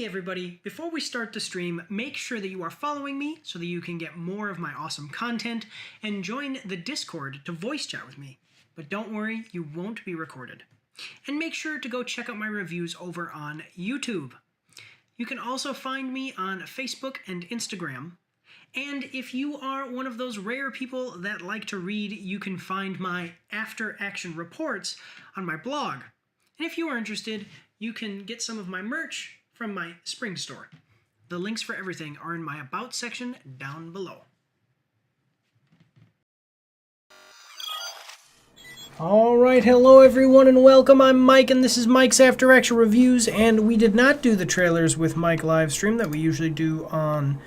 Everybody, before we start the stream, make sure that you are following me so that you can get more of my awesome content and join the Discord to voice chat with me. But don't worry, you won't be recorded. And make sure to go check out my reviews over on YouTube. You can also find me on Facebook and Instagram. And if you are one of those rare people that like to read, you can find my after action reports on my blog. And if you are interested, you can get some of my merch from my spring store. The links for everything are in my About section down below. Alright, hello everyone and welcome. I'm Mike and this is Mike's After Action Reviews, and we did not do the trailers with Mike livestream that we usually do on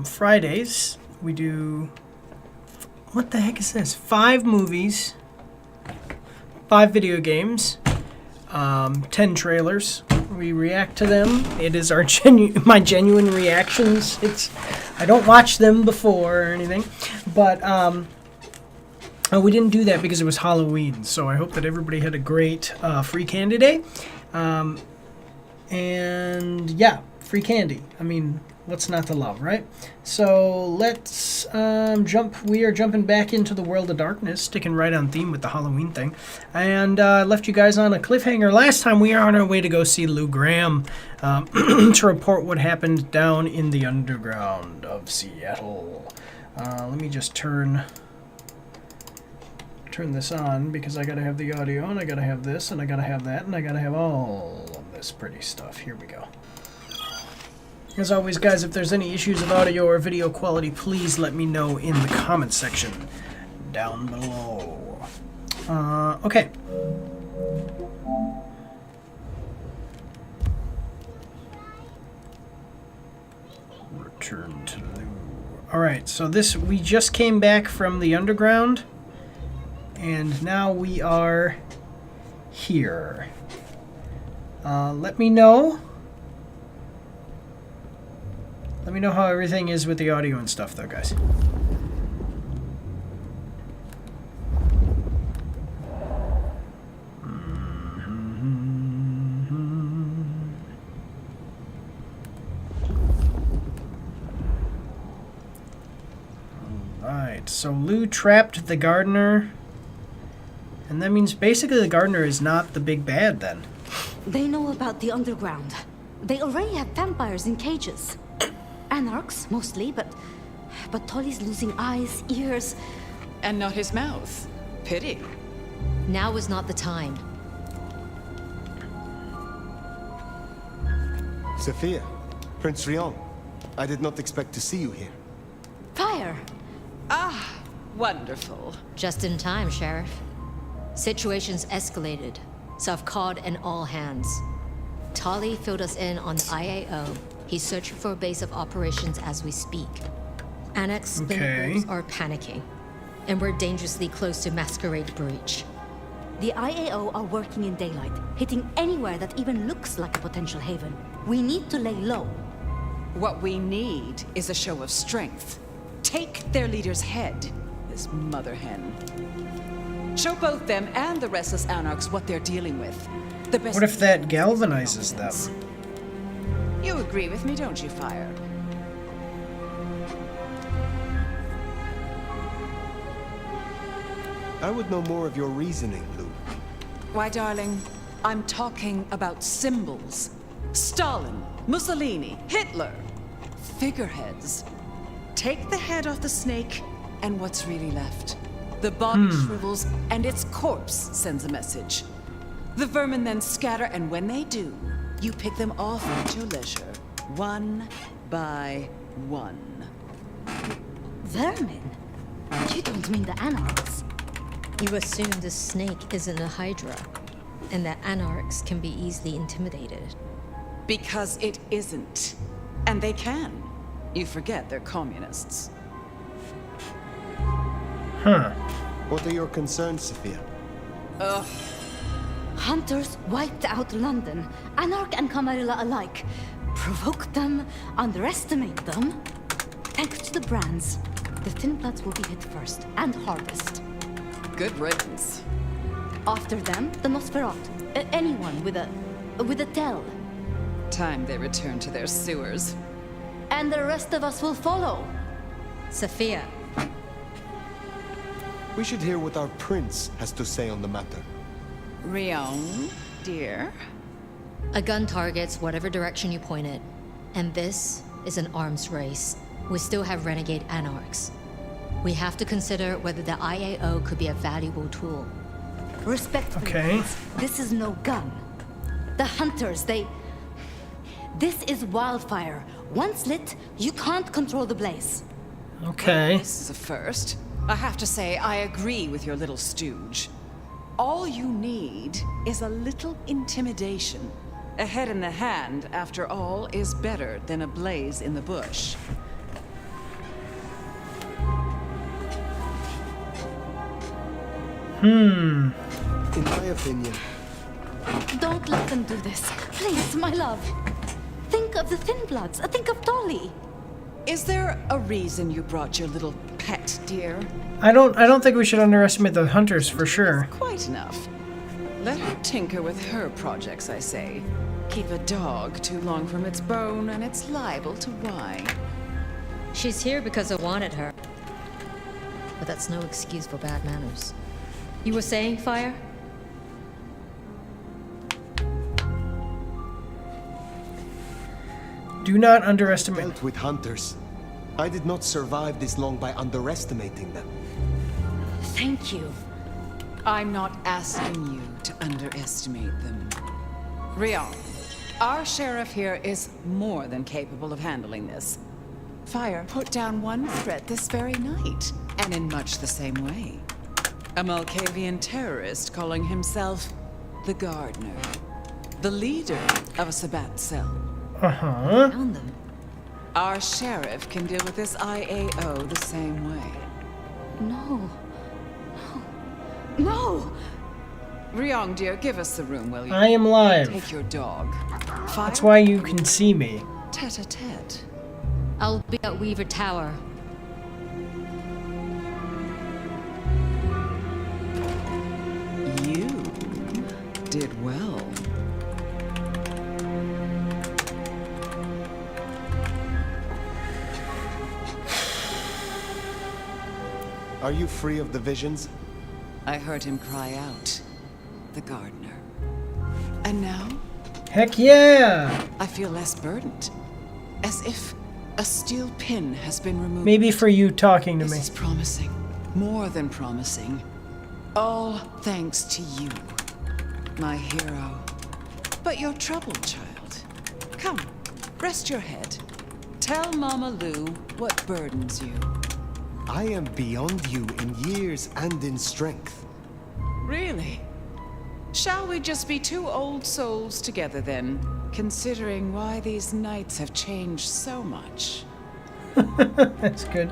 Fridays. We do... what the heck is this? 5 movies, 5 video games, 10 trailers. We react to them. It is our my genuine reactions. I don't watch them before or anything, but we didn't do that because it was Halloween. So I hope that everybody had a great free candy day. And yeah, free candy. I mean, what's not to love, right? So let's jump. We are jumping back into the world of darkness, sticking right on theme with the Halloween thing. And I left you guys on a cliffhanger. Last time we are on our way to go see Lou Graham to report what happened down in the underground of Seattle. Let me just turn this on because I gotta have the audio, and I gotta have this, and I gotta have that, and I gotta have all of this pretty stuff. Here we go. As always, guys, if there's any issues of audio or video quality, please let me know in the comment section down below. Okay. Return to Lou. Alright, so we just came back from the underground, and now we are here. Let me know how everything is with the audio and stuff, though, guys. Alright, so Lou trapped the gardener. And that means basically the gardener is not the big bad, then. They know about the underground. They already have vampires in cages. Anarchs, mostly, but Tolly's losing eyes, ears... And not his mouth. Pity. Now is not the time. Sophia, Prince Rion, I did not expect to see you here. Fire! Ah, wonderful. Just in time, Sheriff. Situation's escalated, so I've called in all hands. Tolly filled us in on the IAO. He's searching for a base of operations as we speak. Annex spin groups are panicking. and we're dangerously close to Masquerade breach. The IAO are working in daylight, hitting anywhere that even looks like a potential haven. We need to lay low. What we need is a show of strength. Take their leader's head, this mother hen. Show both them and the restless anarchs what they're dealing with. The best. What if that galvanizes them? You agree with me, don't you, Fire? I would know more of your reasoning, Lou. Why, darling, I'm talking about symbols. Stalin, Mussolini, Hitler. Figureheads. Take the head off the snake, and what's really left? The body shrivels, and its corpse sends a message. The vermin then scatter, and when they do, you pick them off at your leisure, one by one. Vermin? You don't mean the anarchs? You assume the snake isn't a hydra, and that anarchs can be easily intimidated. Because it isn't. And they can. You forget they're communists. Huh. What are your concerns, Sophia? Hunters wiped out London, Anarch and Camarilla alike. Provoke them, underestimate them. Thanks to the brands, the Thin Bloods will be hit first, and hardest. Good riddance. After them, the Nosferatu. Anyone with a tell. Time they return to their sewers. And the rest of us will follow. Sophia, We should hear what our prince has to say on the matter. Rion, dear. a gun targets whatever direction you point it, and this is an arms race. We still have renegade anarchs. We have to consider whether the IAO could be a valuable tool. Respectfully, Okay. this is no gun. The hunters, This is wildfire. Once lit, you can't control the blaze. Okay. This is a first. I have to say, I agree with your little stooge. All you need is a little intimidation. A head in the hand, after all, is better than a blaze in the bush. In my opinion, Don't let them do this. Please, my love. Think of the Thin Bloods. Think of Dolly. Is there a reason you brought your little pet, dear? I don't think we should underestimate the hunters for sure. Quite enough. Let her tinker with her projects, I say. Keep a dog too long from its bone, and it's liable to whine. She's here because I wanted her. But that's no excuse for bad manners. You were saying, Fire? Do not underestimate. dealt with hunters. I did not survive this long by underestimating them. Thank you. I'm not asking you to underestimate them. Rion, our sheriff here is more than capable of handling this. Fire put down one threat this very night, and in much the same way. A Malkavian terrorist calling himself the Gardener. The leader of a Sabbat cell. Uh-huh. Found them. Our sheriff can deal with this IAO the same way. No. No! Rion, dear, give us the room, will you? I am live. Take your dog. Fire? That's why you can see me. Tete-a-tete. I'll be at Weaver Tower. You did well. Are you free of the visions? I heard him cry out. The gardener. And now, Heck yeah! I feel less burdened. As if a steel pin has been removed. Maybe for you talking to This me. is promising. More than promising. All thanks to you, my hero. But you're troubled, child. Come, rest your head. Tell Mama Lou what burdens you. I am beyond you in years and in strength. Really? Shall we just be two old souls together then, considering why these nights have changed so much? That's good.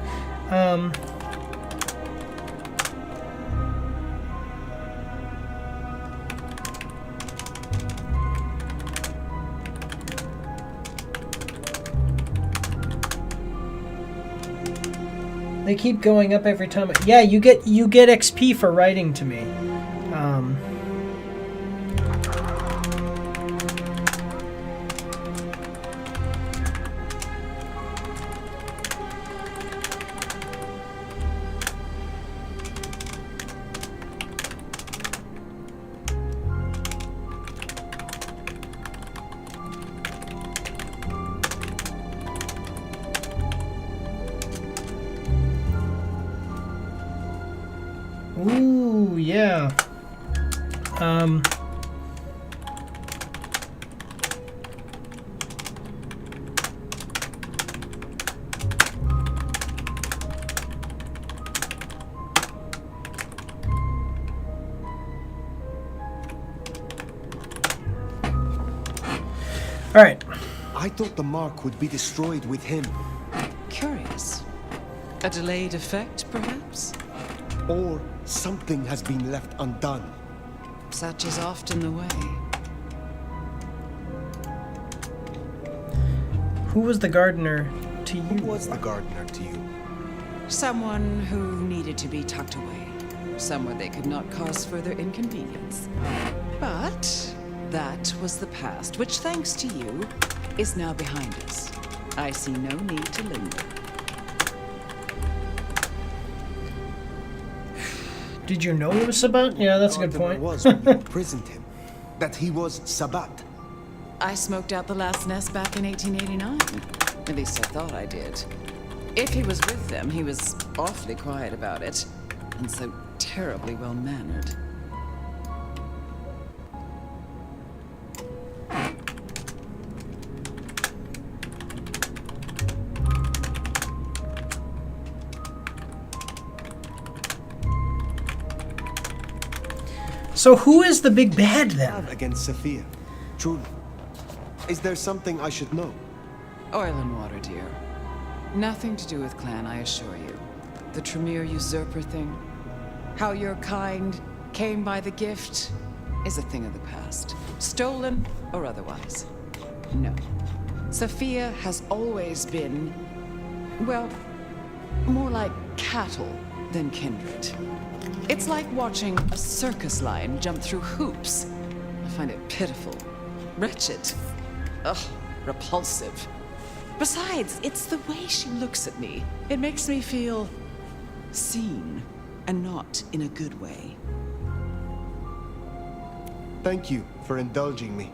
They keep going up every time. Yeah, you get XP for writing to me. Ooh, yeah. All right. I thought the mark would be destroyed with him. Curious. A delayed effect, perhaps? Or something has been left undone. Such is often the way. Who was the gardener to you? Who was the gardener to you? Someone who needed to be tucked away. Somewhere they could not cause further inconvenience. But that was the past, which, thanks to you, is now behind us. I see no need to linger. Did you know it was Sabat? Yeah, that's a good point. Was when you imprisoned him. That he was Sabat. I smoked out the last nest back in 1889. At least I thought I did. If he was with them, he was awfully quiet about it. And so terribly well-mannered. So who is the big bad then? Against Sophia. Truly. Is there something I should know? Oil and water, dear. Nothing to do with clan, I assure you. The Tremere usurper thing, how your kind came by the gift, is a thing of the past. Stolen or otherwise. No. Sophia has always been, well, more like cattle than kindred. It's like watching a circus lion jump through hoops. I find it pitiful, wretched, ugh, repulsive. Besides, it's the way she looks at me. It makes me feel seen, and not in a good way. Thank you for indulging me.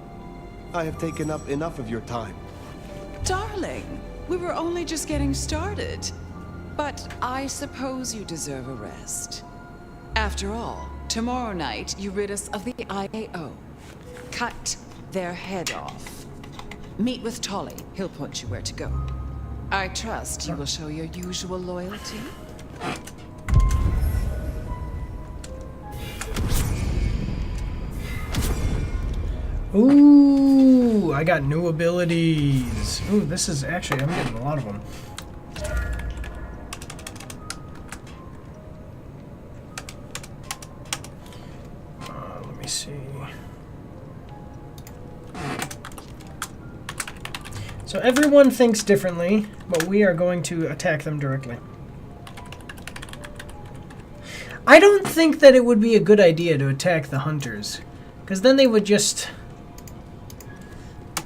I have taken up enough of your time. Darling, we were only just getting started. But I suppose you deserve a rest. After all, tomorrow night you rid us of the IAO. Cut their head off. Meet with Tolly. He'll point you where to go. I trust you will show your usual loyalty. Ooh, I got new abilities. Ooh, this is actually, I'm getting a lot of them. Let me see. So everyone thinks differently, but we are going to attack them directly. I don't think that it would be a good idea to attack the hunters, because then they would just...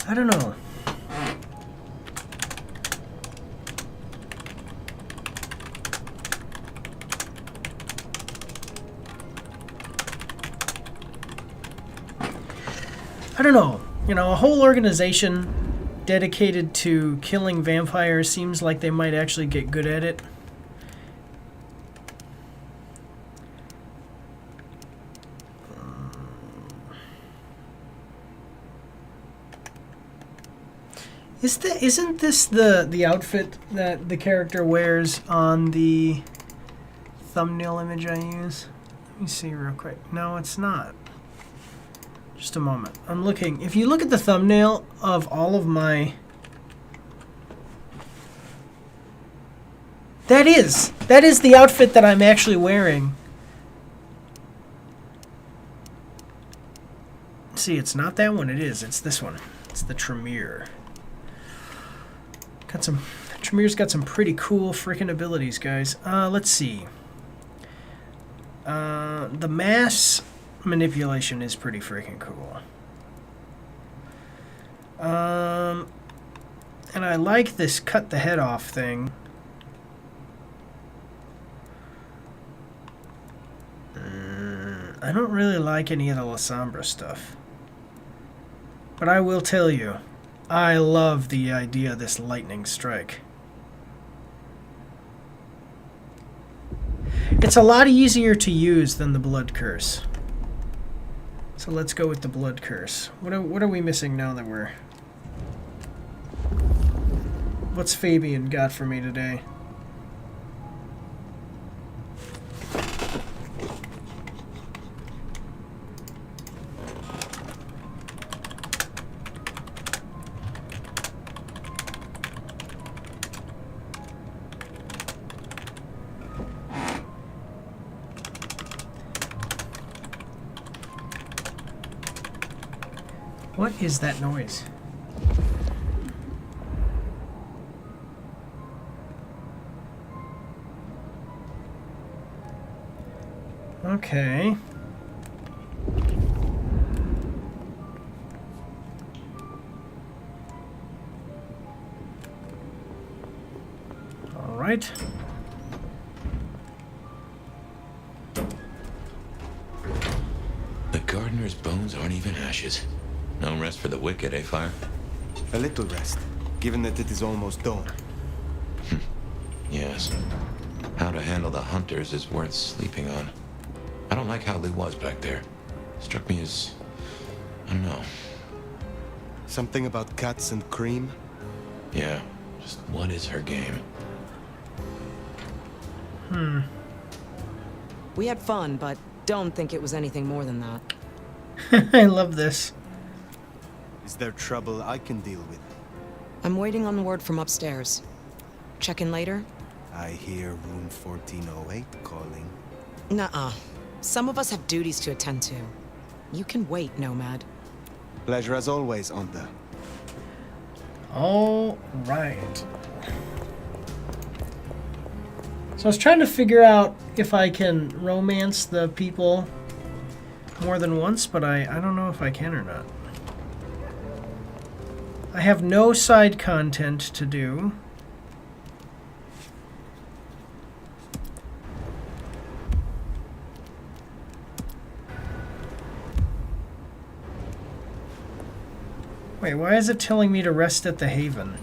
I don't know. I don't know. You know, a whole organization dedicated to killing vampires seems like they might actually get good at it. Isn't this the outfit that the character wears on the thumbnail image I use? Let me see real quick. No, it's not. Just a moment. I'm looking. If you look at the thumbnail of all of my... That is the outfit that I'm actually wearing. See, it's not that one. It is. It's this one. It's the Tremere. Got some Tremere's got some pretty cool freaking abilities, guys. Let's see. The mass manipulation is pretty freaking cool. And I like this cut the head off thing. I don't really like any of the La Sombra stuff. But I will tell you, I love the idea of this lightning strike. It's a lot easier to use than the Blood Curse. So let's go with the Blood Curse. What are we missing now that we're... What's Fabian got for me today? What is that noise? Okay. All right. The gardener's bones aren't even ashes. No rest for the wicked, eh, Fire? A little rest, given that it is almost dawn. Yes. How to handle the hunters is worth sleeping on. I don't like how Lee was back there. Struck me as... I don't know. Something about cats and cream? Yeah, just what is her game? We had fun, but don't think it was anything more than that. I love this. Is there trouble I can deal with? I'm waiting on word from upstairs. Check in later? I hear room 1408 calling. Nuh-uh. Some of us have duties to attend to. You can wait, Nomad. Pleasure as always, Onda. All right. So I was trying to figure out if I can romance the people more than once, but I don't know if I can or not. I have no side content to do. Wait, why is it telling me to rest at the Haven?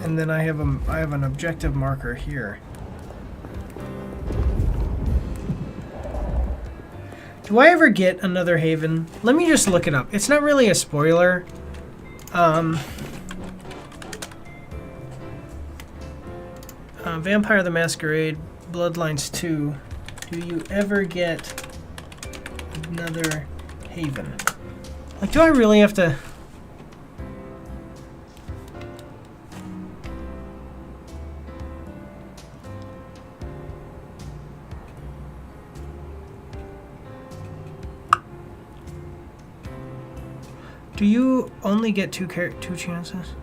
And then I have an objective marker here. Do I ever get another Haven? Let me just look it up. It's not really a spoiler. Vampire the Masquerade, Bloodlines 2. Do you ever get another Haven? Like, do I really have to... Do you only get two chances?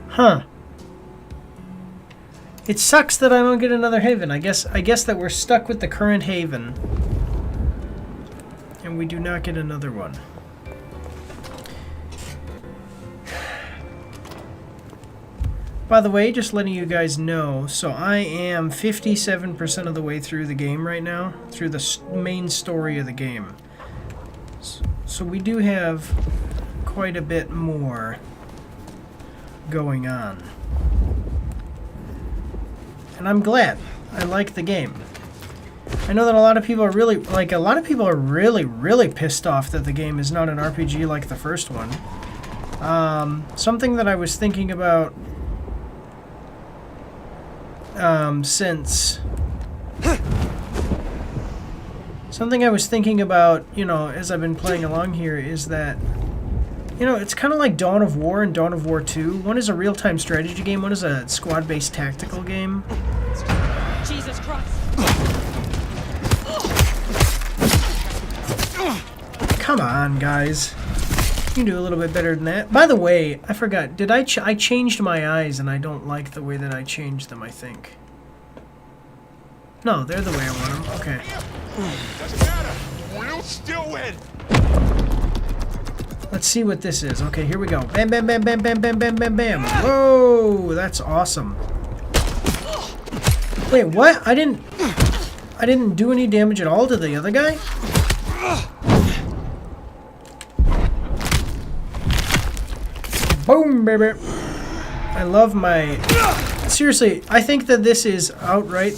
Huh. It sucks that I don't get another Haven. I guess that we're stuck with the current Haven. And we do not get another one. By the way, just letting you guys know, so I am 57% of the way through the game right now, through the main story of the game. So we do have quite a bit more going on. And I'm glad. I like the game. I know that a lot of people are really pissed off that the game is not an RPG like the first one. Something that I was thinking about Something I was thinking about, you know, as I've been playing along here is that You know, it's kind of like Dawn of War and Dawn of War 2. One is a real-time strategy game, one is a squad-based tactical game. Jesus Christ! Come on, guys. You can do a little bit better than that. By the way, I forgot. Did I changed my eyes, and I don't like the way that I changed them, I think. No, they're the way I want them. Okay. Doesn't matter. We'll still win. Let's see what this is. Okay, here we go. Bam, bam, bam, bam, bam, bam, bam, bam, bam. Whoa, that's awesome. Wait, what? I didn't do any damage at all to the other guy? Boom, baby. I love my... Seriously, I think that this is outright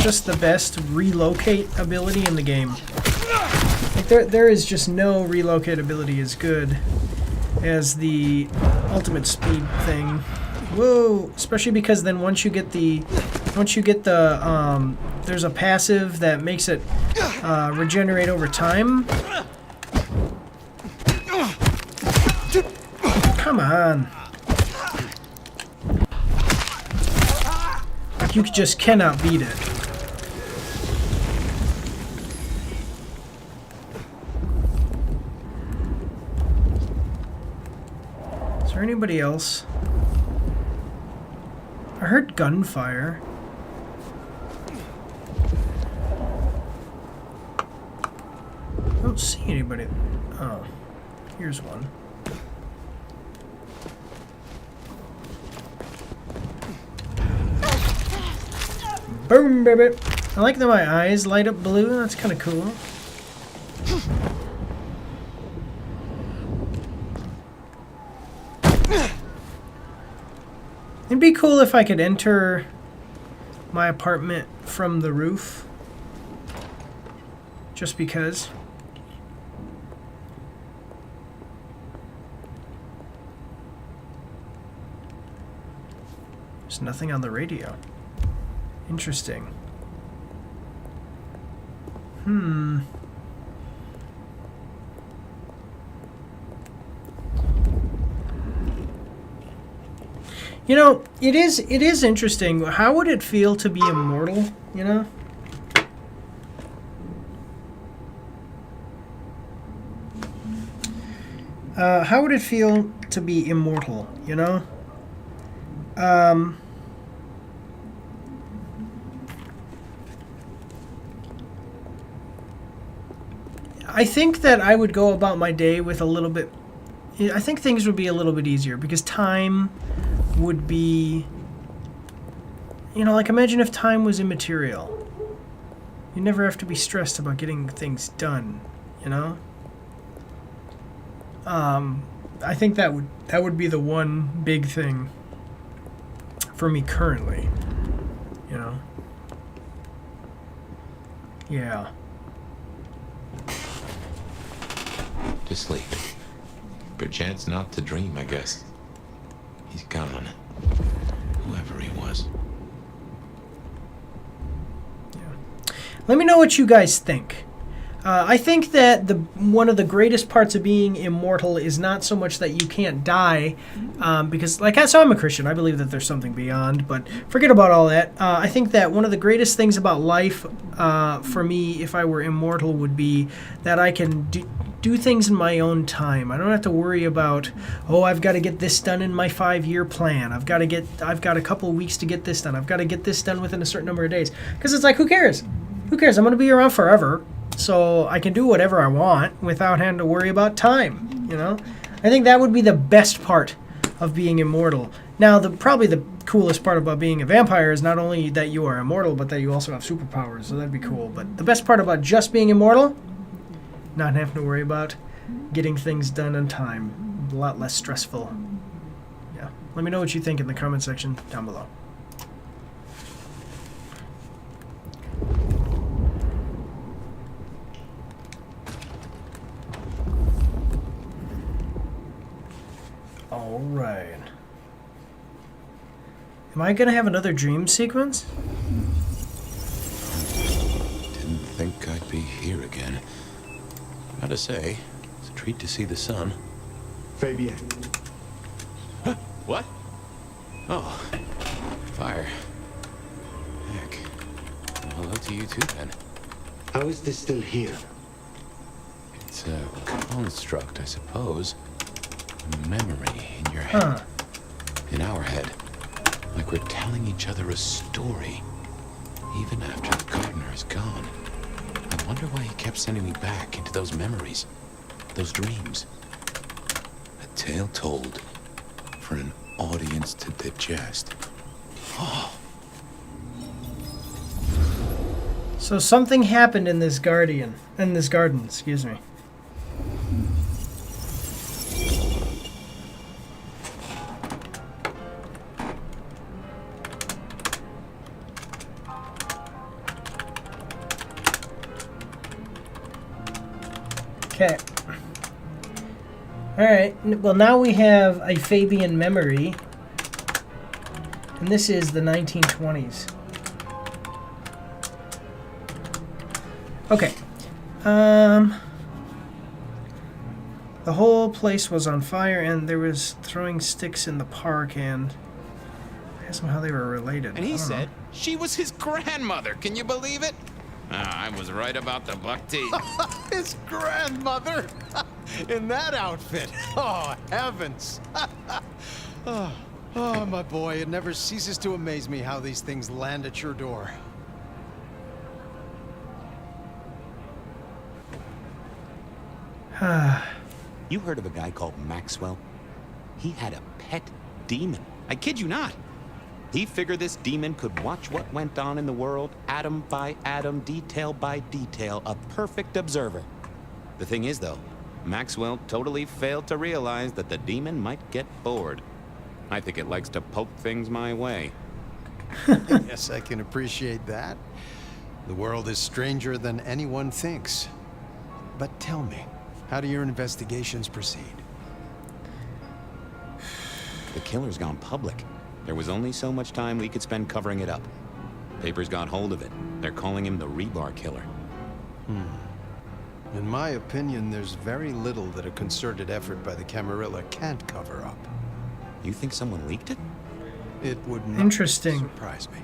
just the best relocate ability in the game. Like there is just no relocate ability as good as the ultimate speed thing. Whoa! Especially because then once you get the there's a passive that makes it regenerate over time. Come on. You just cannot beat it. Is there anybody else? I heard gunfire. I don't see anybody. Oh, here's one. Boom, baby. I like that my eyes light up blue. That's kind of cool. It'd be cool if I could enter my apartment from the roof. Just because. There's nothing on the radio. Interesting. You know, it is interesting. How would it feel to be immortal, you know? How would it feel to be immortal, you know? I think that I would go about my day with a little bit... I think things would be a little bit easier because time would be... You know, like imagine if time was immaterial. You never have to be stressed about getting things done, you know? I think that would be the one big thing for me currently, you know? Yeah. To sleep. Perchance not to dream, I guess. He's gone. Whoever he was. Yeah. Let me know what you guys think. I think that one of the greatest parts of being immortal is not so much that you can't die, because so I'm a Christian. I believe that there's something beyond, but forget about all that. I think that one of the greatest things about life for me, if I were immortal, would be that I can do things in my own time. I don't have to worry about, oh, I've got to get this done in my 5-year plan. I've got a couple of weeks to get this done. I've got to get this done within a certain number of days. Because it's like, who cares? Who cares? I'm going to be around forever. So I can do whatever I want without having to worry about time, you know? I think that would be the best part of being immortal. Now, probably the coolest part about being a vampire is not only that you are immortal, but that you also have superpowers, so that'd be cool. But the best part about just being immortal, not having to worry about getting things done in time. A lot less stressful. Yeah. Let me know what you think in the comment section down below. All right. Am I gonna have another dream sequence? Didn't think I'd be here again. Gotta say, it's a treat to see the sun. Fabienne. What? Oh, fire. Heck. Well, hello to you too, then. How is this still here? It's a construct, I suppose. A memory in your head. In our head. Like we're telling each other a story. Even after the gardener is gone. I wonder why he kept sending me back into those memories. Those dreams. A tale told for an audience to digest. Oh. So something happened in this garden, excuse me. Okay. Alright, well now we have a Fabian memory. And this is the 1920s. Okay. The whole place was on fire and there was throwing sticks in the park and I asked him how they were related. And he said she was his grandmother. Can you believe it? I was right about the buck teeth. His grandmother? In that outfit? Oh, heavens. Oh, my boy, it never ceases to amaze me how these things land at your door. You heard of a guy called Maxwell? He had a pet demon. I kid you not. He figured this demon could watch what went on in the world, atom by atom, detail by detail, a perfect observer. The thing is, though, Maxwell totally failed to realize that the demon might get bored. I think it likes to poke things my way. Yes, I can appreciate that. The world is stranger than anyone thinks. But tell me, how do your investigations proceed? The killer's gone public. There was only so much time we could spend covering it up. Papers got hold of it. They're calling him the Rebar Killer. In my opinion, there's very little that a concerted effort by the Camarilla can't cover up. You think someone leaked it? It would not Interesting. surprise me.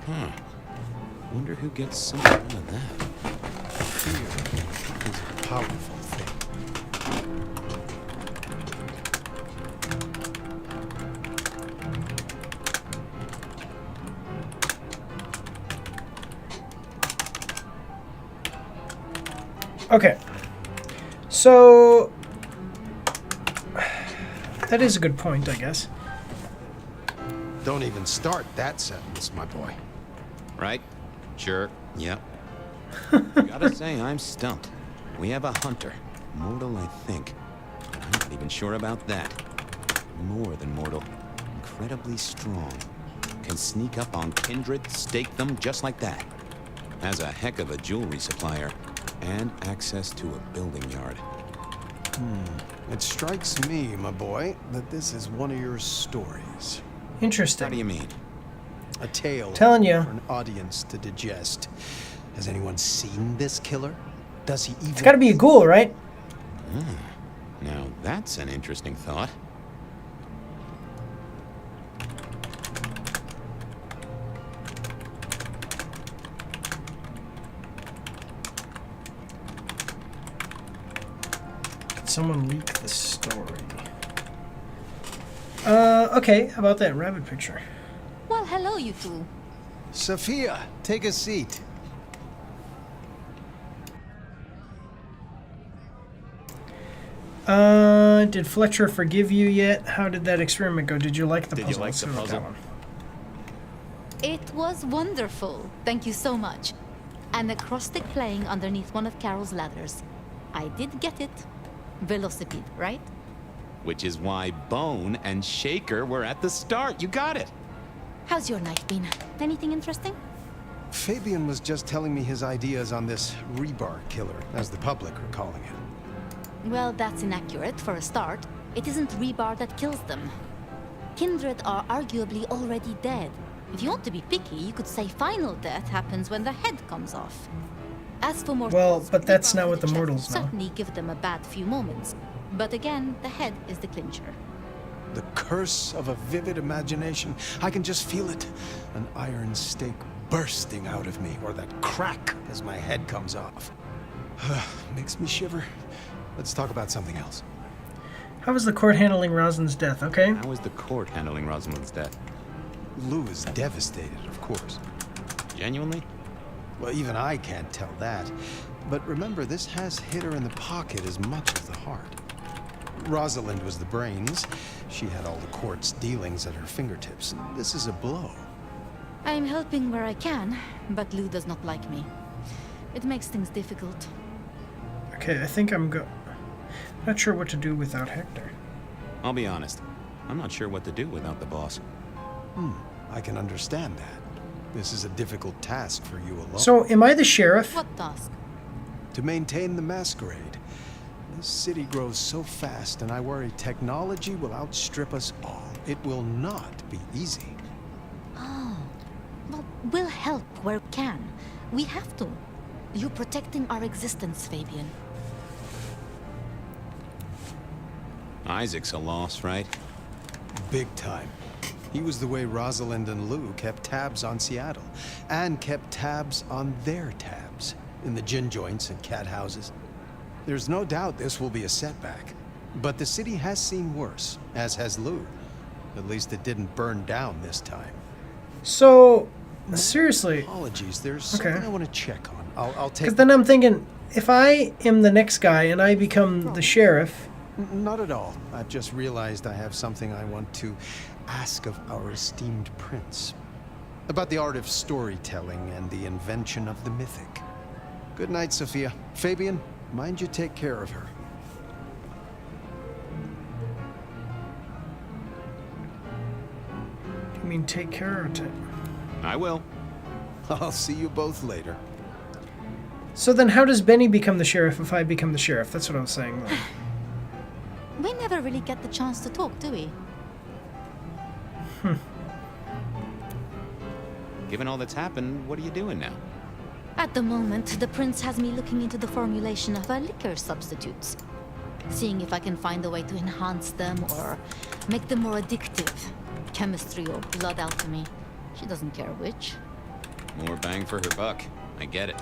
Huh. Wonder who gets something out of that. Fear is a powerful thing. Okay. So that is a good point, I guess. Don't even start that sentence, my boy. Right? Sure. Yep. Gotta say, I'm stumped. We have a hunter. Mortal, I think. I'm not even sure about that. More than mortal. Incredibly strong. Can sneak up on kindred, stake them just like that. Has a heck of a jewelry supplier. And access to a building yard. It strikes me, my boy, that this is one of your stories. Interesting. How do you mean? A tale Telling you. for an audience to digest. Has anyone seen this killer? Does he even... It's got to be a ghoul, right? Now that's an interesting thought. Someone leak the story. Okay, how about that rabbit picture? Well, hello, you two. Sophia, take a seat. Did Fletcher forgive you yet? How did that experiment go? Did you like the puzzle? Did you like Let's the see about that puzzle? one. It was wonderful. Thank you so much. An acrostic playing underneath one of Carol's ladders. I did get it. Velocipede, right? Which is why Bone and Shaker were at the start. You got it. How's your night been? Anything interesting? Fabian was just telling me his ideas on this rebar killer, as the public are calling it. Well, that's inaccurate for a start. It isn't rebar that kills them. Kindred are arguably already dead. If you want to be picky, you could say final death happens when the head comes off. As for mortals, Well, but that's rebar not to what the chest mortals know. certainly give them a bad few moments. But again, the head is the clincher. The curse of a vivid imagination. I can just feel it. An iron stake bursting out of me, or that crack as my head comes off. Makes me shiver. Let's talk about something else. How was the court handling Rosalind's death? Okay. How was the court handling Rosalind's death? Lou is devastated, of course. Genuinely? Well, even I can't tell that. But remember, this has hit her in the pocket as much as the heart. Rosalind was the brains. She had all the court's dealings at her fingertips. This is a blow. I'm helping where I can, but Lou does not like me. It makes things difficult. Okay, I think I'm not sure what to do without Hector. I'll be honest. I'm not sure what to do without the boss. I can understand that. This is a difficult task for you alone. So, am I the sheriff? What task? To maintain the Masquerade. This city grows so fast, and I worry technology will outstrip us all. It will not be easy. Oh. Well, we'll help where we can. We have to. You're protecting our existence, Fabian. Isaac's a loss, right? Big time. He was the way Rosalind and Lou kept tabs on Seattle, and kept tabs on their tabs, in the gin joints and cat houses. There's no doubt this will be a setback, but the city has seen worse, as has Lou. At least it didn't burn down this time. So, seriously. Apologies, there's something I want to check on. I'll take... Because then I'm thinking, if I am the next guy and I become the sheriff... Not at all. I've just realized I have something I want to ask of our esteemed prince. About the art of storytelling and the invention of the mythic. Good night, Sophia. Fabian, mind you take care of her. You mean take care or take... I will. I'll see you both later. So then how does Benny become the sheriff if I become the sheriff? That's what I was saying. We never really get the chance to talk, do we? Given all that's happened, what are you doing now? At the moment, the prince has me looking into the formulation of liquor substitutes. Seeing if I can find a way to enhance them or make them more addictive. Chemistry or blood alchemy. She doesn't care which. More bang for her buck. I get it.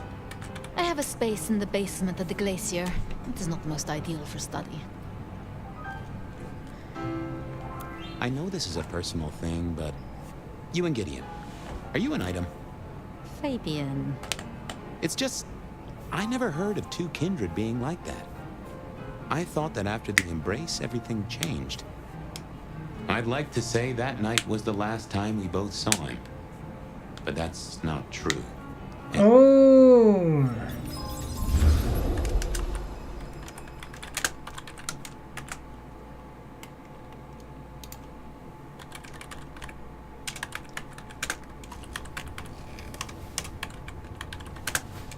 I have a space in the basement of the glacier. It is not the most ideal for study. I know this is a personal thing, but you and Gideon, are you an item? Fabian. It's just, I never heard of two kindred being like that. I thought that after the embrace, everything changed. I'd like to say that night was the last time we both saw him, but that's not true. Oh.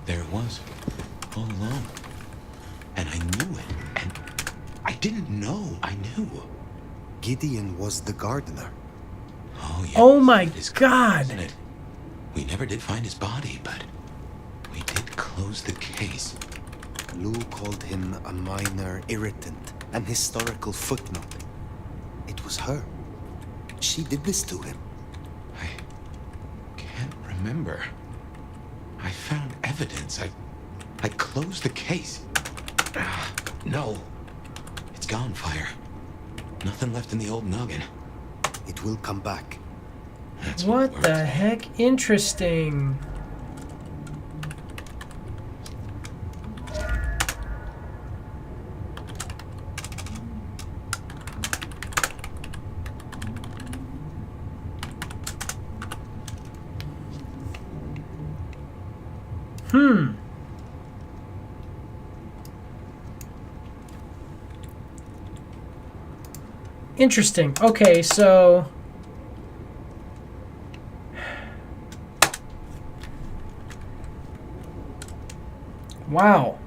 There it was, all along. And I knew it, and I didn't know I knew. Gideon was the gardener. Oh, yeah. Oh my God. Isn't it? We never did find his body, but we did close the case. Lou called him a minor irritant, an historical footnote. It was her. She did this to him. I can't remember. I found evidence. I closed the case. No. It's gone, Fire. Nothing left in the old noggin. It will come back. That's What what the heck? Interesting. Interesting. Okay, so... Wow.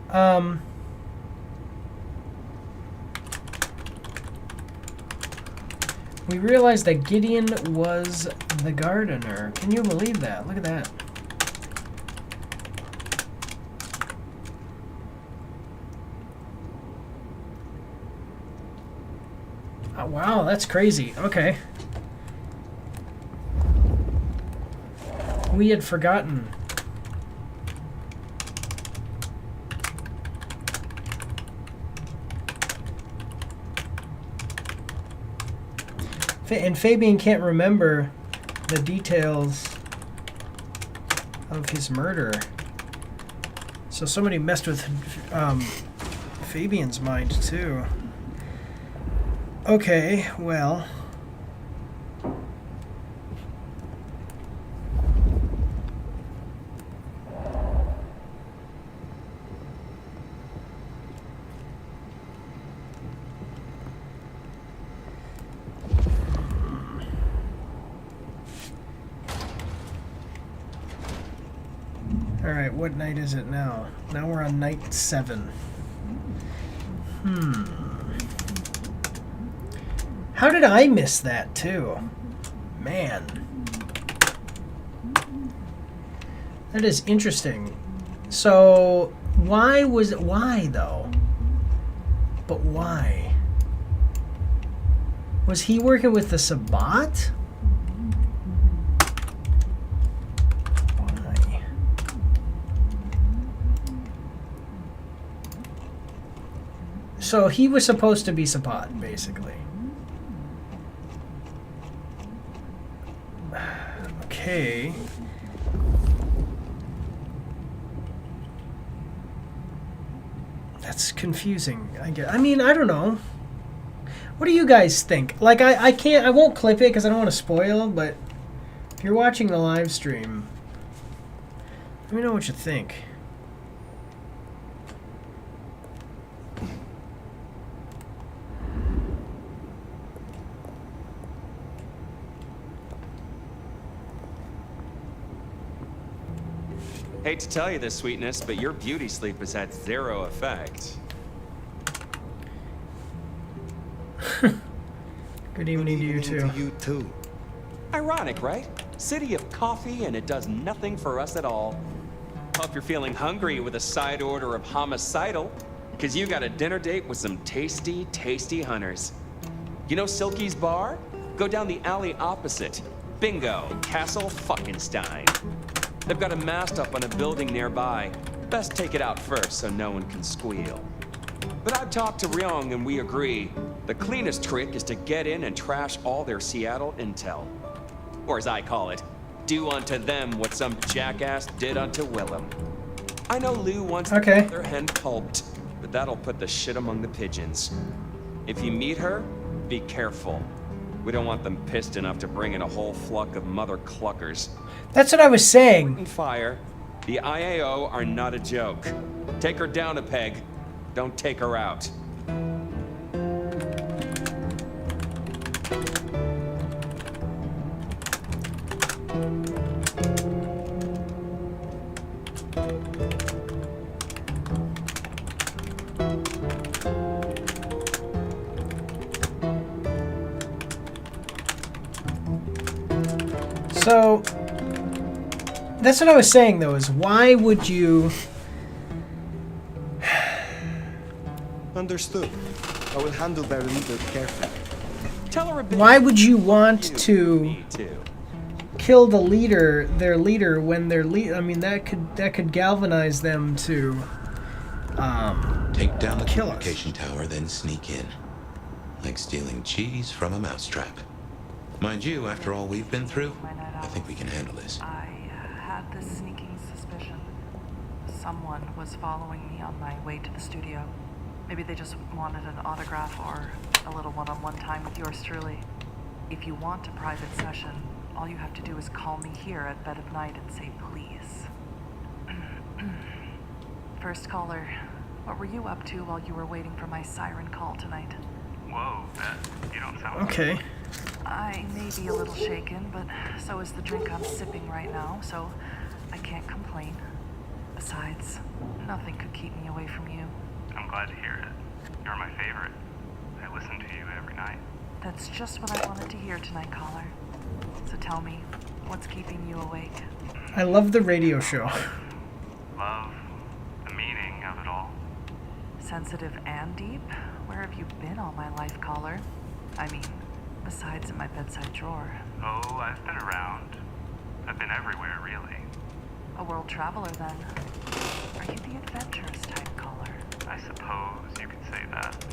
We realized that Gideon was the gardener. Can you believe that? Look at that. Oh, wow, that's crazy. Okay. We had forgotten. And Fabian can't remember the details of his murder. So somebody messed with Fabian's mind too. Okay, well. Alright, what night is it now? Now we're on night 7. How did I miss that too? Man. That is interesting. So, why though? But why? Was he working with the Sabbat? Why? So he was supposed to be Sabbat, basically. Okay. That's confusing, I guess. I mean, I don't know. What do you guys think? Like, I won't clip it because I don't want to spoil, but if you're watching the live stream, let me know what you think. Hate to tell you this, sweetness, but your beauty sleep has had zero effect. Good evening to you too. To you too. Ironic, right? City of coffee and it does nothing for us at all. Hope you're feeling hungry with a side order of homicidal, because you got a dinner date with some tasty, tasty hunters. You know Silky's bar? Go down the alley opposite. Bingo, Castle Fuckenstein. They've got a mast up on a building nearby. Best take it out first so no one can squeal. But I've talked to Ryong and we agree. The cleanest trick is to get in and trash all their Seattle intel. Or as I call it, do unto them what some jackass did unto Willem. I know Lou wants their hen pulped, but that'll put the shit among the pigeons. If you meet her, be careful. We don't want them pissed enough to bring in a whole flock of mother cluckers. That's what I was saying. Fire. The IAO are not a joke. Take her down a peg. Don't take her out. So, that's what I was saying though, is why would you... Understood. I will handle their leader carefully. Tell her a bit. Why would you want to kill the leader, their leader, when their I mean, that could galvanize them to take down the kill communication tower, then sneak in, like stealing cheese from a mousetrap. Mind you, after all we've been through, I think we can handle this. I had this sneaking suspicion. Someone was following me on my way to the studio. Maybe they just wanted an autograph or a little one-on-one time with yours truly. If you want a private session, all you have to do is call me here at dead of night and say please. First caller, what were you up to while you were waiting for my siren call tonight? Whoa, you don't sound... Okay. I may be a little shaken, but so is the drink I'm sipping right now, so I can't complain. Besides, nothing could keep me away from you. I'm glad to hear it. You're my favorite. I listen to you every night. That's just what I wanted to hear tonight, caller. So tell me, what's keeping you awake? I love the radio show. Love, the meaning of it all. Sensitive and deep? Where have you been all my life, caller? I mean, besides in my bedside drawer. Oh, I've been around. I've been everywhere, really. A world traveler, then. Are you the adventurous type caller? I suppose you could say that.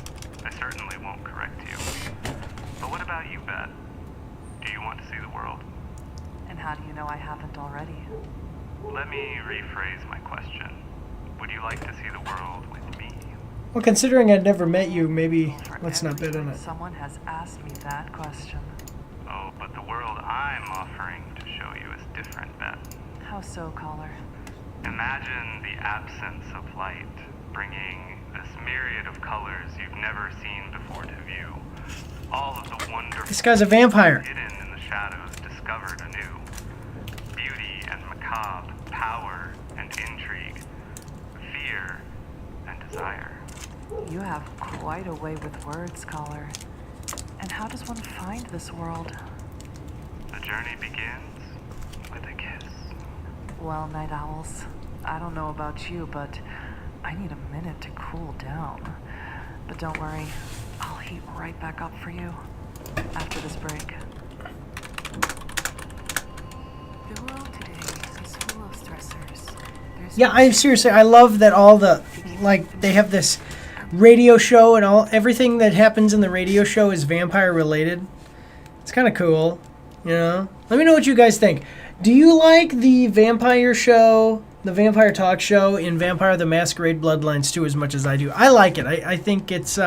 I certainly won't correct you. But what about you, Beth? Do you want to see the world? And how do you know I haven't already? Let me rephrase my question. Would you like to see the world with me? Well, considering I'd never met you, maybe let's not bid on it. Someone has asked me that question. Oh, but the world I'm offering to show you is different, Beth. How so, caller? Imagine the absence of light, bringing this myriad of colors you've never seen before to view. All of the wonderful This guy's a vampire. hidden in the shadows discovered anew. Beauty and macabre, power and intrigue, fear and desire. You have quite a way with words, caller. And how does one find this world? The journey begins with a kiss. Well, night owls, I don't know about you, but I need a minute to cool down. But don't worry, I'll heat right back up for you after this break. The world today is full of stressors. Yeah, I seriously, I love that all the, like, they have this radio show and everything that happens in the radio show is vampire related. It's kind of cool, you know? Let me know what you guys think. Do you like the vampire show, the vampire talk show in Vampire the Masquerade Bloodlines 2 as much as I do? I like it. I think it's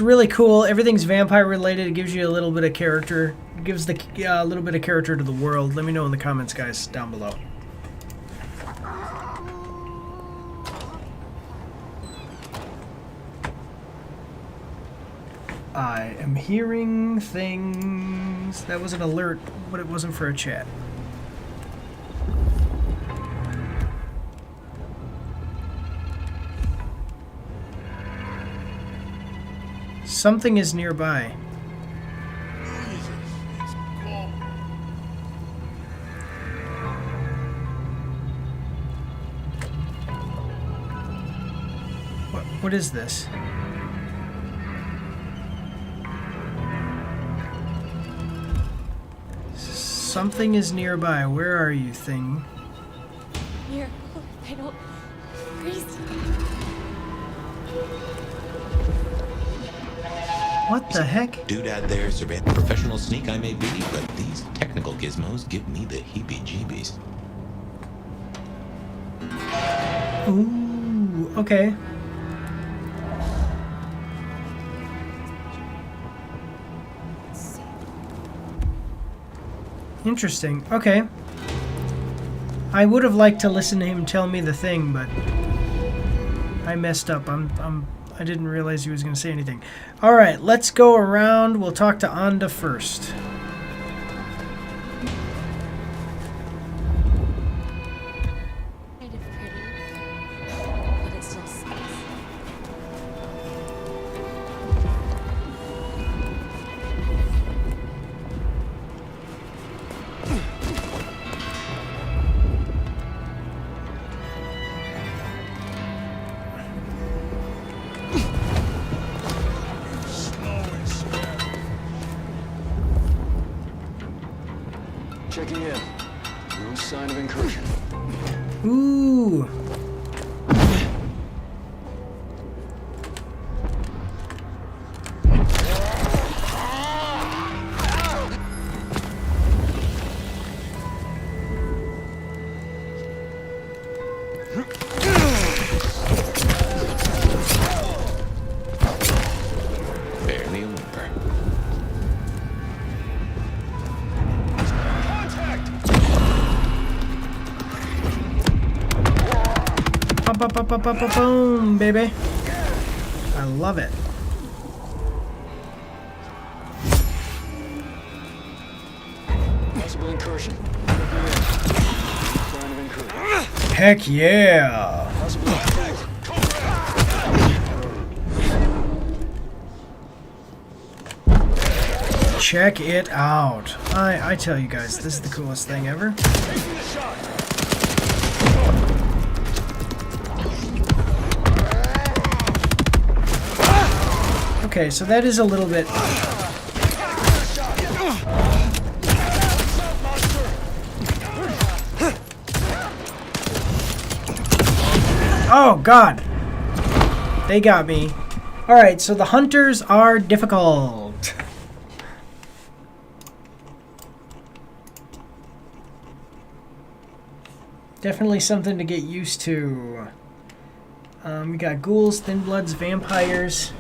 really cool. Everything's vampire related. It gives you a little bit of character. It gives the a little bit of character to the world. Let me know in the comments, guys, down below. I am hearing things. That was an alert, but it wasn't for a chat. Something is nearby. What is this? Something is nearby. Where are you, thing? Here, I don't freeze. What the heck? Doodad there, surveying professional sneak I may be, but these technical gizmos give me the heebie-jeebies. Ooh, okay. Interesting. Okay. I would have liked to listen to him tell me the thing, but I messed up. I didn't realize he was going to say anything. All right, let's go around. We'll talk to Anda first. Kind of pretty, but it still sucks. Checking in. No sign of incursion. Ooh. Barely a whimper. Boom, baby. I love it. Possible incursion. Sign of incursion. Heck yeah. Possible incursion. Check it out. I tell you guys, this is the coolest thing ever. Okay, so that is a little bit... Oh, God. They got me. Alright, so the hunters are difficult. Definitely something to get used to. We got ghouls, thin bloods, vampires,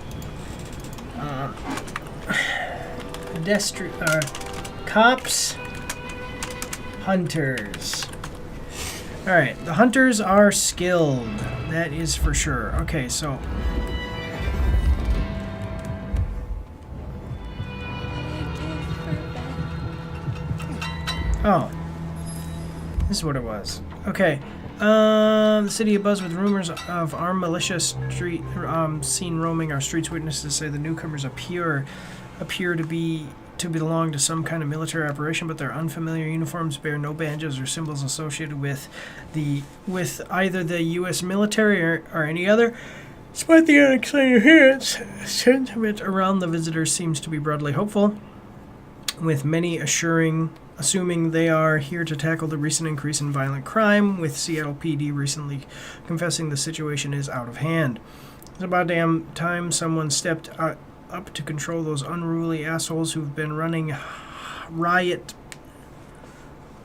cops, hunters. Alright, the hunters are skilled. That is for sure. Okay, so... Oh. This is what it was. Okay. The city abuzz with rumors of armed militia seen roaming our streets. Witnesses say the newcomers appear to belong to some kind of military operation, but their unfamiliar uniforms bear no badges or symbols associated with either the U.S. military or any other. Despite the unexciting appearance, sentiment around the visitors seems to be broadly hopeful, with many assuming they are here to tackle the recent increase in violent crime, with Seattle PD recently confessing the situation is out of hand. It's about damn time someone stepped up to control those unruly assholes who've been running riot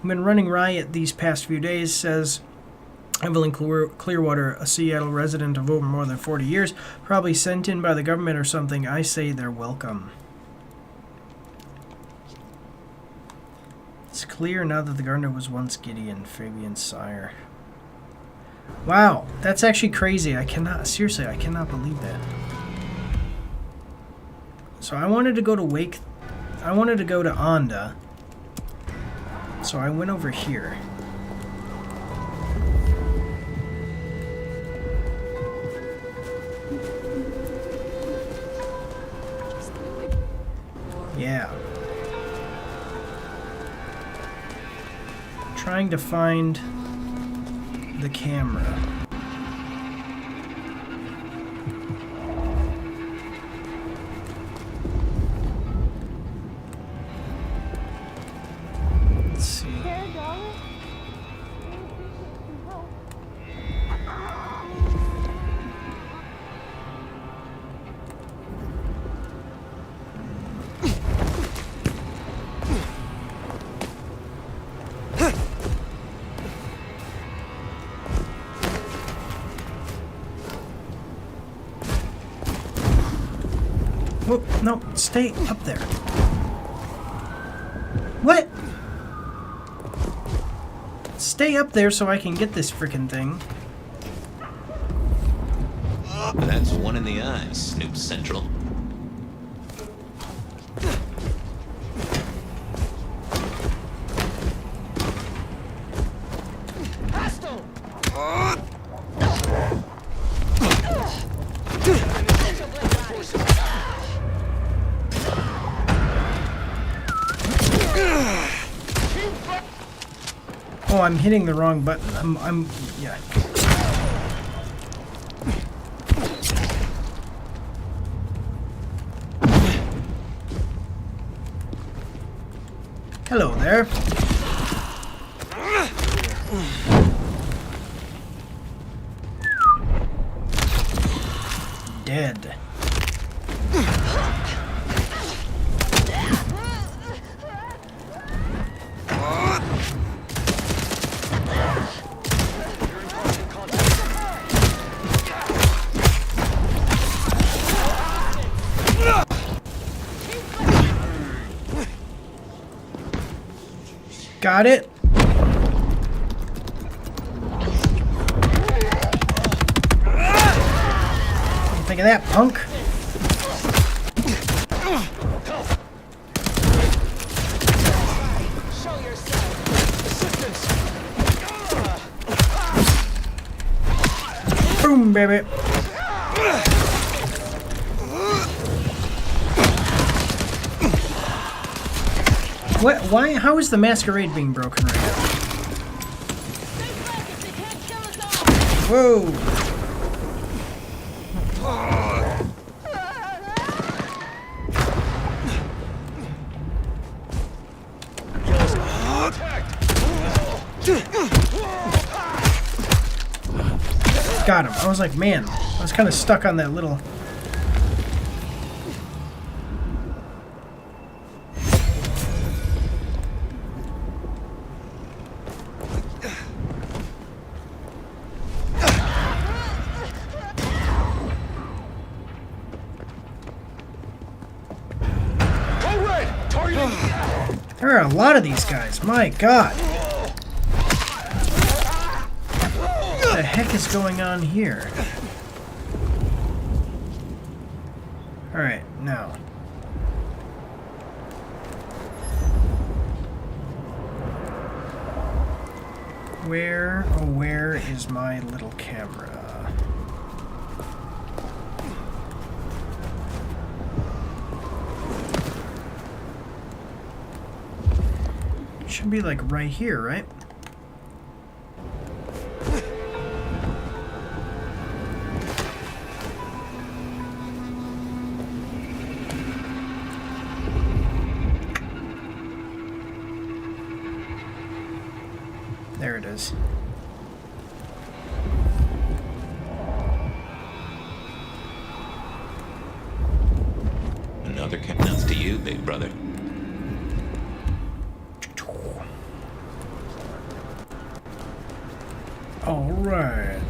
these past few days, says Evelyn Clearwater, a Seattle resident of over more than 40 years, probably sent in by the government or something. I say they're welcome. It's clear now that the gardener was once Gideon, Fabian's sire. Wow, that's actually crazy. I cannot believe that. So I wanted to go to Onda. So I went over here. Yeah. Trying to find the camera. Let's see. Whoop, no, stay up there. What? Stay up there so I can get this frickin' thing. That's one in the eye, Snoop Central. Oh, I'm hitting the wrong button. Yeah. Hello there. Dead. Got it. Think of that, punk. Show yourself. Assistance. Boom, baby. What? Why? How is the Masquerade being broken right now? Whoa! Got him. I was like, man, I was kind of stuck on that little... There are a lot of these guys. My God. What the heck is going on here? Alright, now. Where, oh, where is my little camera? Should be like right here, right? There it is. Another countdown to you, big brother. All right.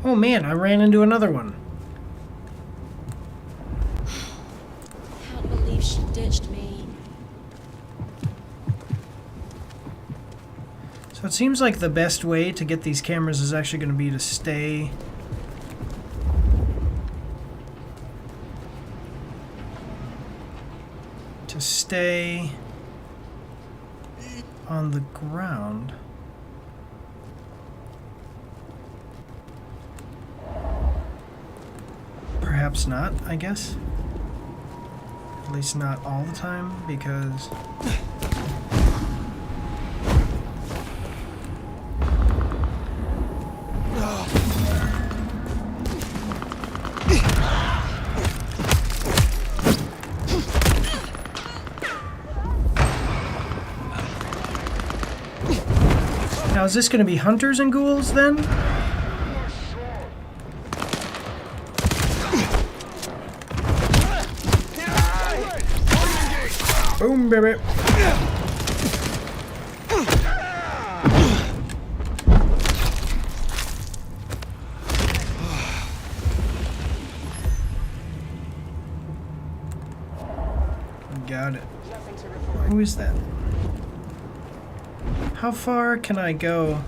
Oh man, I ran into another one. Can't believe she ditched me. So it seems like the best way to get these cameras is actually going to be to stay on the ground. Perhaps not, I guess. At least not all the time, because... Now, is this going to be hunters and ghouls, then? Boom, baby. Got it. Who is that? How far can I go?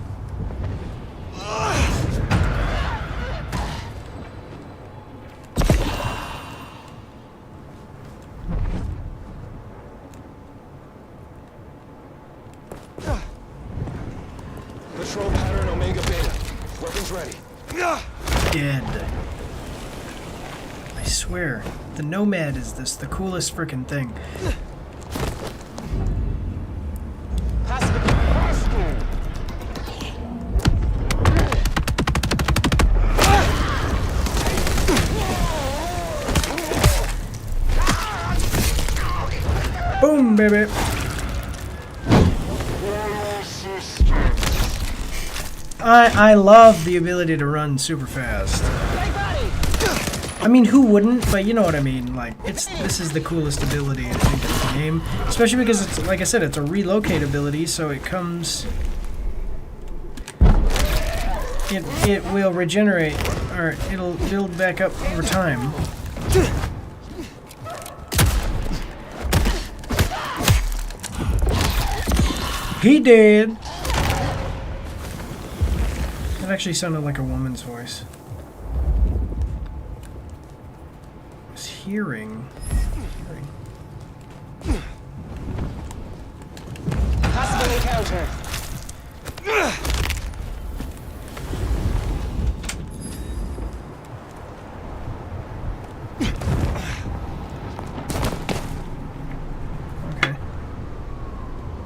Patrol pattern Omega Beta. Weapons ready. Dead. I swear, the Nomad is the coolest frickin' thing. Boom, baby. I love the ability to run super fast. I mean, who wouldn't? But you know what I mean. Like, this is the coolest ability I think in the game, especially because it's, like I said, it's a relocate ability, so it comes. It will regenerate, or it'll build back up over time. He did. That actually sounded like a woman's voice. I was hearing. Possible encounter. Okay.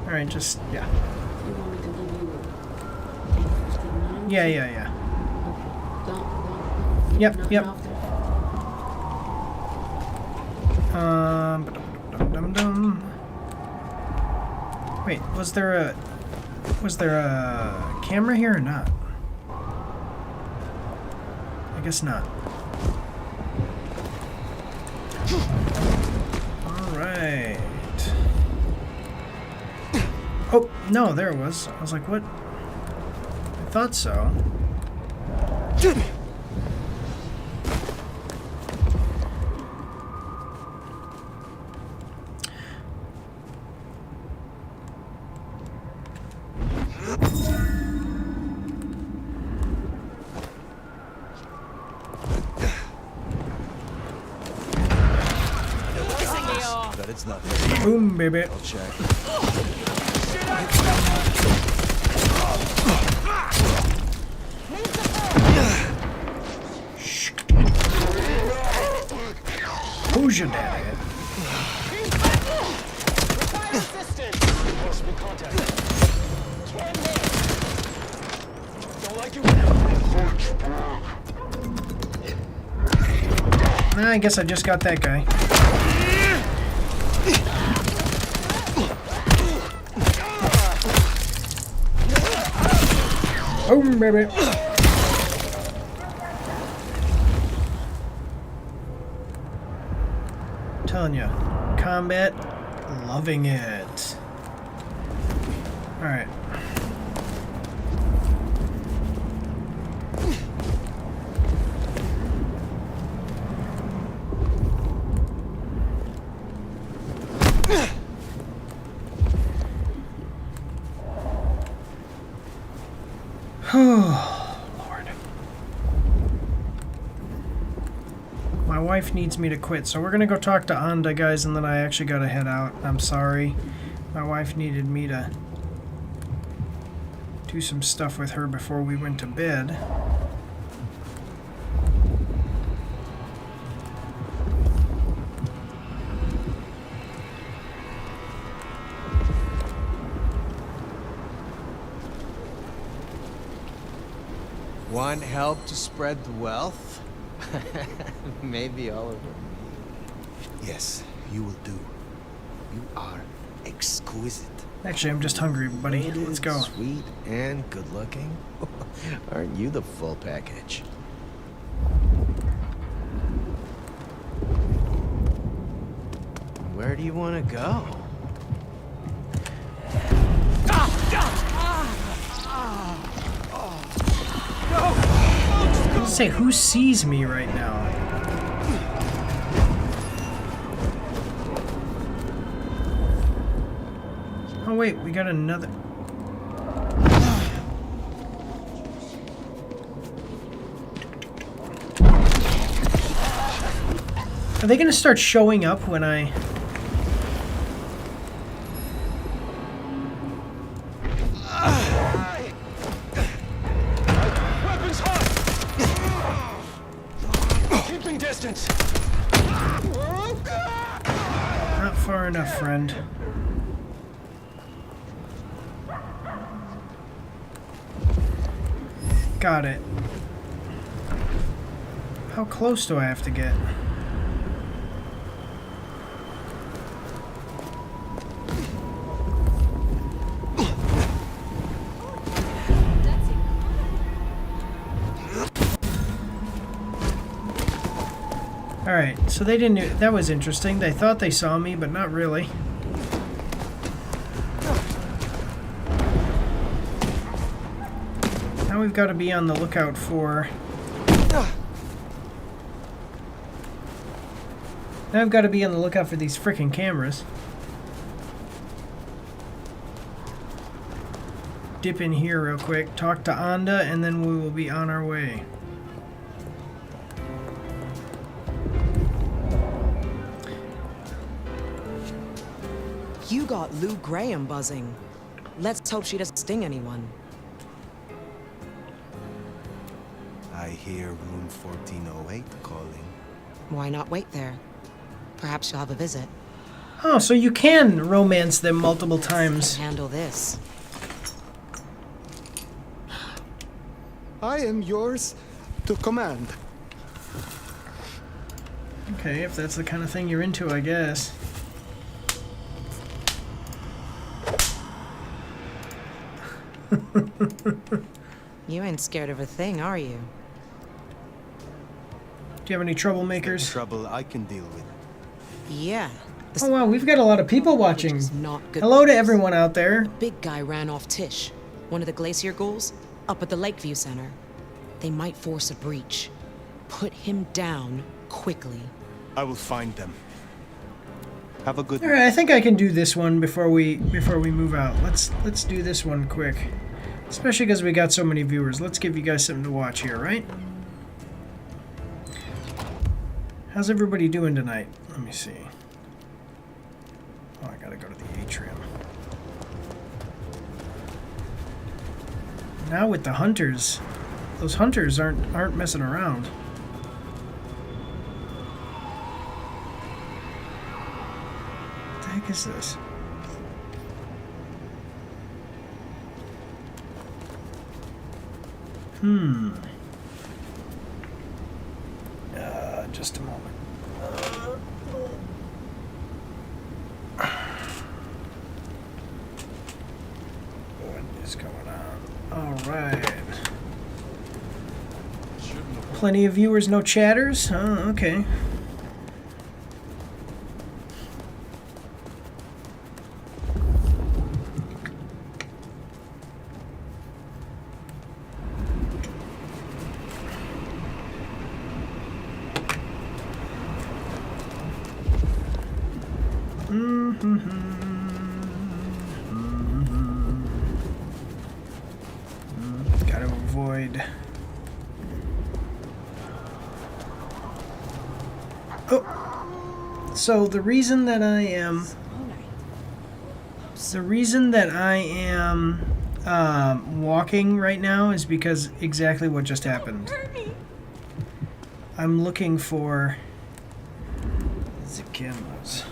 Alright, just, yeah. You want me to give you Yeah. Okay. Yep. Wait, was there a camera here or not? I guess not. Alright. Oh, no, there it was. I was like, what? I thought so. But it's nothing. Boom, baby. I'll check. Who's your daddy? Possible contact. Don't like you. I guess I just got that guy. Boom, baby. Telling you, combat, loving it. All right. Oh, Lord. My wife needs me to quit, so we're gonna go talk to Anda, guys, and then I actually gotta head out. I'm sorry. My wife needed me to do some stuff with her before we went to bed. Want help to spread the wealth? Maybe all of it. Yes, you will do. You are exquisite. Actually, I'm just hungry, buddy. Let's go. Sweet and good looking. Aren't you the full package? Where do you want to go? Let's say, who sees me right now? Oh wait, we got another. Are they gonna start showing up when I... Weapons hot. Keeping distance. Not far enough, friend. Got it. How close do I have to get? Alright, so they didn't... That was interesting. They thought they saw me, but not really. Now we've got to be on the lookout for... Now I've got to be on the lookout for these frickin' cameras. Dip in here real quick, talk to Anda, and then we will be on our way. You got Lou Graham buzzing. Let's hope she doesn't sting anyone. I hear room 1408 calling. Why not wait there? Perhaps she'll have a visit. Oh, so you can romance them multiple times. Handle this. I am yours to command. Okay, if that's the kind of thing you're into, I guess. You ain't scared of a thing, are you? Do you have any troublemakers? Trouble I can deal with. Yeah. Oh wow, we've got a lot of people watching. Not good. Hello to everyone out there. Big guy ran off Tish, one of the Glacier ghouls, up at the Lakeview Center. They might force a breach. Put him down quickly. I will find them. Have a good All right, I think I can do this one before we move out. Let's do this one quick. Especially because we got so many viewers. Let's give you guys something to watch here, right? How's everybody doing tonight? Let me see. Oh, I gotta go to the atrium. Now with the hunters, those hunters aren't messing around. What the heck is this? Just a moment. What is going on? All right. Plenty of viewers, no chatters? Oh, okay. Gotta avoid. Oh, so the reason that I am walking right now is because exactly what just happened. I'm looking for the cameras.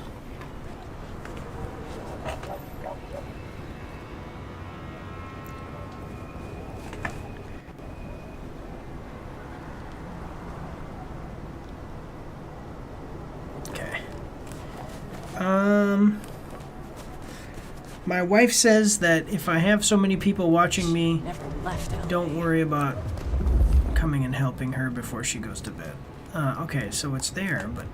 My wife says that if I have so many people watching me, don't worry about coming and helping her before she goes to bed. Okay, so it's there, but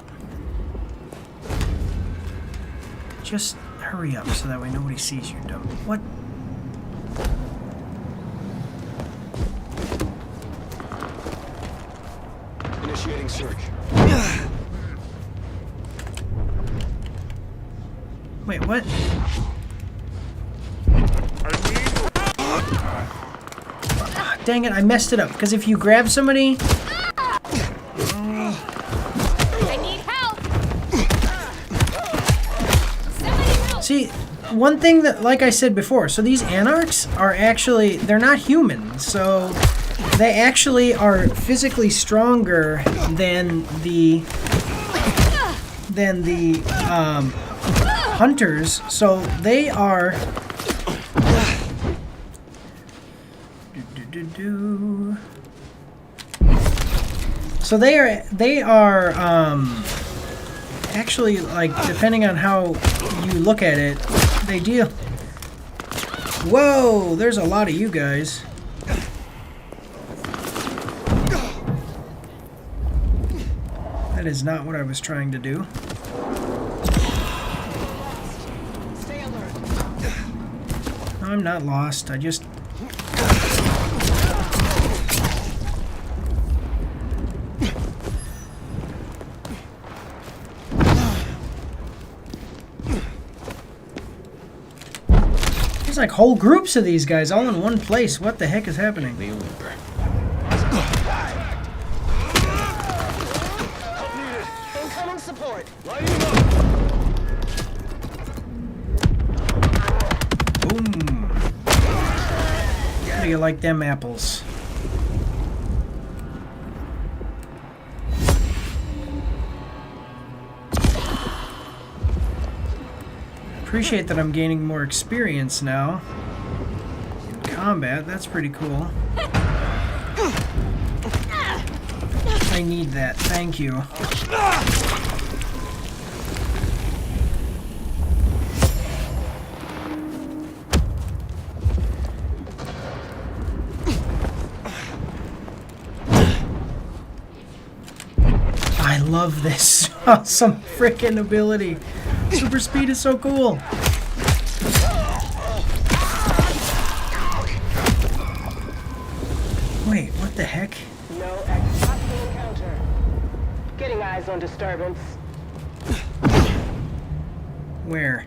just hurry up so that way nobody sees you, dumb. What? Initiating search. Wait, what? Dang it, I messed it up. Because if you grab somebody... I need help! See, one thing that, like I said before, so these anarchs are actually, they're not human. So they actually are physically stronger than the hunters. So they are... So they are actually, like, depending on how you look at it, they deal. Whoa, there's a lot of you guys. That is not what I was trying to do. No, I'm not lost. I just... There's like whole groups of these guys all in one place. What the heck is happening? Incoming support. Boom. How do you like them apples? appreciate that I'm gaining more experience now in combat. That's pretty cool. I need that. Thank you. I love this awesome freaking ability. Super speed is so cool. Wait, what the heck? No possible encounter. Getting eyes on disturbance. Where?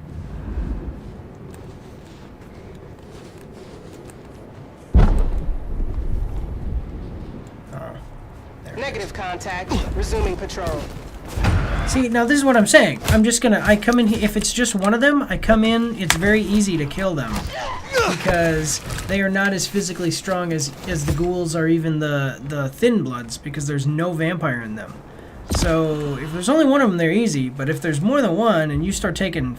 Negative contact. Resuming patrol. See, now this is what I'm saying. I come in here, if it's just one of them, I come in, it's very easy to kill them. Because they are not as physically strong as the ghouls or even the thin bloods, because there's no vampire in them. So, if there's only one of them, they're easy, but if there's more than one, and you start taking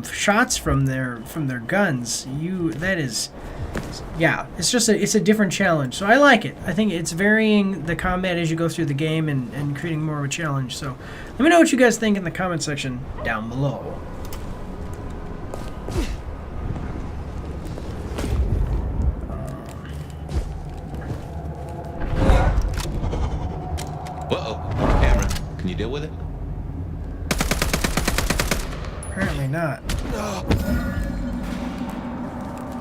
shots from their guns, yeah, it's a different challenge. So I like it. I think it's varying the combat as you go through the game and creating more of a challenge. So let me know what you guys think in the comment section down below. Uh-oh, camera. Can you deal with it? Apparently not.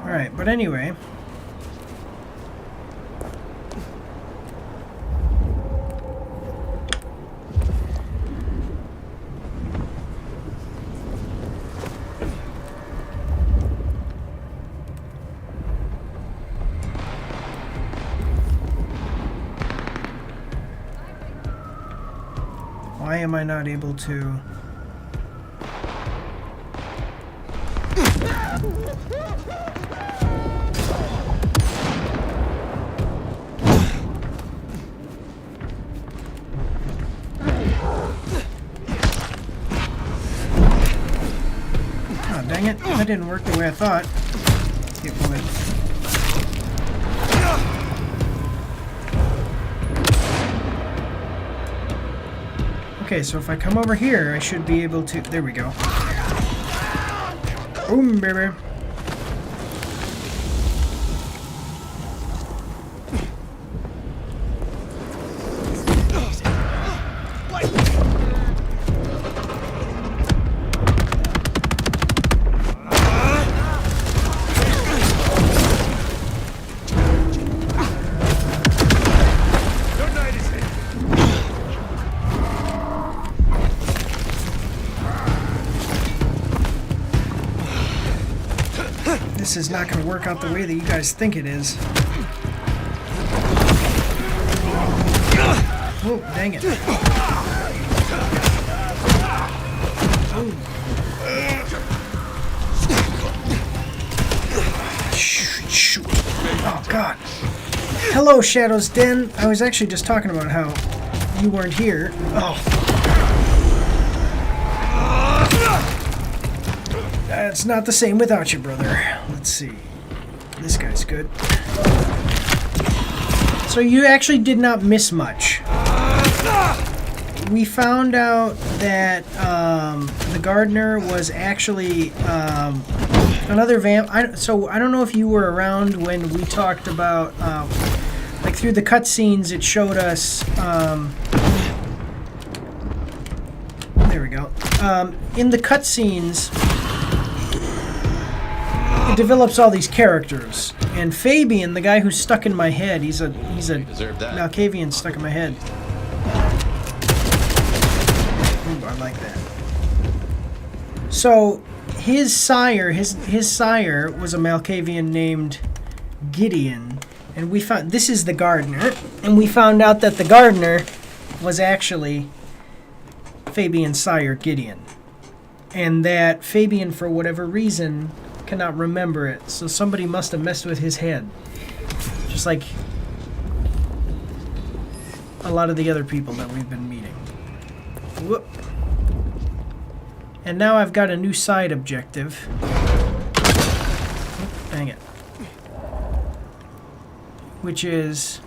Alright, but anyway. Why am I not able to... Oh, dang it. That didn't work the way I thought it would. Okay, so if I come over here, I should be able to... There we go. Boom, baby. This is not going to work out the way that you guys think it is. Oh, dang it. Shoot. Oh, God. Hello, Shadow's Den. I was actually just talking about how you weren't here. Oh. It's not the same without you, brother. Let's see. This guy's good. So you actually did not miss much. We found out that the gardener was actually another vamp. So I don't know if you were around when we talked about, like through the cutscenes, it showed us. There we go. In the cutscenes. It develops all these characters, and Fabian, the guy who's stuck in my head, he's a Malkavian stuck in my head. Ooh, I like that. So his sire, his sire was a Malkavian named Gideon, and we found this is the gardener, and we found out that the gardener was actually Fabian's sire Gideon, and that Fabian, for whatever reason, cannot remember it, so somebody must have messed with his head, just like a lot of the other people that we've been meeting. Whoop. And now I've got a new side objective. Dang it. Which is...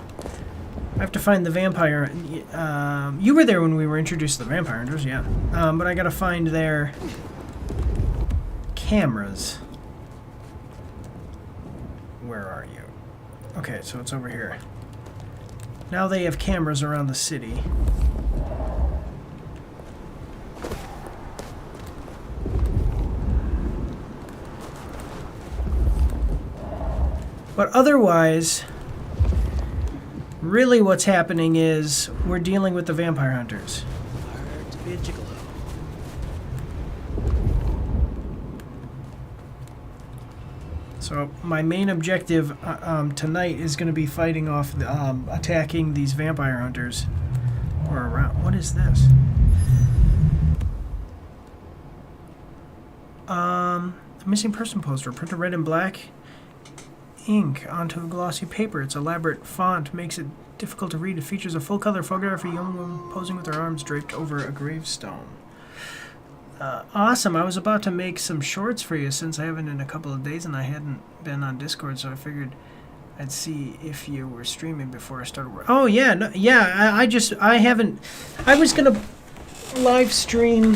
I have to find the vampire... you were there when we were introduced to the vampire hunters, yeah. But I gotta find their... cameras. Where are you? Okay, so it's over here. Now they have cameras around the city. But otherwise, really what's happening is we're dealing with the vampire hunters. Hard to be a gigolo. So my main objective tonight is going to be fighting off, attacking these vampire hunters. Or around. What is this? A missing person poster, printed red and black ink onto a glossy paper. Its elaborate font makes it difficult to read. It features a full-color photograph of a young woman posing with her arms draped over a gravestone. Awesome. I was about to make some shorts for you since I haven't in a couple of days and I hadn't been on Discord, so I figured I'd see if you were streaming before I started work. Oh, yeah. No, yeah, I haven't... I was going to live stream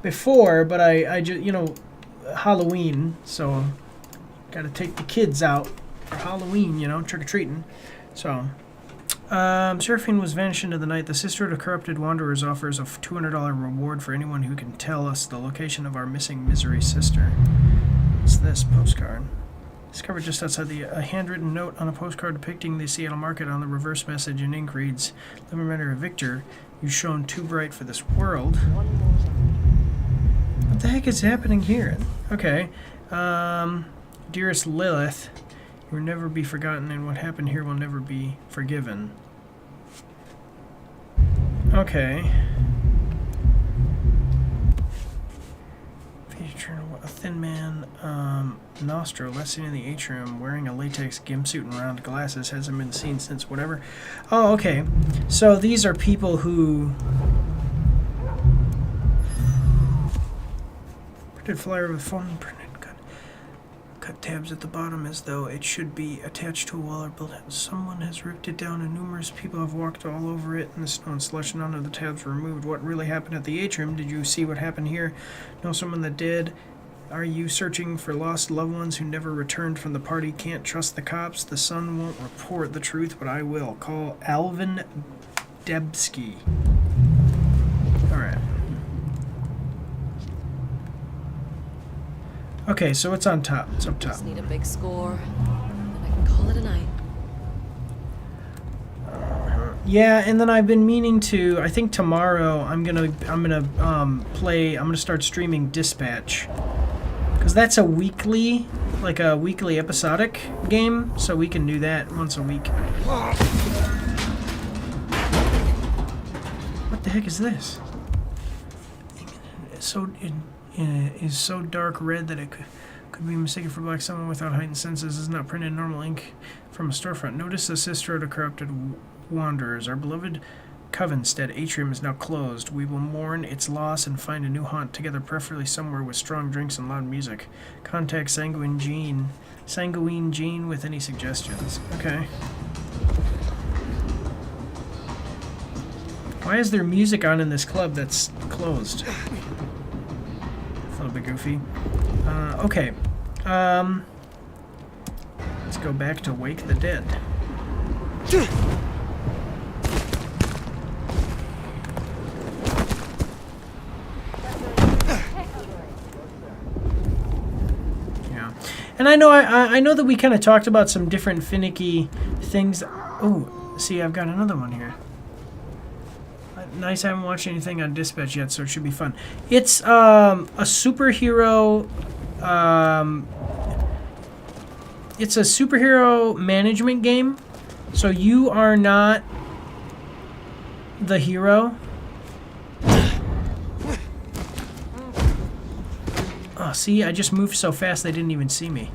before, but I just, you know, Halloween, so got to take the kids out for Halloween, you know, trick-or-treating. So... Seraphine was vanished into the night. The Sisterhood of Corrupted Wanderers offers a $200 reward for anyone who can tell us the location of our missing misery sister. What's this postcard? Discovered just outside a handwritten note on a postcard depicting the Seattle market. On the reverse message in ink reads, "Let me remember, Victor, you shone too bright for this world." What the heck is happening here? Okay. Dearest Lilith, you will never be forgotten, and what happened here will never be forgiven. Okay. Feature a thin man, nostril, last seen in the atrium, wearing a latex gimp suit and round glasses, hasn't been seen since whatever. Oh, okay. So these are people who... Printed flyer with phone printed. Cut tabs at the bottom as though it should be attached to a wall or building. Someone has ripped it down and numerous people have walked all over it in the snow and slush. None of the tabs were removed. What really happened at the atrium? Did you see what happened here? Know someone that did? Are you searching for lost loved ones who never returned from the party? Can't trust the cops. The Sun won't report the truth, but I will. Call Alvin Debsky. Alright. Okay, so it's on top. It's up top. Just need a big score, and I can call it a night. Yeah, and then I've been meaning to. I think tomorrow I'm gonna start streaming Dispatch, because that's a weekly, like a weekly episodic game, so we can do that once a week. What the heck is this? Is so dark red that it could be mistaken for black. Someone without heightened senses is not printed in normal ink from a storefront. Notice the Sisterhood of Corrupted Wanderers. Our beloved Covenstead atrium is now closed. We will mourn its loss and find a new haunt together, preferably somewhere with strong drinks and loud music. Contact Sanguine Jean with any suggestions. Okay. Why is there music on in this club that's closed? A little bit goofy. Okay. Let's go back to Wake the Dead. Yeah. And I know that we kind of talked about some different finicky things. Oh, see, I've got another one here. Nice, I haven't watched anything on Dispatch yet, so it should be fun. It's a superhero... it's a superhero management game. So you are not the hero. Oh, see, I just moved so fast they didn't even see me.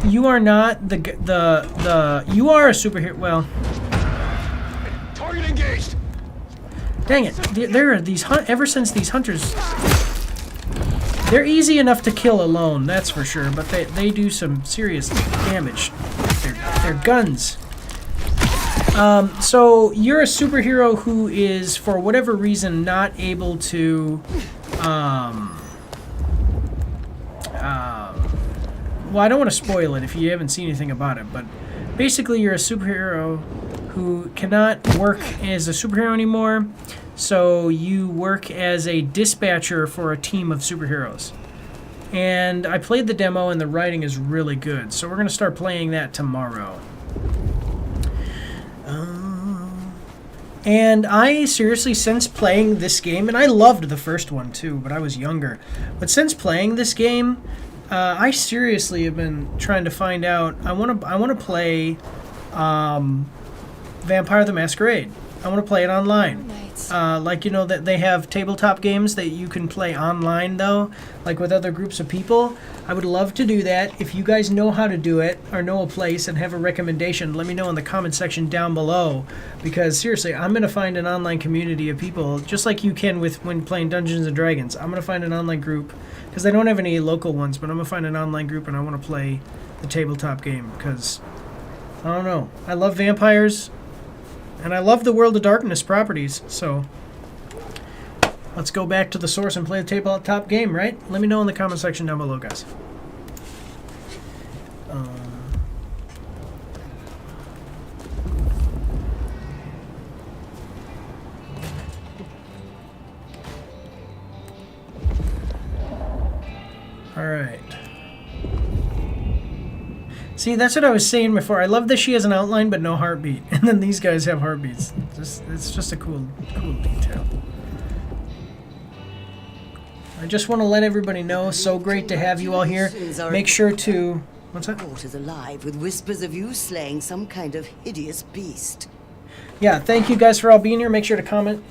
You are not you are a superhero. Well... Target engaged! Dang it. There are these ever since these hunters... They're easy enough to kill alone, that's for sure, but they do some serious damage. They're guns. So you're a superhero who is, for whatever reason, not able to... well, I don't want to spoil it if you haven't seen anything about it, but basically you're a superhero who cannot work as a superhero anymore, so you work as a dispatcher for a team of superheroes. And I played the demo and the writing is really good, so we're going to start playing that tomorrow. And I seriously, since playing this game, and I loved the first one too, but I was younger, but since playing this game, I seriously have been trying to find out. I want to play Vampire the Masquerade. I want to play it online. Like, you know, that they have tabletop games that you can play online, though, like with other groups of people. I would love to do that. If you guys know how to do it or know a place and have a recommendation, let me know in the comment section down below. Because seriously, I'm going to find an online community of people, just like you can when playing Dungeons and Dragons. I'm going to find an online group, because they don't have any local ones, but I'm going to find an online group and I want to play the tabletop game, because, I don't know, I love vampires. And I love the World of Darkness properties, so let's go back to the source and play the tabletop game, right? Let me know in the comment section down below, guys. All right. See, that's what I was saying before. I love that she has an outline but no heartbeat. And then these guys have heartbeats. It's just a cool detail. I just want to let everybody know, so great to have you all here. Make sure to... What's that? Quarters alive with whispers of you slaying some kind of hideous beast. Yeah, thank you guys for all being here. Make sure to comment,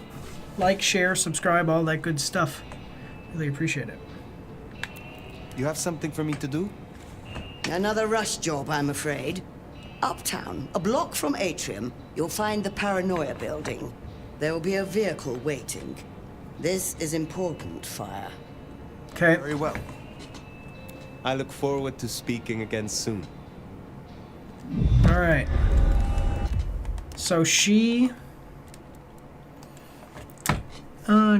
like, share, subscribe, all that good stuff. Really appreciate it. You have something for me to do? Another rush job, I'm afraid. Uptown, a block from Atrium, you'll find the Paranoia building. There will be a vehicle waiting. This is important, Fire. Okay. Very well. I look forward to speaking again soon. All right. So she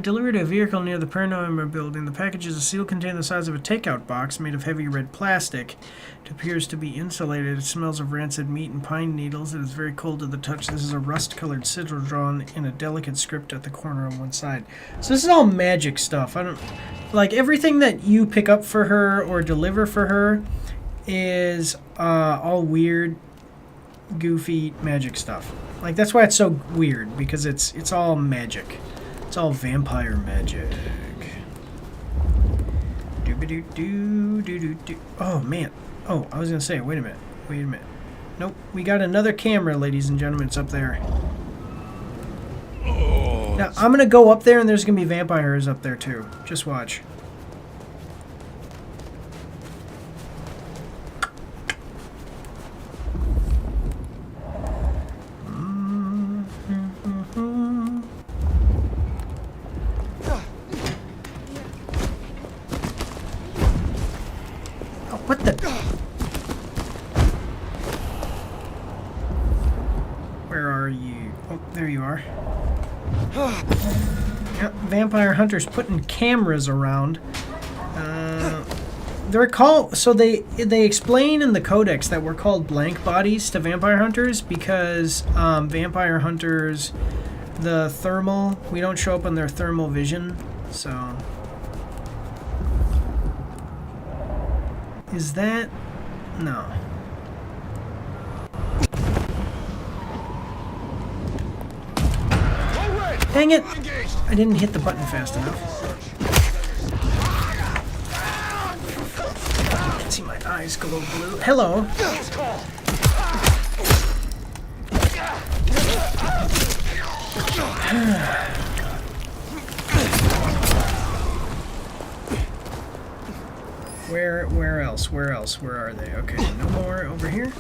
delivered a vehicle near the Paranoia building. The package is a seal containing the size of a takeout box made of heavy red plastic. It appears to be insulated. It smells of rancid meat and pine needles. It is very cold to the touch. This is a rust-colored sigil drawn in a delicate script at the corner on one side. So this is all magic stuff. I don't like everything that you pick up for her or deliver for her is all weird, goofy magic stuff. Like that's why it's so weird, because it's all magic. It's all vampire magic. Doo-ba-doo-doo-doo-doo-doo. Oh, man. Oh, I was going to say, wait a minute. Wait a minute. Nope. We got another camera, ladies and gentlemen. It's up there. Now, I'm going to go up there, and there's going to be vampires up there, too. Just watch. What the? Where are you? Oh, there you are. Yep, vampire hunters putting cameras around. They're called. So they explain in the codex that we're called blank bodies to vampire hunters because vampire hunters, the thermal, we don't show up on their thermal vision. So. Is that... No. Dang it! I didn't hit the button fast enough. I can see my eyes glow blue. Hello! Where else? Where else? Where are they? Okay, no more over here.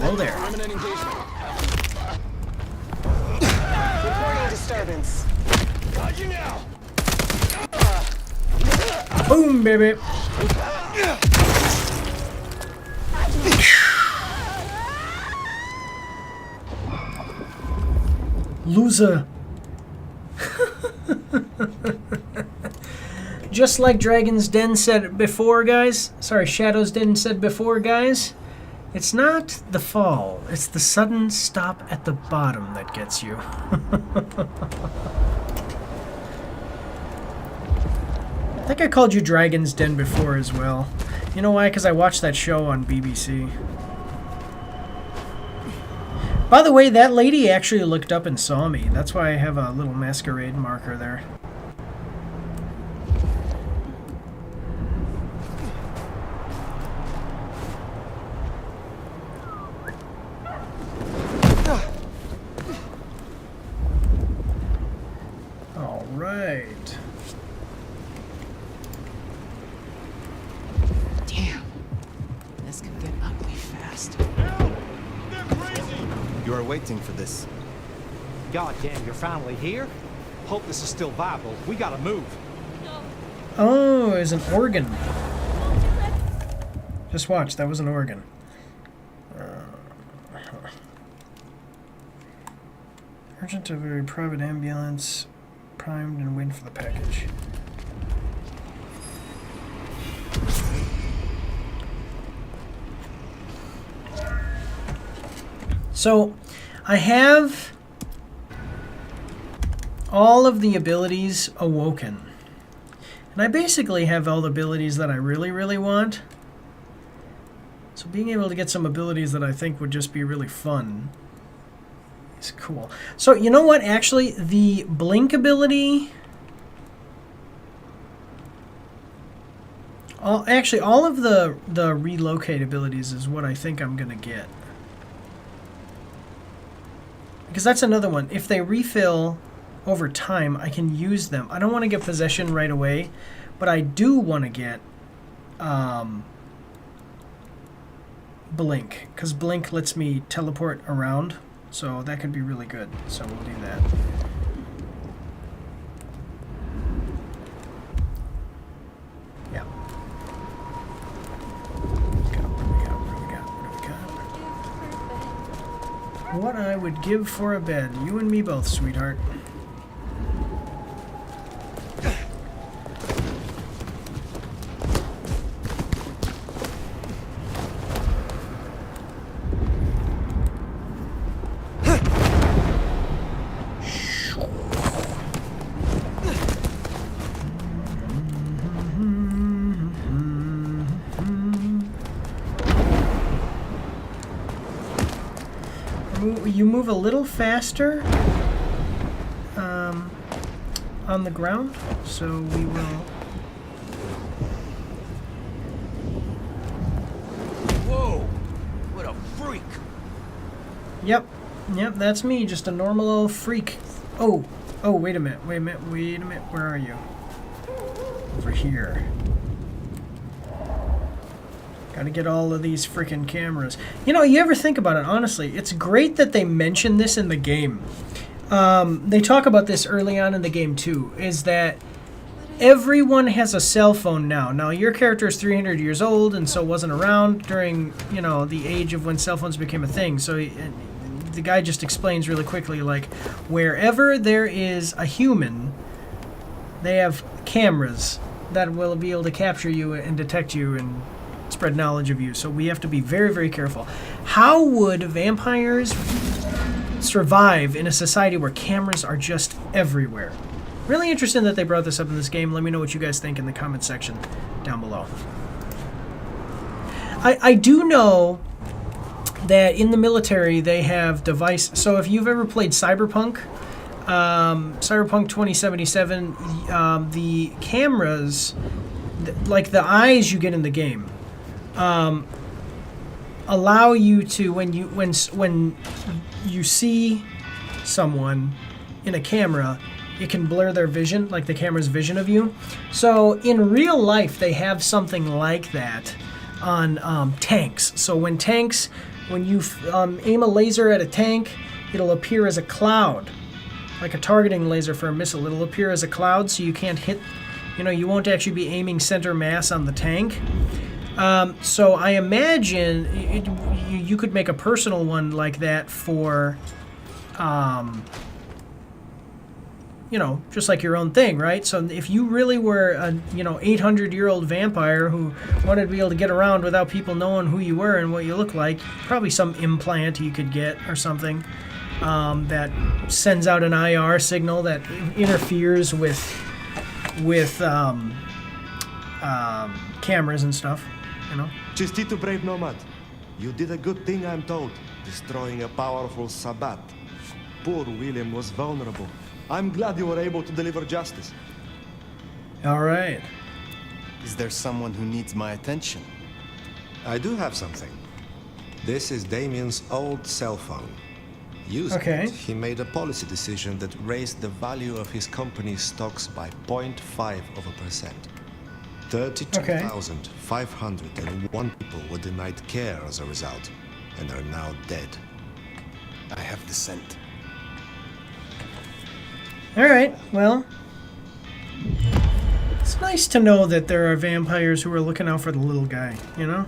Hello there. Imminent engagement. Reporting disturbance. Got you now. Boom, baby. Loser. Just like Dragon's Den said before, guys. Sorry, Shadow's Den said before, guys. It's not the fall. It's the sudden stop at the bottom that gets you. I think I called you Dragon's Den before as well. You know why? Because I watched that show on BBC. By the way, that lady actually looked up and saw me. That's why I have a little Masquerade marker there. All right. Damn. This could get ugly fast. You are waiting for this. God damn, you're finally here? Hope this is still viable. We gotta move. Oh, it's an organ. Just watch, that was an organ. Urgent delivery, private ambulance, primed and waiting for the package. So, I have all of the abilities awoken. And I basically have all the abilities that I really, really want. So being able to get some abilities that I think would just be really fun is cool. So, you know what? Actually, the blink ability... all of the relocate abilities is what I think I'm going to get. Because that's another one. If they refill over time, I can use them. I don't want to get possession right away, but I do want to get blink. Because blink lets me teleport around, so that could be really good. So we'll do that. Yeah. What I would give for a bed. You and me both, sweetheart. You move a little faster on the ground, so we will... Whoa! What a freak! Yep, that's me, just a normal old freak. Oh, wait a minute, where are you? Over here. Gotta get all of these freaking cameras. You know, you ever think about it, honestly, it's great that they mention this in the game. They talk about this early on in the game, too, is that everyone has a cell phone now. Now, your character is 300 years old and so wasn't around during, you know, the age of when cell phones became a thing. So the guy just explains really quickly, like, wherever there is a human, they have cameras that will be able to capture you and detect you and spread knowledge of you. So we have to be very, very careful. How would vampires survive in a society where cameras are just everywhere? Really interesting that they brought this up in this game. Let me know what you guys think in the comment section down below. I do know that in the military they have device. So if you've ever played Cyberpunk 2077, the cameras, like the eyes you get in the game, allow you to, when you see someone in a camera, it can blur their vision, like the camera's vision of you. So in real life, they have something like that on tanks. So when tanks when you aim a laser at a tank, it'll appear as a cloud. Like a targeting laser for a missile. It'll appear as a cloud, so you can't hit, you know, you won't actually be aiming center mass on the tank. So I imagine you could make a personal one like that for, you know, just like your own thing, right? So if you really were a, you know, 800-year-old vampire who wanted to be able to get around without people knowing who you were and what you look like, probably some implant you could get or something that sends out an IR signal that interferes with cameras and stuff, you know? Chistito, brave nomad. You did a good thing, I'm told, destroying a powerful Sabbat. Poor William was vulnerable. I'm glad you were able to deliver justice. All right. Is there someone who needs my attention? I do have something. This is Damien's old cell phone. Using it, he made a policy decision that raised the value of his company's stocks by 0.5%. 32,501 people were denied care as a result, and are now dead. I have the scent. Alright, well, it's nice to know that there are vampires who are looking out for the little guy, you know?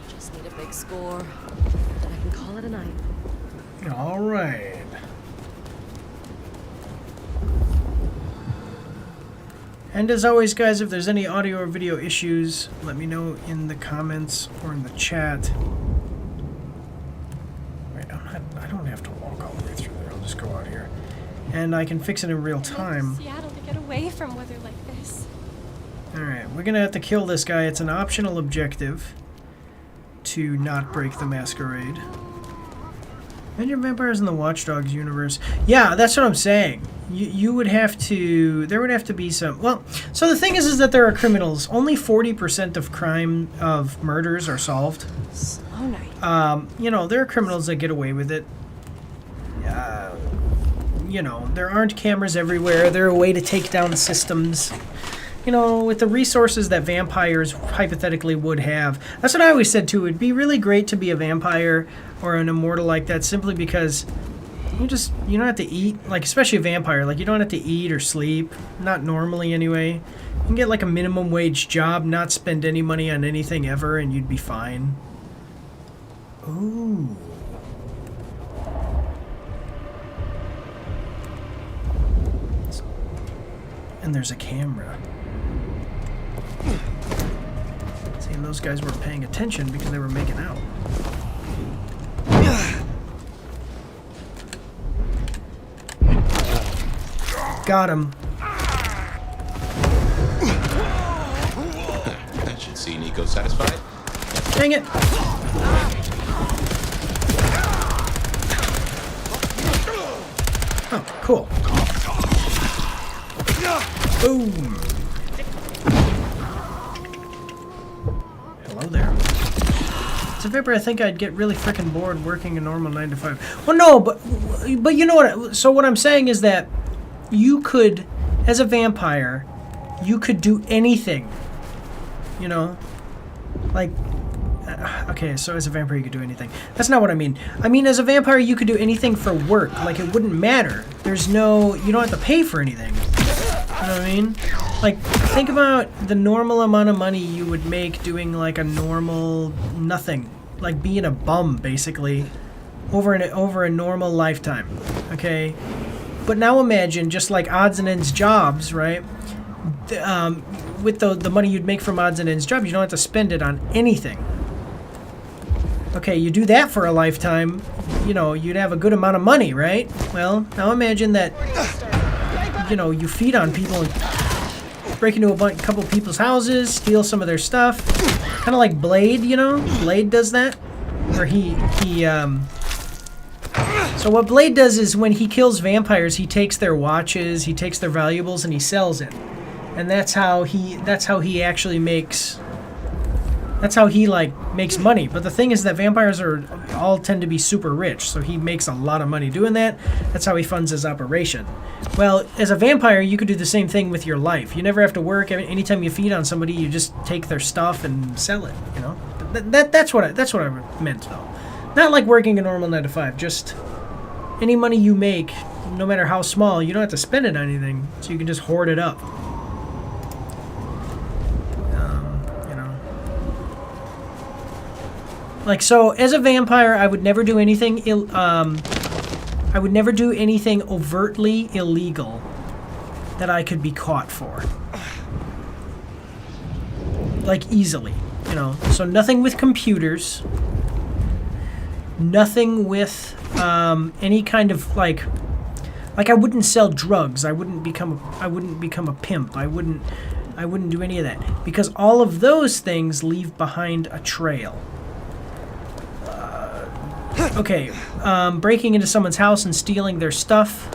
Just need a big score, then I can call it a night. All right. And as always, guys, if there's any audio or video issues, let me know in the comments or in the chat. Wait, I don't have to walk all the way through there. I'll just go out here. And I can fix it in real time. Seattle to get away from weather like this. Alright, we're gonna have to kill this guy. It's an optional objective to not break the Masquerade. Imagine vampires in the Watch Dogs universe. Yeah, that's what I'm saying. You would have to... There would have to be some... Well, so the thing is that there are criminals. Only 40% of murders are solved. Slow night. You know, there are criminals that get away with it. You know, there aren't cameras everywhere. They're a way to take down systems. You know, with the resources that vampires hypothetically would have. That's what I always said, too. It'd be really great to be a vampire or an immortal like that simply because you don't have to eat. Like, especially a vampire. Like, you don't have to eat or sleep. Not normally, anyway. You can get, like, a minimum wage job, not spend any money on anything ever, and you'd be fine. Ooh. And there's a camera. See, and those guys weren't paying attention because they were making out. Got him. That should see Nico satisfied. Dang it! Oh, cool. Boom! Hello there. As a vampire, I think I'd get really freaking bored working a normal 9 to 5. Well, no, but you know what? So what I'm saying is that you could, as a vampire, you could do anything. You know, like. Okay, so as a vampire you could do anything. That's not what I mean. I mean, as a vampire you could do anything for work. Like, it wouldn't matter. There's no... You don't have to pay for anything. You know what I mean? Like, think about the normal amount of money you would make doing, like, a normal nothing. Like, being a bum, basically, over a normal lifetime. Okay? But now imagine just, like, odds and ends jobs, right? With the money you'd make from odds and ends jobs, you don't have to spend it on anything. Okay, you do that for a lifetime, you know, you'd have a good amount of money, right? Well, now imagine that, you know, you feed on people and break into a couple people's houses, steal some of their stuff. Kind of like Blade, you know? Blade does that. Or So what Blade does is when he kills vampires, he takes their watches, he takes their valuables, and he sells it. and that's how he actually makes. That's how he like makes money. But the thing is that vampires all tend to be super rich, so he makes a lot of money doing that. That's how he funds his operation. Well, as a vampire, you could do the same thing with your life. You never have to work. Anytime you feed on somebody, you just take their stuff and sell it. You know, that's what I meant though. Not like working a normal 9 to 5. Just any money you make, no matter how small, you don't have to spend it on anything, so you can just hoard it up. Like, so, as a vampire, I would never do anything I would never do anything overtly illegal that I could be caught for. Like, easily, you know. So, nothing with computers. Nothing with any kind of, like I wouldn't sell drugs. I wouldn't become a pimp. I wouldn't do any of that. Because all of those things leave behind a trail. Okay, breaking into someone's house and stealing their stuff,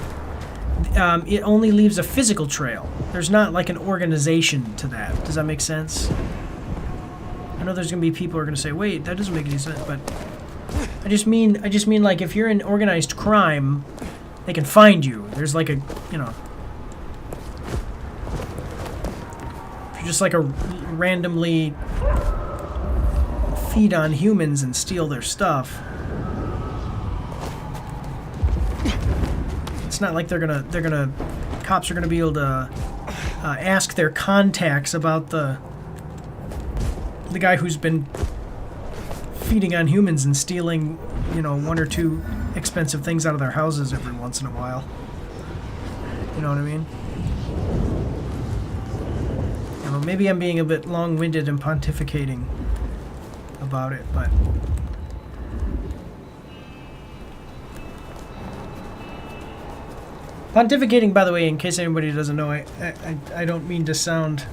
it only leaves a physical trail. There's not like an organization to that. Does that make sense? I know there's gonna be people who are gonna say, wait, that doesn't make any sense, but I just mean like if you're in organized crime, they can find you. There's like a, you know, if you're just like a randomly feed on humans and steal their stuff. It's not like cops are gonna be able to ask their contacts about the guy who's been feeding on humans and stealing, you know, 1 or 2 expensive things out of their houses every once in a while. You know what I mean? You know, maybe I'm being a bit long-winded and pontificating about it, but. Pontificating, by the way, in case anybody doesn't know, I don't mean to sound,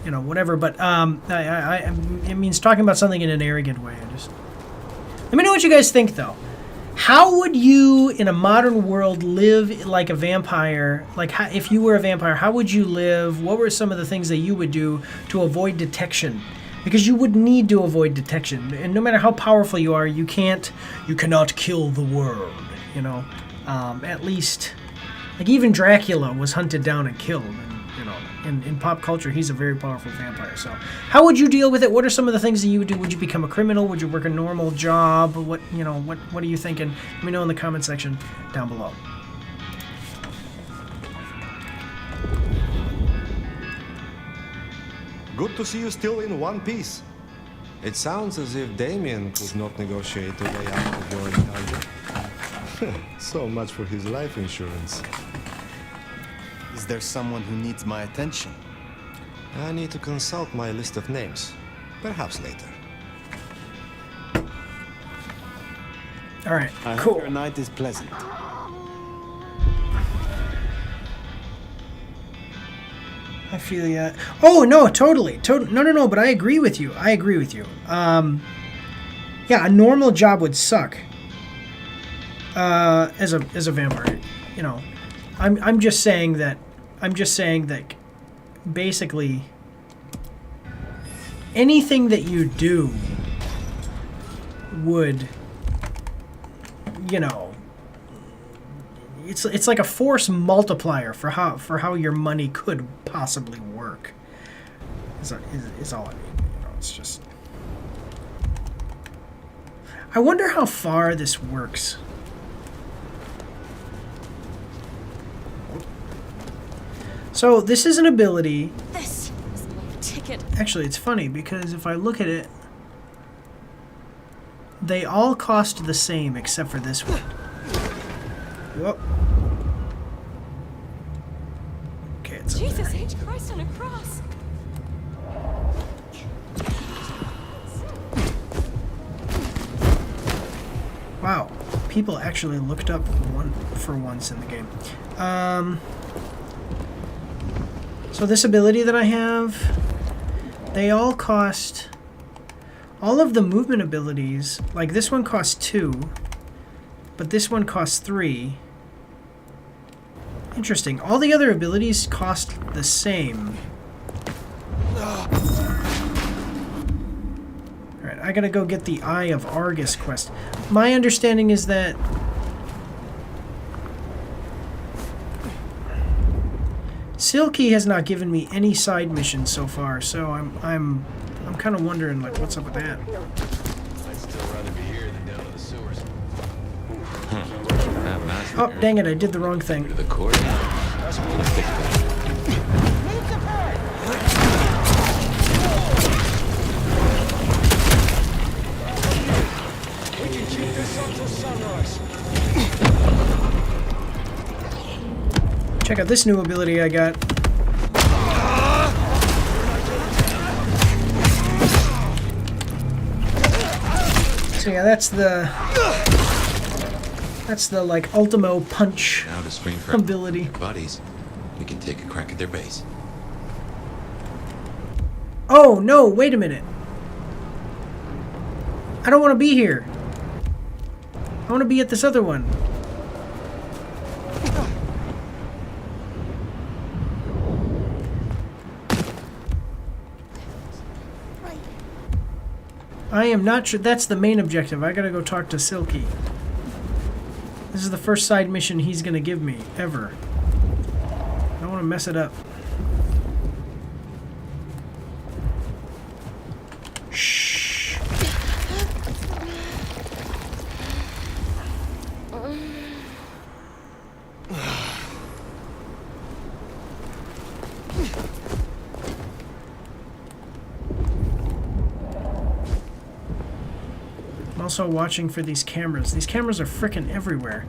you know, whatever, but it means talking about something in an arrogant way. Let me know what you guys think, though. How would you, in a modern world, live like a vampire? Like, if you were a vampire, how would you live? What were some of the things that you would do to avoid detection? Because you would need to avoid detection, and no matter how powerful you are, you cannot kill the world, you know? At least, like, even Dracula was hunted down and killed, and, you know, in pop culture, he's a very powerful vampire. So, how would you deal with it? What are some of the things that you would do? Would you become a criminal? Would you work a normal job? What are you thinking? Let me know in the comment section down below. Good to see you still in one piece. It sounds as if Damien could not negotiate a way out of your encounter. So much for his life insurance. Is there someone who needs my attention? I need to consult my list of names. Perhaps later. All right, I cool. hope your night is pleasant. I feel ya. Oh, no, totally. No, but I agree with you. Yeah, a normal job would suck. As a vampire, you know, I'm just saying that basically anything that you do would, you know, it's like a force multiplier for how your money could possibly work. Is all I mean. You know, it's just. I wonder how far this works. So this is an ability. This is my ticket. Actually, it's funny because if I look at it, they all cost the same except for this one. Whoop. Okay, it's Jesus H. Christ on a cross. Wow, people actually looked up for once in the game. So this ability that I have, they all cost, all of the movement abilities, like this one costs 2, but this one costs 3. Interesting. All the other abilities cost the same. Alright, I gotta go get the Eye of Argus quest. My understanding is that Silky has not given me any side missions so far, so I'm kind of wondering, like, what's up with that. I'd still rather be here than down to the sewers. Oh, dang it, I did the wrong thing. To the court. Let's fix that. We can keep this until sunrise. Check out this new ability I got. So yeah, that's the like Ultimo Punch Now to screen for ability. buddies. We can take a crack at their base. Oh no, wait a minute. I don't want to be here. I want to be at this other one. I am not sure. That's the main objective. I gotta go talk to Silky. This is the first side mission he's gonna give me, ever. I don't want to mess it up. Shh. I'm also watching for these cameras. These cameras are frickin' everywhere.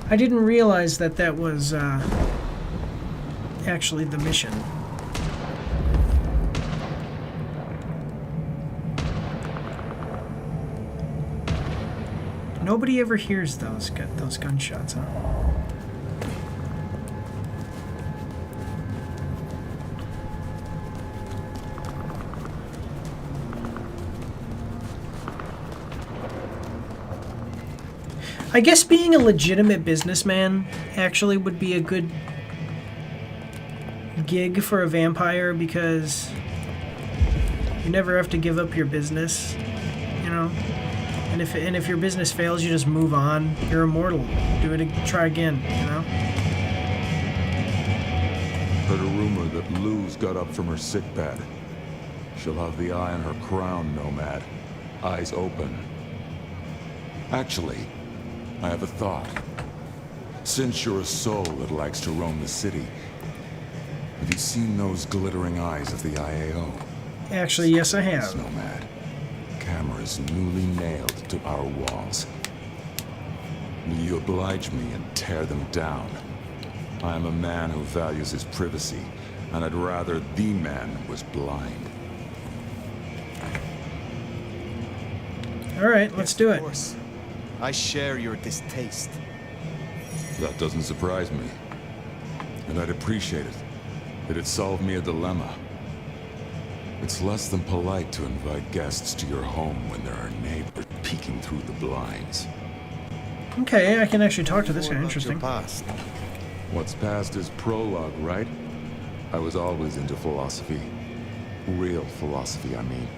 I didn't realize that that was actually the mission. Nobody ever hears those gunshots, huh? I guess being a legitimate businessman actually would be a good gig for a vampire, because you never have to give up your business, you know? And if your business fails, you just move on. You're immortal. Do it, try again, you know? Heard a rumor that Lou's got up from her sickbed. She'll have the eye on her crown, Nomad. Eyes open. Actually, I have a thought. Since you're a soul that likes to roam the city, have you seen those glittering eyes of the IAO? Actually, yes, I have. Nomad. Cameras newly nailed to our walls. Will you oblige me and tear them down? I am a man who values his privacy, and I'd rather the man was blind. All right, let's do it. Of course. I share your distaste. That doesn't surprise me. And I'd appreciate it. It'd solve me a dilemma. It's less than polite to invite guests to your home when there are neighbors peeking through the blinds. Okay, I can actually talk to this guy. Interesting. Past. What's past is prologue, right? I was always into philosophy. Real philosophy, I mean.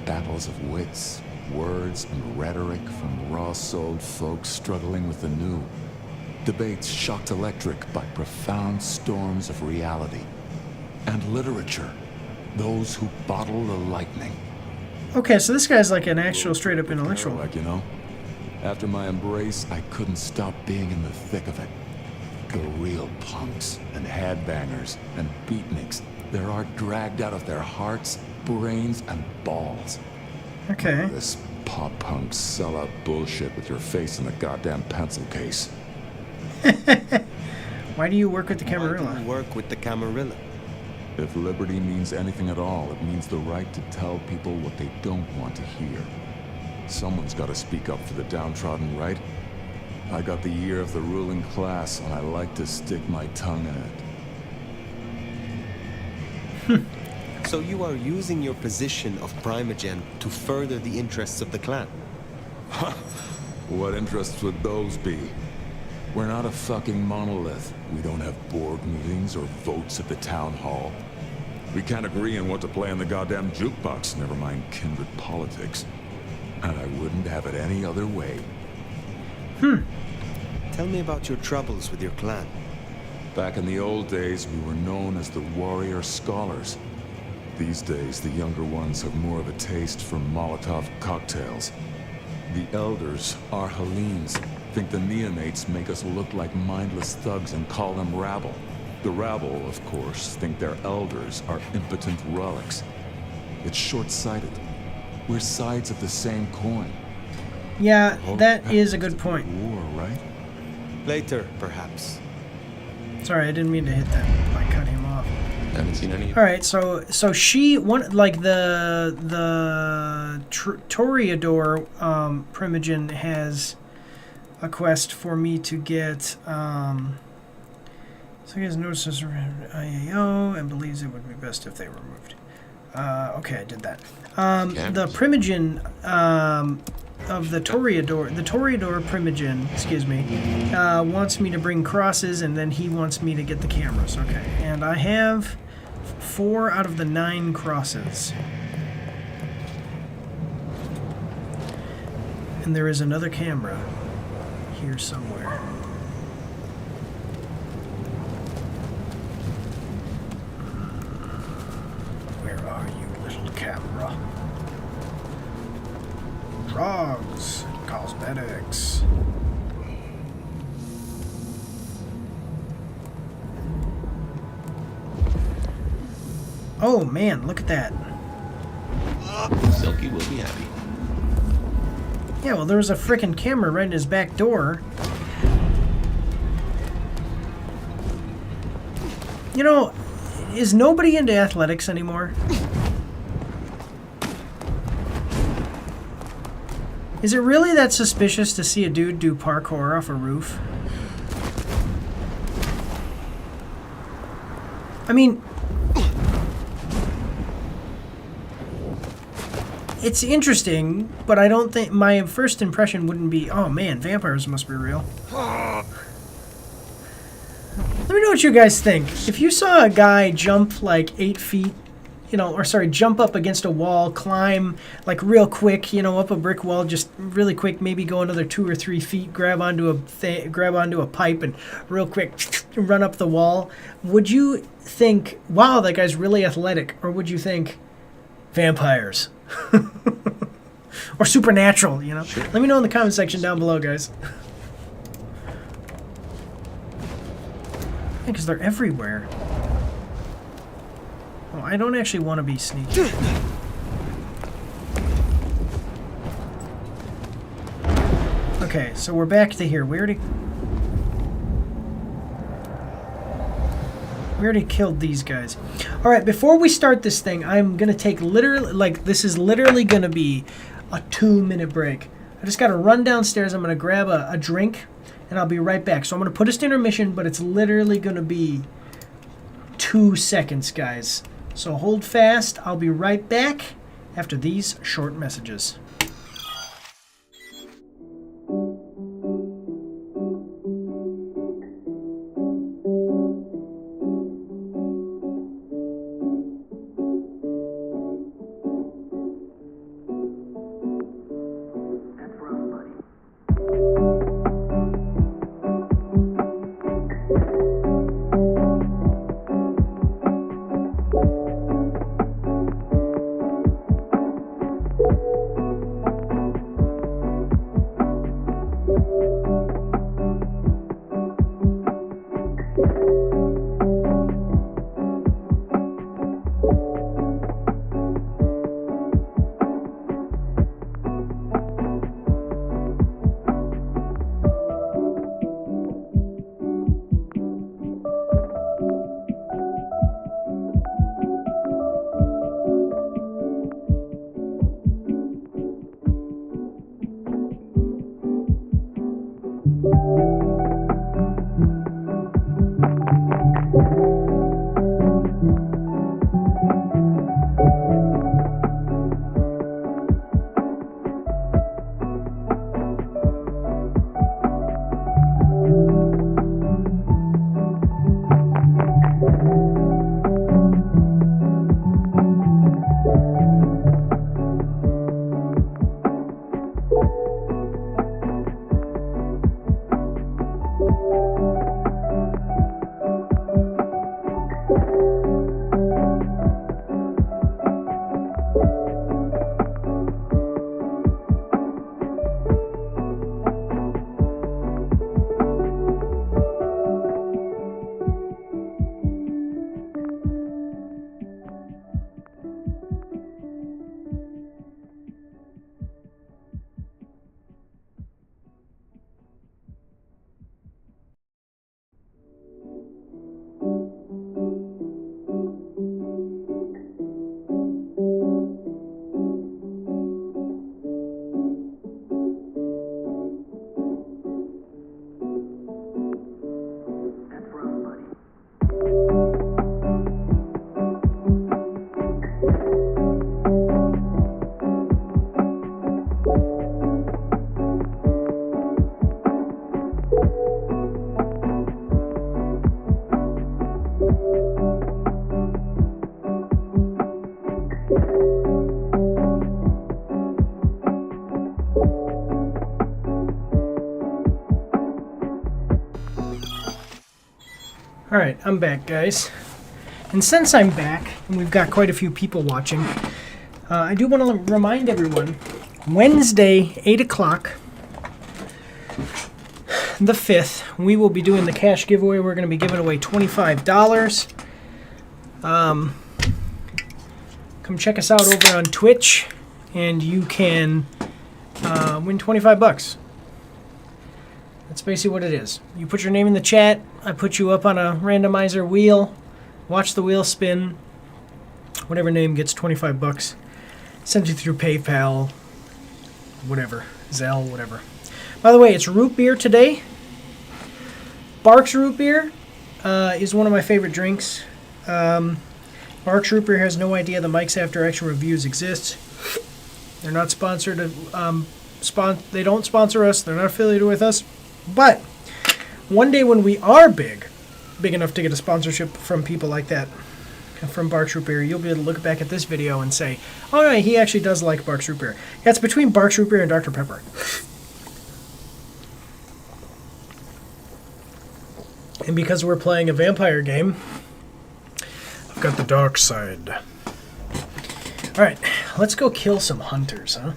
Battles of wits, words, and rhetoric from raw-souled folks struggling with the new. Debates shocked electric by profound storms of reality. And literature. Those who bottle the lightning. Okay, so this guy's like an actual straight-up intellectual. Like, you know? After my embrace, I couldn't stop being in the thick of it. The real punks and headbangers and beatniks. Their art dragged out of their hearts, brains, and balls. Okay. This pop-punk sellout bullshit with your face in the goddamn pencil case. Why do you work with the Camarilla? Why do you work with the Camarilla? If liberty means anything at all, it means the right to tell people what they don't want to hear. Someone's got to speak up for the downtrodden, right? I got the ear of the ruling class, and I like to stick my tongue in it. So you are using your position of Primogen to further the interests of the clan? What interests would those be? We're not a fucking monolith. We don't have board meetings or votes at the town hall. We can't agree on what to play on the goddamn jukebox, never mind kindred politics. And I wouldn't have it any other way. Tell me about your troubles with your clan. Back in the old days, we were known as the Warrior Scholars. These days, the younger ones have more of a taste for Molotov cocktails. The elders, our Helenes, think the neonates make us look like mindless thugs and call them rabble. The rabble, of course, think their elders are impotent relics. It's short-sighted. We're sides of the same coin. Yeah, that is a good point. War, right? Later, perhaps. Sorry, I didn't mean to hit that. I cut him off. I haven't seen any. All right, so she like the Toreador Primogen has a quest for me to get. So he has notices IAO and believes it would be best if they were removed. Okay, I did that. The Primogen of the Toreador Primogen, excuse me, wants me to bring crosses, and then he wants me to get the cameras. Okay, and I have 4 out of the 9 crosses. And there is another camera here somewhere. Where are you, little camera? Drugs, cosmetics. Oh man, look at that. Silky will be happy. Yeah, well, there was a frickin' camera right in his back door. You know, is nobody into athletics anymore? Is it really that suspicious to see a dude do parkour off a roof? I mean, it's interesting, but I don't think my first impression wouldn't be, oh man, vampires must be real. Let me know what you guys think. If you saw a guy jump like 8 feet, jump up against a wall, climb like real quick, up a brick wall, just really quick, maybe go another 2 or 3 feet, grab onto a pipe, and real quick run up the wall, would you think, wow, that guy's really athletic, or would you think vampires? Or supernatural, Sure. Let me know in the comment section down below, guys. Because they're everywhere. Oh, I don't actually want to be sneaky. Okay, so we're back to here. We already killed these guys. Alright, before we start this thing, I'm going to take this is literally going to be a 2-minute break. I just got to run downstairs. I'm going to grab a drink, and I'll be right back. So I'm going to put us to intermission, but it's literally going to be 2 seconds, guys. So hold fast. I'll be right back after these short messages. Alright, I'm back, guys. And since I'm back, and we've got quite a few people watching, I do want to remind everyone, Wednesday, 8 o'clock, the 5th, we will be doing the cash giveaway. We're going to be giving away $25. Come check us out over on Twitch, and you can win 25 bucks. That's basically what it is. You put your name in the chat, I put you up on a randomizer wheel, watch the wheel spin, whatever name gets 25 bucks. Send you through PayPal, whatever, Zelle, whatever. By the way, it's root beer today. Barks root beer is one of my favorite drinks. Barks root beer has no idea the Mike's After Action Reviews exists. They're not sponsored. They don't sponsor us. They're not affiliated with us. But one day when we are big enough to get a sponsorship from people like that, from Barks Root Beer, you'll be able to look back at this video and say, oh no, he actually does like Barks Root Beer. Yeah, it's between Barks Root Beer and Dr. Pepper. And because we're playing a vampire game, I've got the dark side. Alright, let's go kill some hunters, huh?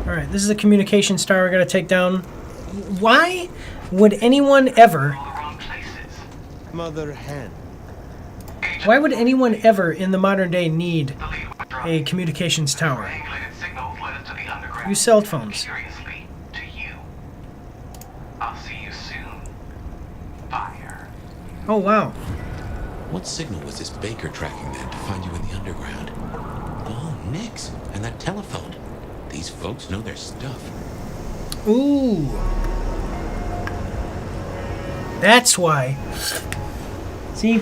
Alright, this is the communication star we're going to take down. Why would anyone ever... Mother hen. Why would anyone ever in the modern day need a communications tower? Use cell phones. Oh, wow. What signal was this Baker tracking then to find you in the underground? Oh, Nix. And that telephone. These folks know their stuff. Ooh. That's why. See?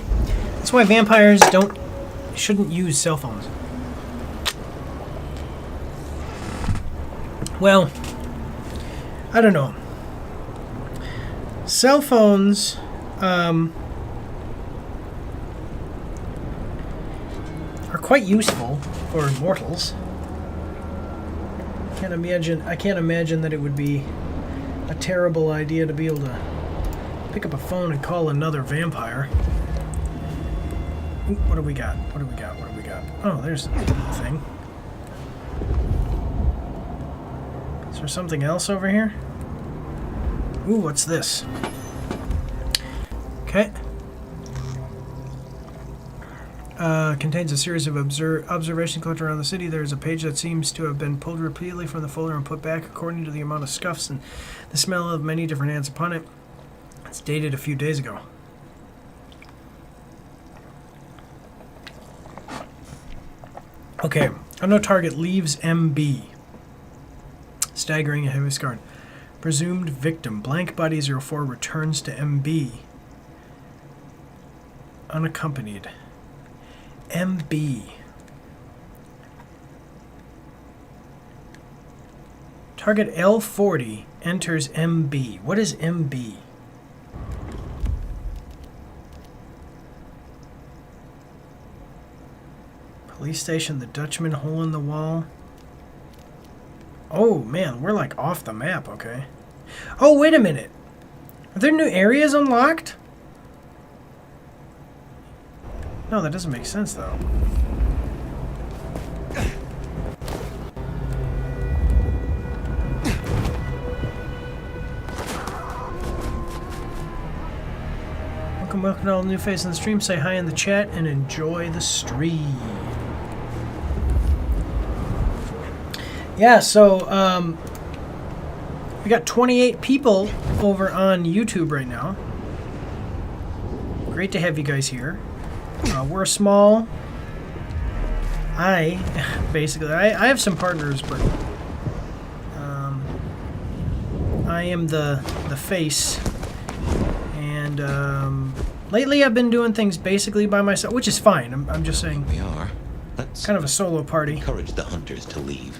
That's why vampires shouldn't use cell phones. Well, I don't know. Cell phones, are quite useful for mortals. I can't imagine that it would be a terrible idea to be able to pick up a phone and call another vampire. Ooh, what do we got? What do we got? What do we got? Oh, there's the thing. Is there something else over here? Ooh, what's this? Okay. Contains a series of observations collected around the city. There is a page that seems to have been pulled repeatedly from the folder and put back according to the amount of scuffs and the smell of many different hands upon it. It's dated a few days ago. Okay, unknown target leaves MB. Staggering and heavy scarred. Presumed victim. Blank body 04 returns to MB. Unaccompanied. MB. Target L40 enters MB. What is MB? Police station, the Dutchman, hole in the wall. Oh man, we're like off the map, okay. Oh, wait a minute. Are there new areas unlocked? No, that doesn't make sense, though. Welcome to all new faces on the stream. Say hi in the chat and enjoy the stream. Yeah, so, we got 28 people over on YouTube right now. Great to have you guys here. We're small. I have some partners, but I am the face, and lately I've been doing things basically by myself, which is fine. I'm just saying. We are. Let's kind of a solo party. Encourage the hunters to leave,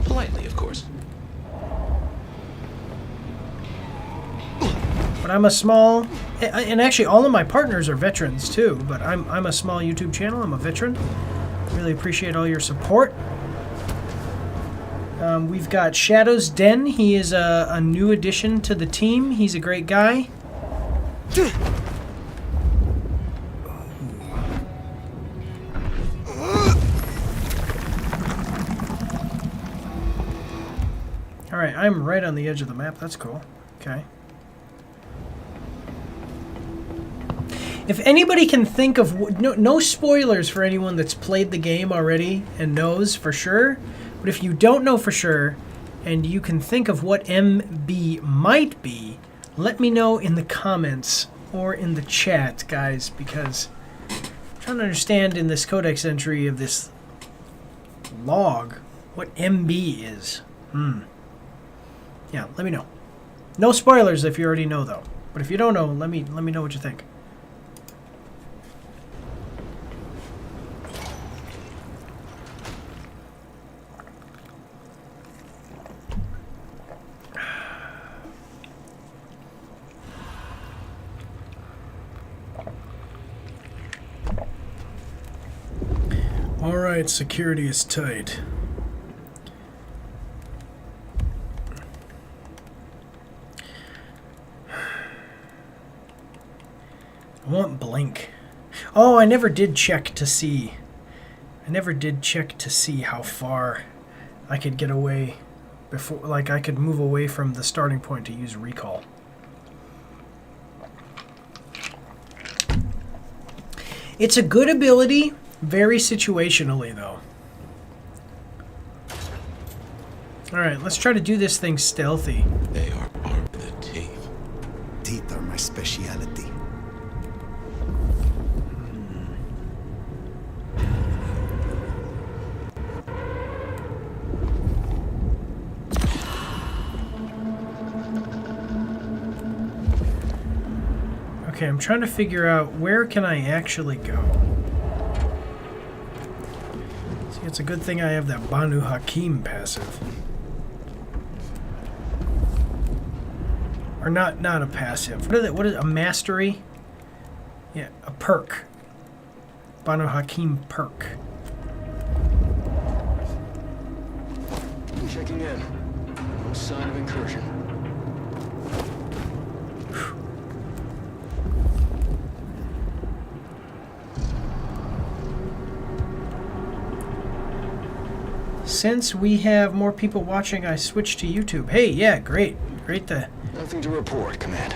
politely, of course. But I'm a small, and actually all of my partners are veterans too, but I'm a small YouTube channel. I'm a veteran. Really appreciate all your support. We've got Shadow's Den. He is a new addition to the team. He's a great guy. Alright, I'm right on the edge of the map. That's cool. Okay. If anybody can think of... No spoilers for anyone that's played the game already and knows for sure. But if you don't know for sure, and you can think of what MB might be, let me know in the comments or in the chat, guys, because I'm trying to understand in this codex entry of this log what MB is. Yeah, let me know. No spoilers if you already know, though. But if you don't know, let me know what you think. Alright, security is tight. I want blink. Oh, I never did check to see. How far I could get away before, like I could move away from the starting point to use recall. It's a good ability, very situationally though. Alright, let's try to do this thing stealthy. They are armed with teeth. Teeth are my speciality. Okay, I'm trying to figure out where can I actually go. See, it's a good thing I have that Banu Hakim passive. Or not a passive. What is a mastery? Yeah, a perk. Banu Hakim perk. I'm checking in. No sign of incursion. Since we have more people watching, I switched to YouTube. Hey, yeah, great. Great to... Nothing to report, Command.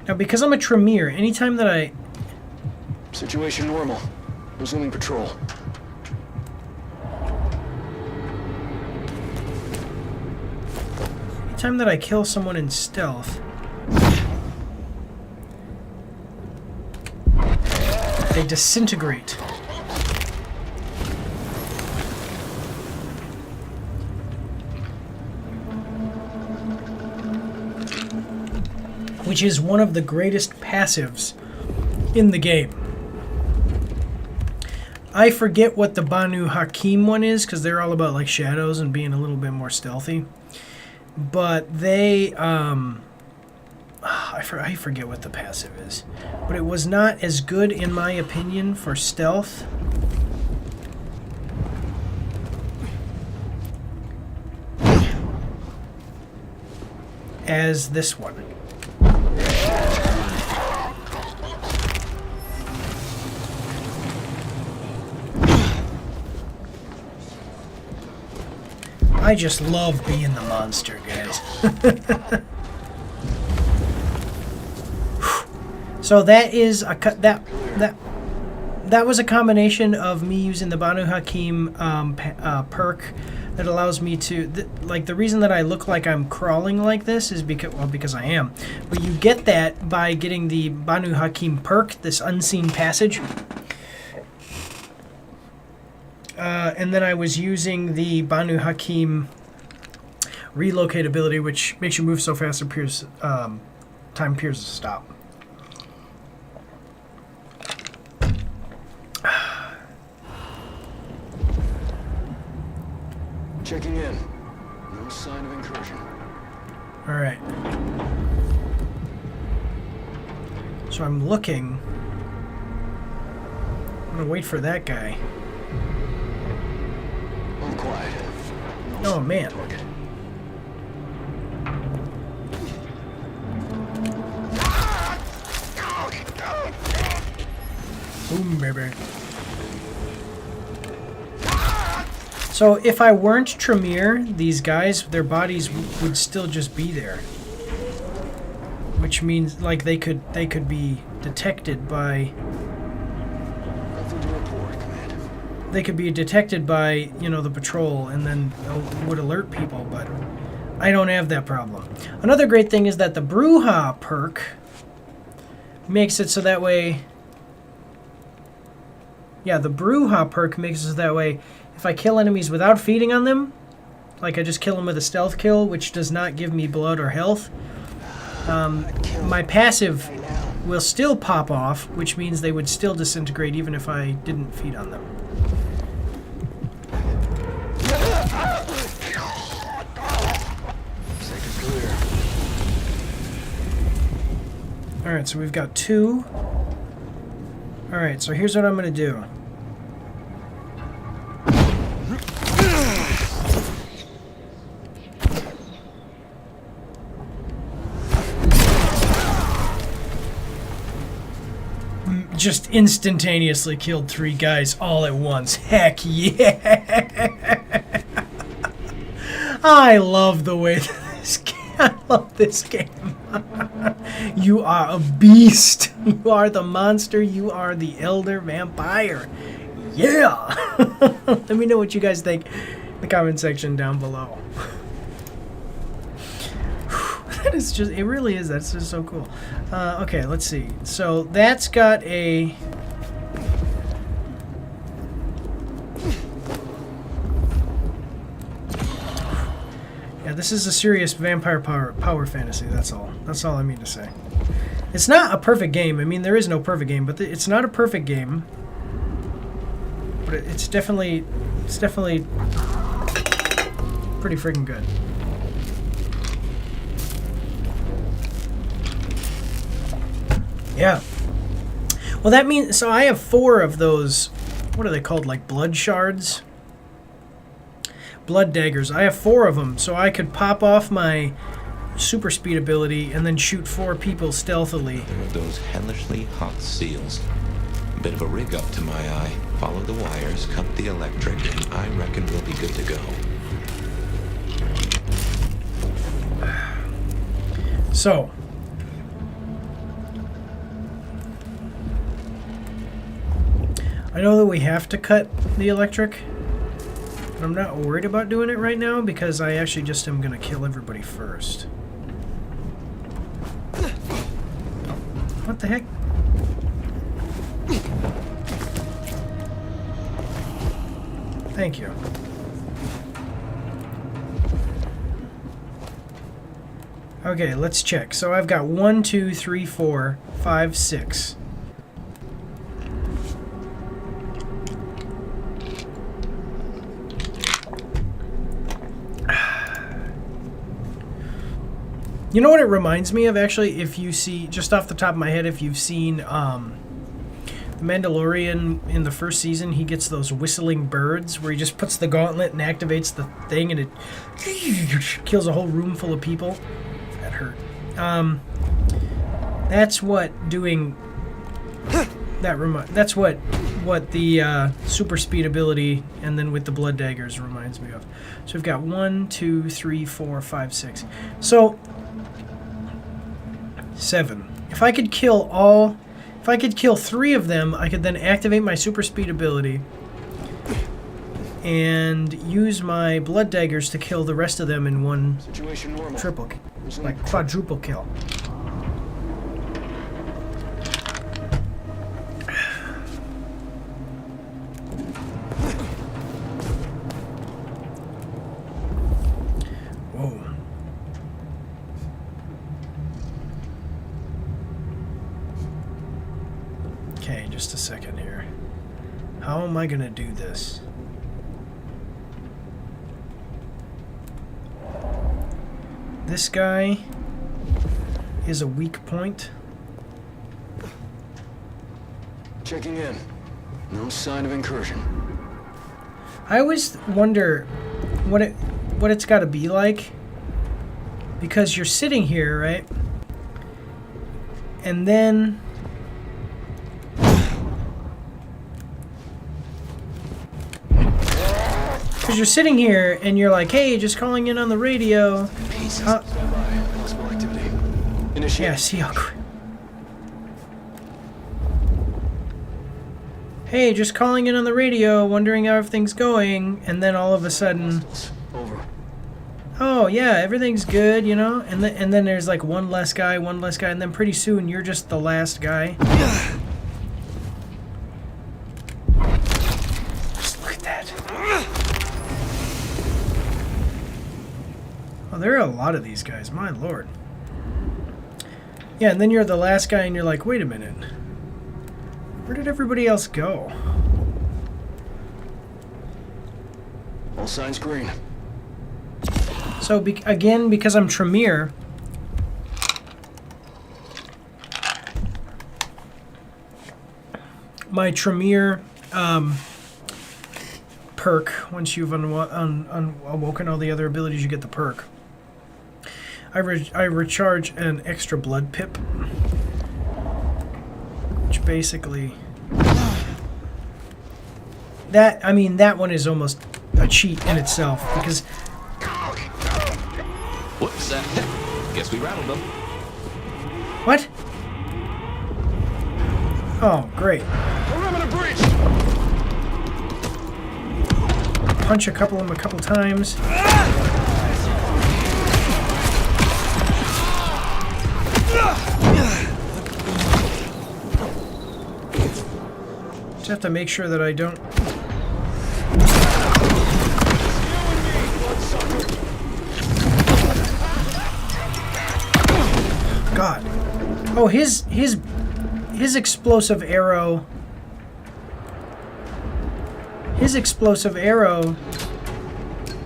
Now, because I'm a Tremere, anytime that I... Situation normal. Resuming patrol. Anytime that I kill someone in stealth... they disintegrate. Which is one of the greatest passives in the game. I forget what the Banu Hakim one is, because they're all about like shadows and being a little bit more stealthy. But they... I forget what the passive is, but it was not as good in my opinion for stealth as this one. I just love being the monster, guys. So that is that was a combination of me using the Banu Hakim perk that allows me to like the reason that I look like I'm crawling like this is because I am, but you get that by getting the Banu Hakim perk, this unseen passage, and then I was using the Banu Hakim relocate ability, which makes you move so fast it appears time appears to stop. Checking in. No sign of incursion. Alright. So I'm looking. I'm gonna wait for that guy. I'm quiet. Oh man. Boom, baby. So if I weren't Tremere, these guys, their bodies would still just be there. Which means like they could be detected by they could be detected by, you know, the patrol and then would alert people, but I don't have that problem. Another great thing is that the Bruja perk makes it so that way... Yeah, the Bruja perk makes it so that way if I kill enemies without feeding on them, like I just kill them with a stealth kill, which does not give me blood or health, my passive will still pop off, which means they would still disintegrate even if I didn't feed on them. Alright, so we've got 2. Alright, so here's what I'm going to do. Just instantaneously killed 3 guys all at once. Heck yeah! I love the way this game. I love this game. You are a beast. You are the monster. You are the elder vampire. Yeah! Let me know what you guys think in the comment section down below. That is just, it really is. That's just so cool. Okay, let's see. So that's got a... Yeah, this is a serious vampire power fantasy, that's all. That's all I mean to say. It's not a perfect game. I mean, there is no perfect game, but it's not a perfect game. But it's definitely pretty freaking good. Yeah. Well, that means... So I have 4 of those... What are they called? Like blood shards? Blood daggers. I have 4 of them, so I could pop off my super speed ability and then shoot 4 people stealthily. There are those hellishly hot seals. A bit of a rig up to my eye. Follow the wires, cut the electric, and I reckon we'll be good to go. So... I know that we have to cut the electric, but I'm not worried about doing it right now because I actually just am going to kill everybody first. What the heck? Thank you. Okay, let's check. So I've got 1, 2, 3, 4, 5, 6. You know what it reminds me of, actually? If you see, just off the top of my head, if you've seen The Mandalorian in the first season, he gets those whistling birds where he just puts the gauntlet and activates the thing and it kills a whole room full of people. That hurt. That's what doing... That's what the super speed ability and then with the blood daggers reminds me of. So we've got 1, 2, 3, 4, 5, 6. So... 7. If I could kill 3 of them, I could then activate my super speed ability and use my blood daggers to kill the rest of them in one triple, like quadruple kill. Just a second here. How am I gonna do this? This guy is a weak point. Checking in. No sign of incursion. I always wonder what it's got to be like, because you're sitting here, right? And then because you're sitting here and you're like, hey, just calling in on the radio. Yeah, see how. Hey, just calling in on the radio, wondering how everything's going, and then all of a sudden, oh yeah, everything's good, you know, and then there's like one less guy, and then pretty soon you're just the last guy. Just look at that. Oh, there are a lot of these guys, my lord. Yeah, and then you're the last guy, and you're like, wait a minute. Where did everybody else go? All signs green. So, again, because I'm Tremere, my Tremere perk, once you've awoken all the other abilities, you get the perk. I recharge an extra blood pip, which basically that one is almost a cheat in itself, because whoops, guess we rattled them. What? Oh, great. Perimeter breach. Punch a couple of them a couple times. Just have to make sure that I don't. God. Oh, his explosive arrow. His explosive arrow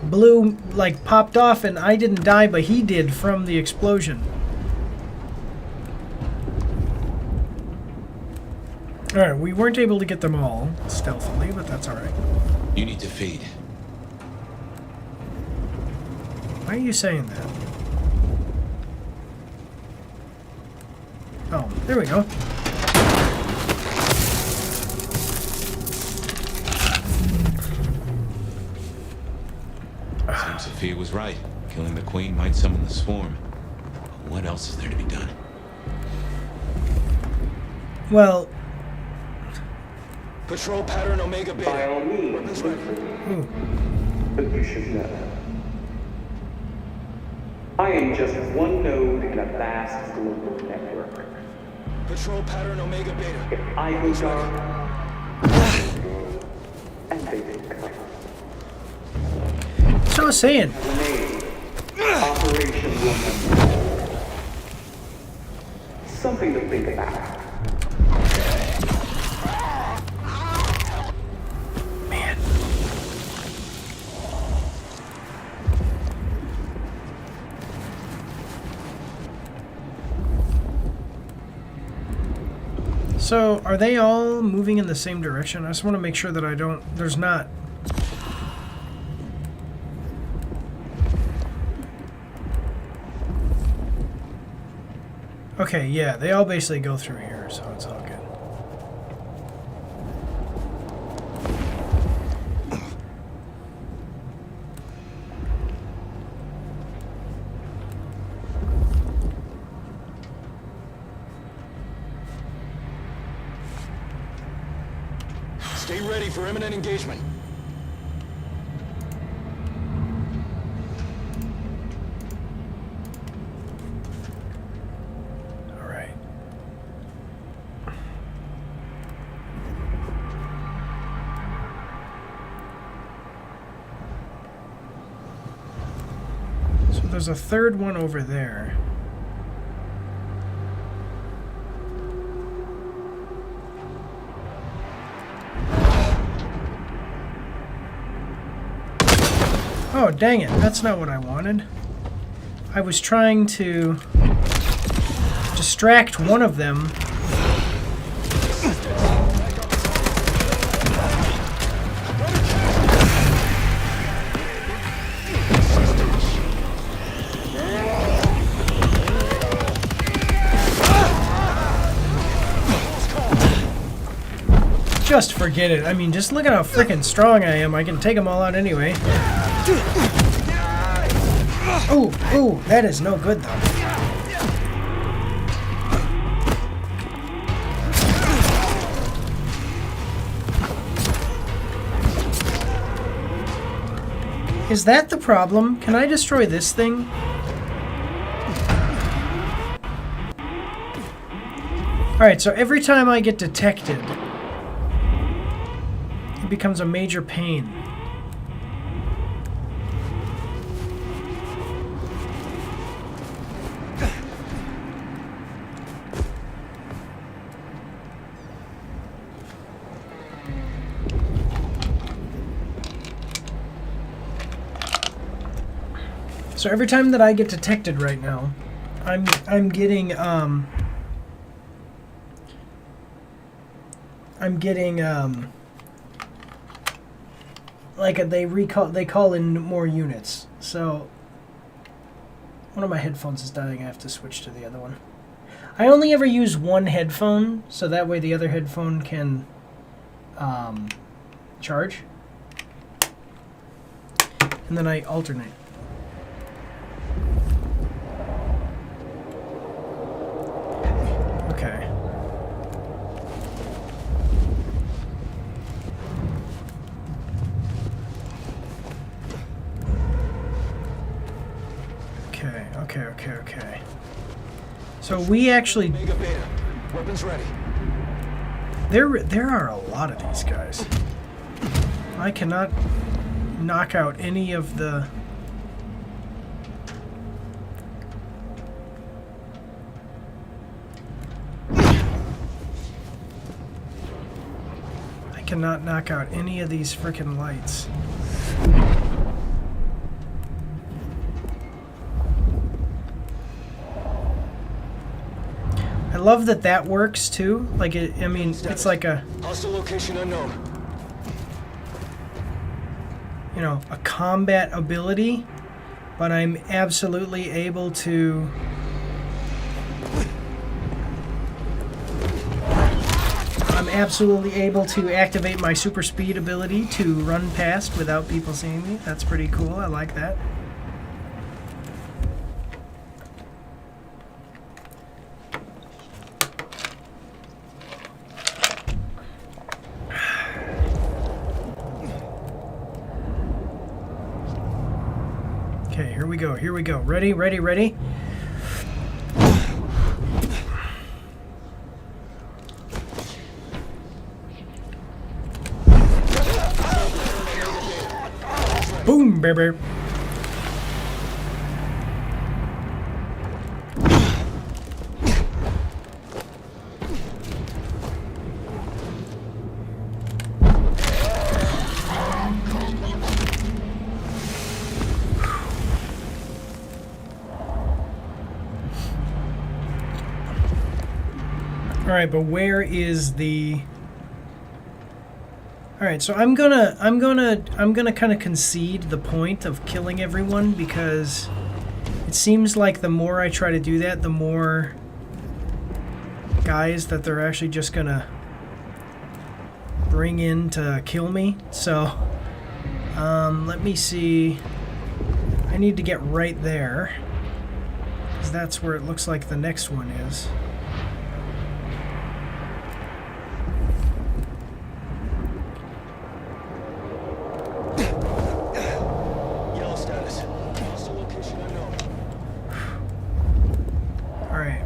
blew, like, popped off, and I didn't die, but he did from the explosion. Alright, we weren't able to get them all stealthily, but that's alright. You need to feed. Why are you saying that? Oh, there we go. Seems Sophia was right. Killing the queen might summon the swarm. But what else is there to be done? Well... Patrol pattern Omega Beta. By all means, but you should know. I am just one node in a vast global network. Patrol pattern Omega Beta. If I go dark, and they will come. So I was saying. Operation Woman. Something to think about. Man. So, are they all moving in the same direction? I just want to make sure that I don't... There's not... Okay, yeah, they all basically go through here, so it's all good. Stay ready for imminent engagement. All right. So there's a third one over there. Oh, dang it. That's not what I wanted. I was trying to distract one of them. Just forget it. I mean, just look at how freaking strong I am. I can take them all out anyway. Ooh, ooh, that is no good though. Is that the problem? Can I destroy this thing? Alright, so every time I get detected, it becomes a major pain. So every time that I get detected right now, I'm getting like they call in more units. So one of my headphones is dying. I have to switch to the other one. I only ever use one headphone, so that way the other headphone can charge, and then I alternate. Okay. Okay. So we actually... Weapons ready. There are a lot of these guys. I cannot knock out any of the... I cannot knock out any of these frickin' lights. I love that that works too. Like I mean, it's like a hostile location unknown. You know, a combat ability, but I'm absolutely able to activate my super speed ability to run past without people seeing me. That's pretty cool. I like that. Okay, here we go. Here we go. Ready, ready, ready. Boom, baby. All right, but where is the... All right, so I'm gonna kind of concede the point of killing everyone, because it seems like the more I try to do that, the more guys that they're actually just gonna bring in to kill me. So let me see. I need to get right there, because that's where it looks like the next one is.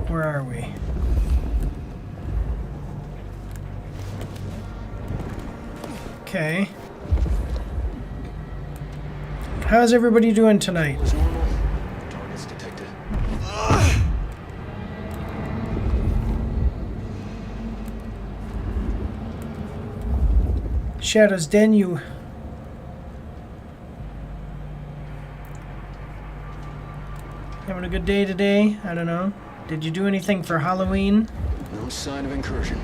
Where are we? Okay. How's everybody doing tonight? Targets detected. Shadow's Den, you... Having a good day today? I don't know. Did you do anything for Halloween? No sign of incursion.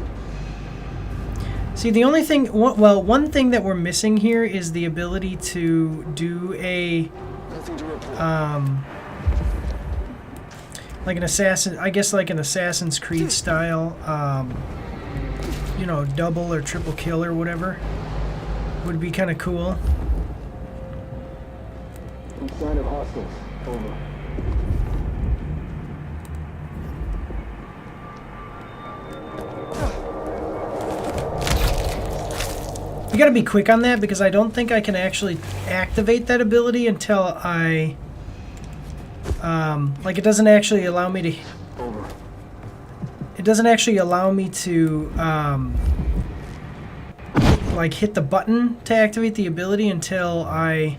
See, the only thing... Well, one thing that we're missing here is the ability to do a... like an assassin... I guess like an Assassin's Creed style, you know, double or triple kill or whatever. Would be kind of cool. No sign of hostiles. Over. You gotta be quick on that because I don't think I can actually activate that ability until I... like, it doesn't actually allow me to... Over. It doesn't actually allow me to, like, hit the button to activate the ability until I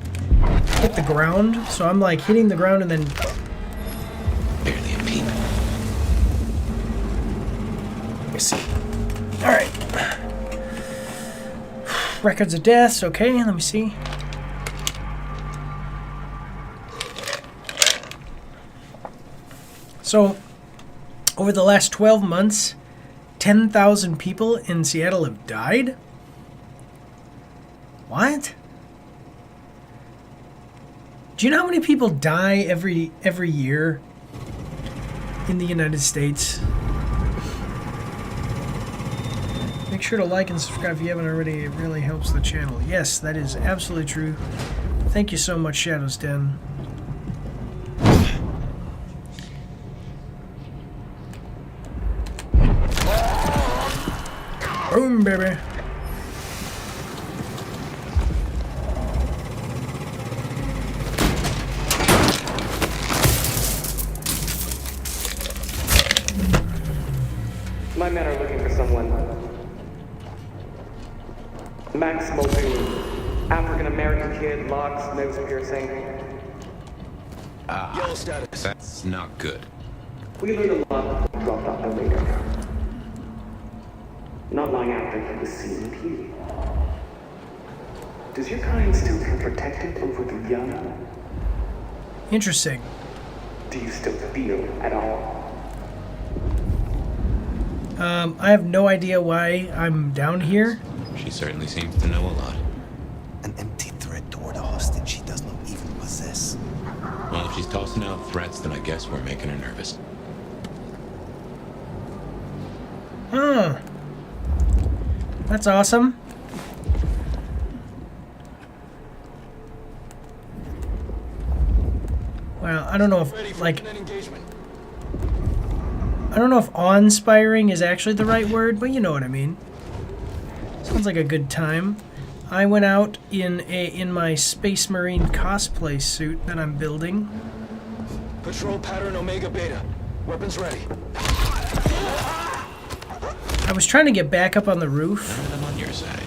hit the ground. So I'm, like, hitting the ground and then... Barely a peep. Let me see. Alright. Records of deaths, okay, let me see. So, over the last 12 months, 10,000 people in Seattle have died? What? Do you know how many people die every year in the United States? Make sure to like and subscribe if you haven't already. It really helps the channel. Yes, that is absolutely true. Thank you so much, Shadow's Den. Boom, baby. My men are looking for someone. Max Muldoon, African-American kid, locks, nose piercing. Yellow status. That's not good. We learned a lot before we dropped off the radar. Not long after he was seen with you. Does your kind still feel protected over the young? Interesting. Do you still feel at all? I have no idea why I'm down here. She certainly seems to know a lot. An empty threat toward a hostage she does not even possess. Well, if she's tossing out threats, then I guess we're making her nervous. Huh. That's awesome. Well, I don't know if, like... I don't know if awe-inspiring is actually the right word, but you know what I mean. Sounds like a good time. I went out in my Space Marine cosplay suit that I'm building. Patrol pattern Omega Beta. Weapons ready. I was trying to get back up on the roof. I'm on your side.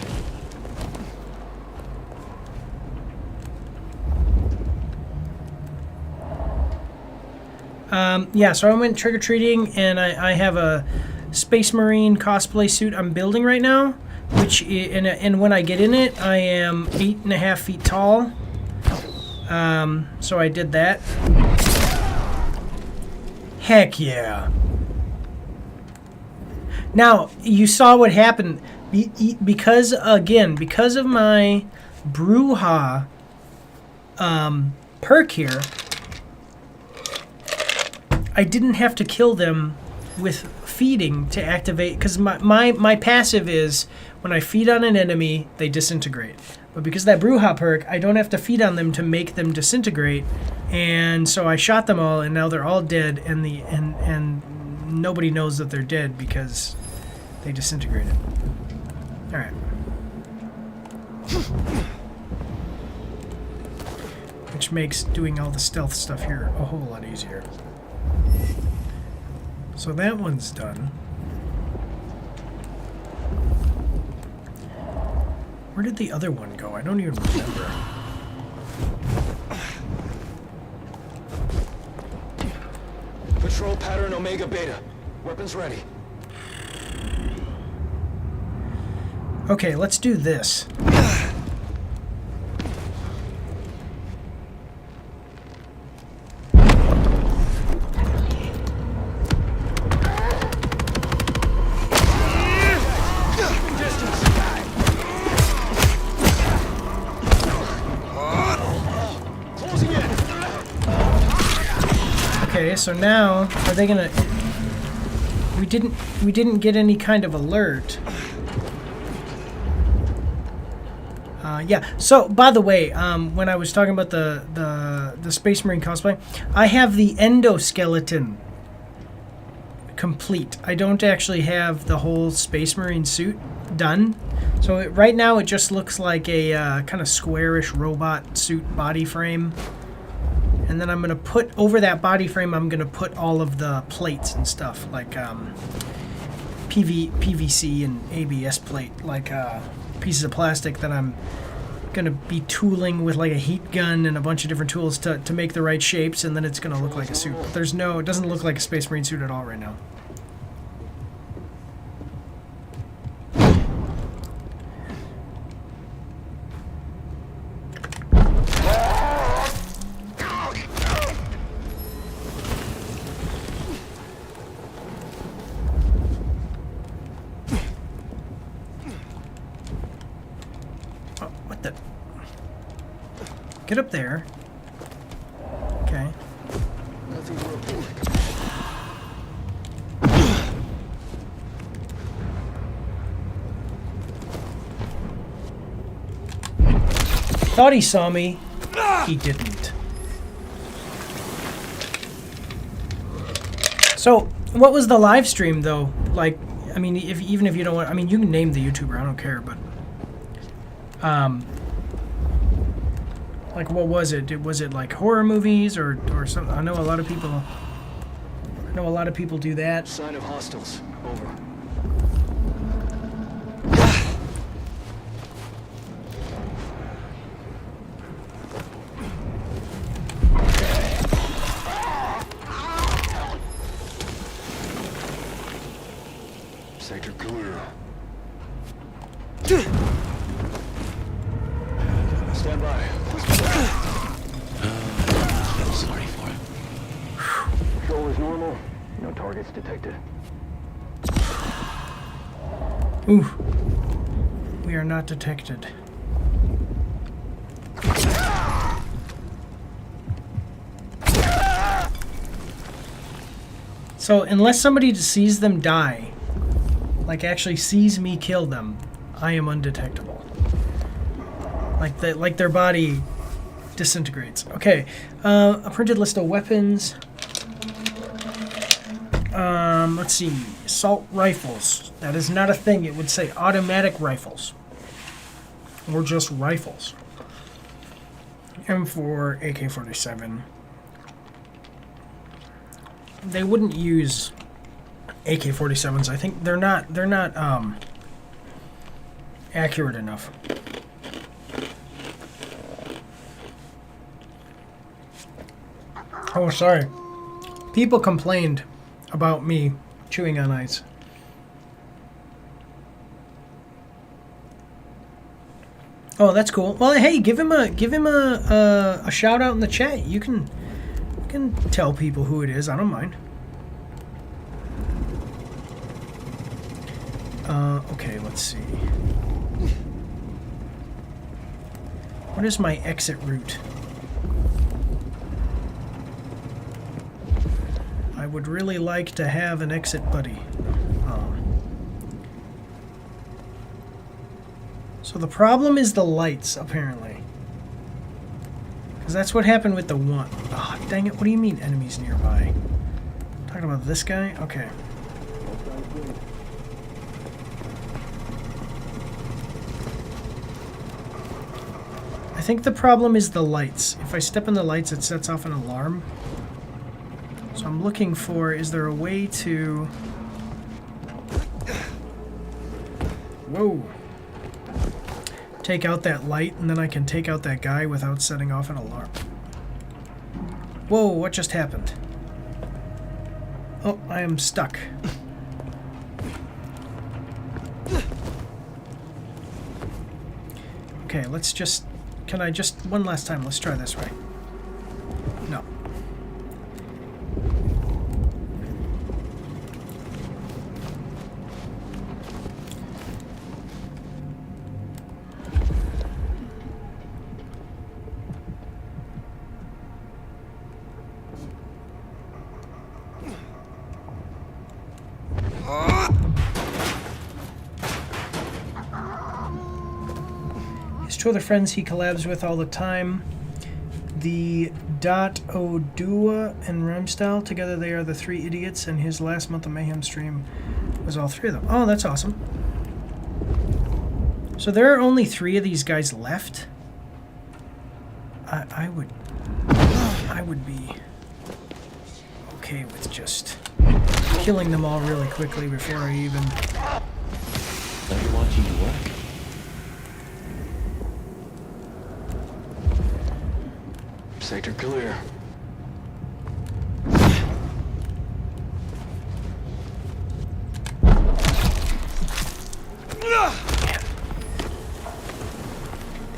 Yeah, so I went trick-or-treating, and I have a Space Marine cosplay suit I'm building right now, which and when I get in it, I am 8.5 feet tall. So I did that. Heck yeah. Now, you saw what happened. Because of my Bruja perk here, I didn't have to kill them with feeding to activate, because my passive is when I feed on an enemy, they disintegrate. But because of that Bruja perk, I don't have to feed on them to make them disintegrate, and so I shot them all, and now they're all dead, and nobody knows that they're dead because they disintegrated. All right. Which makes doing all the stealth stuff here a whole lot easier. So that one's done. Where did the other one go? I don't even remember. Patrol pattern Omega Beta. Weapons ready. Okay, let's do this. Okay, so now are they gonna? We didn't get any kind of alert. Yeah. So, by the way, when I was talking about the Space Marine cosplay, I have the endoskeleton complete. I don't actually have the whole Space Marine suit done. So right now it just looks like a kind of squarish robot suit body frame. And then I'm going to put, over that body frame, I'm going to put all of the plates and stuff, like PVC and ABS plate, like pieces of plastic that I'm going to be tooling with like a heat gun and a bunch of different tools to make the right shapes, and then it's going to look like a suit. There's no, it doesn't look like a Space Marine suit at all right now. Get up there. Okay. Nothing to report. Thought he saw me. He didn't. So, what was the live stream though? Like, I mean, even if you don't want, I mean, you can name the YouTuber. I don't care, but like, what was it? Was it like horror movies or something? I know a lot of people do that. Sign of hostiles. Over. Sector clear. Stand by. Sorry for him. Control is normal. No targets detected. Ooh. We are not detected. So, unless somebody sees them die, like actually sees me kill them, I am undetectable. Like their body disintegrates. Okay, a printed list of weapons. Let's see, assault rifles. That is not a thing. It would say automatic rifles, or just rifles. M4, AK-47. They wouldn't use AK-47s. I think they're not accurate enough. Oh, sorry. People complained about me chewing on ice. Oh, that's cool. Well, hey, give him a shout out in the chat. You can tell people who it is. I don't mind. Okay, let's see. What is my exit route? I would really like to have an exit buddy. So the problem is the lights, apparently. Because that's what happened with the one. Oh, dang it. What do you mean enemies nearby? Talking about this guy? Okay. I think the problem is the lights. If I step in the lights, it sets off an alarm. So I'm looking for, is there a way to... Whoa. Take out that light, and then I can take out that guy without setting off an alarm. Whoa, what just happened? Oh, I am stuck. Okay, let's just... Can I just... One last time, let's try this way. No. two other friends he collabs with all the time. The Odua and Remstyle. Together they are the three idiots, and his last month of Mayhem stream was all three of them. Oh, that's awesome. So there are only three of these guys left. I would be okay with just killing them all really quickly before I even... Are you watching you work? Sector clear.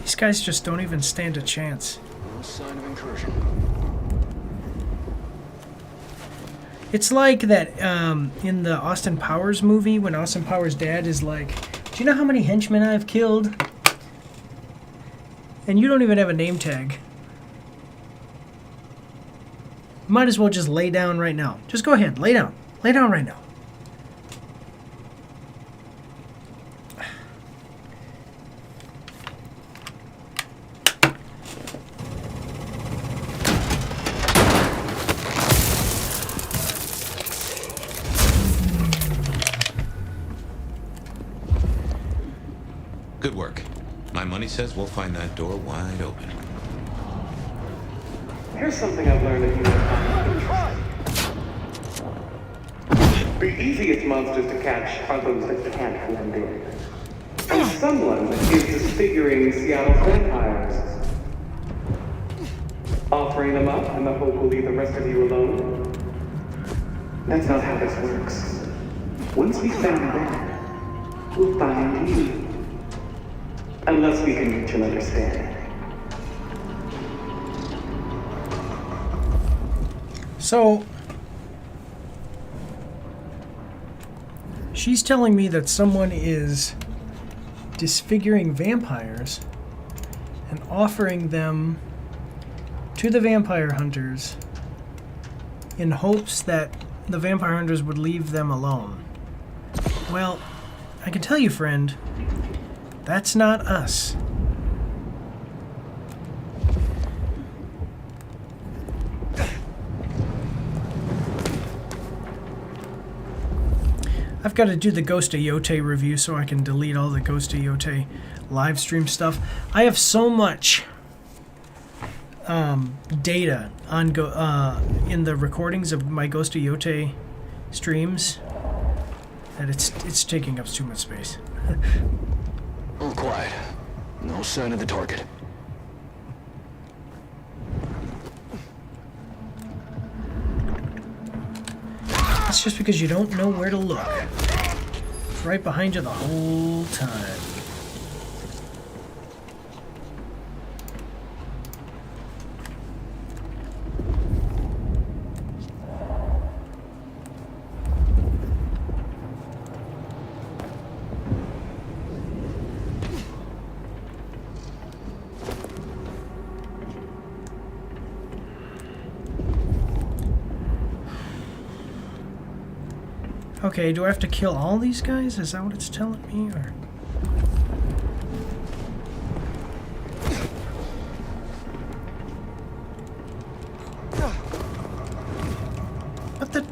These guys just don't even stand a chance. No sign of incursion. It's like that in the Austin Powers movie when Austin Powers' dad is like, do you know how many henchmen I've killed? And you don't even have a name tag. Might as well just lay down right now. Just go ahead, lay down. Lay down right now. Good work. My money says we'll find that door wide open. Here's something I've learned that you know. The easiest monsters to catch are those that can't blend in. And someone is disfiguring Seattle's vampires. Offering them up in the hope we'll leave the rest of you alone? That's not how this works. Once we found them, we'll find you. Unless we can reach an understanding. So, she's telling me that someone is disfiguring vampires and offering them to the vampire hunters in hopes that the vampire hunters would leave them alone. Well, I can tell you, friend, that's not us. I've got to do the Ghost of Yote review so I can delete all the Ghost of Yote live stream stuff. I have so much data on in the recordings of my Ghost of Yote streams that it's taking up too much space. All quiet. No sign of the target. That's just because you don't know where to look. It's right behind you the whole time. Okay, do I have to kill all these guys? Is that what it's telling me, or? What the?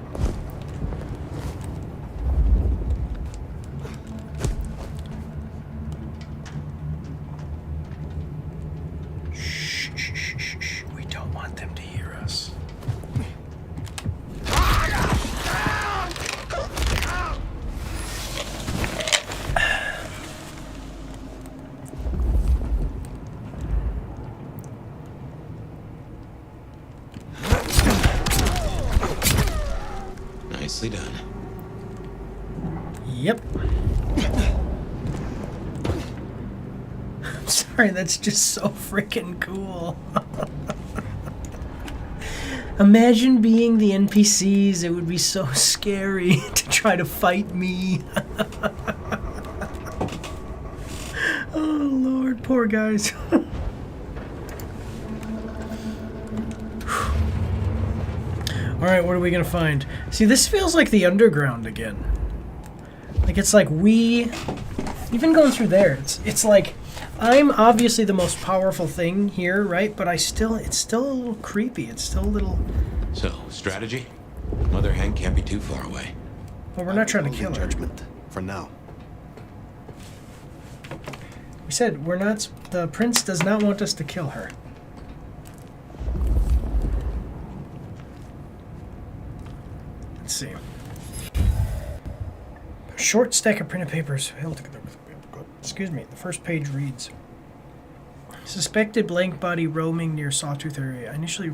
Shh, shh, shh, shh, shh. We don't want them to hear us. Nicely done. Yep. I'm sorry, that's just so freaking cool. Imagine being the NPCs. It would be so scary to try to fight me. Oh, Lord, poor guys. Alright, what are we gonna find? See, this feels like the underground again. Like, it's like even going through there, it's like I'm obviously the most powerful thing here, right? But it's still a little creepy. It's still a little... So, strategy? Mother Hen can't be too far away. Well, we're not trying to kill her. Judgment, for now. We said we're not... The prince does not want us to kill her. Let's see. A short stack of printed papers held together with... Excuse me. The first page reads... Suspected blank body roaming near Sawtooth area. Initially...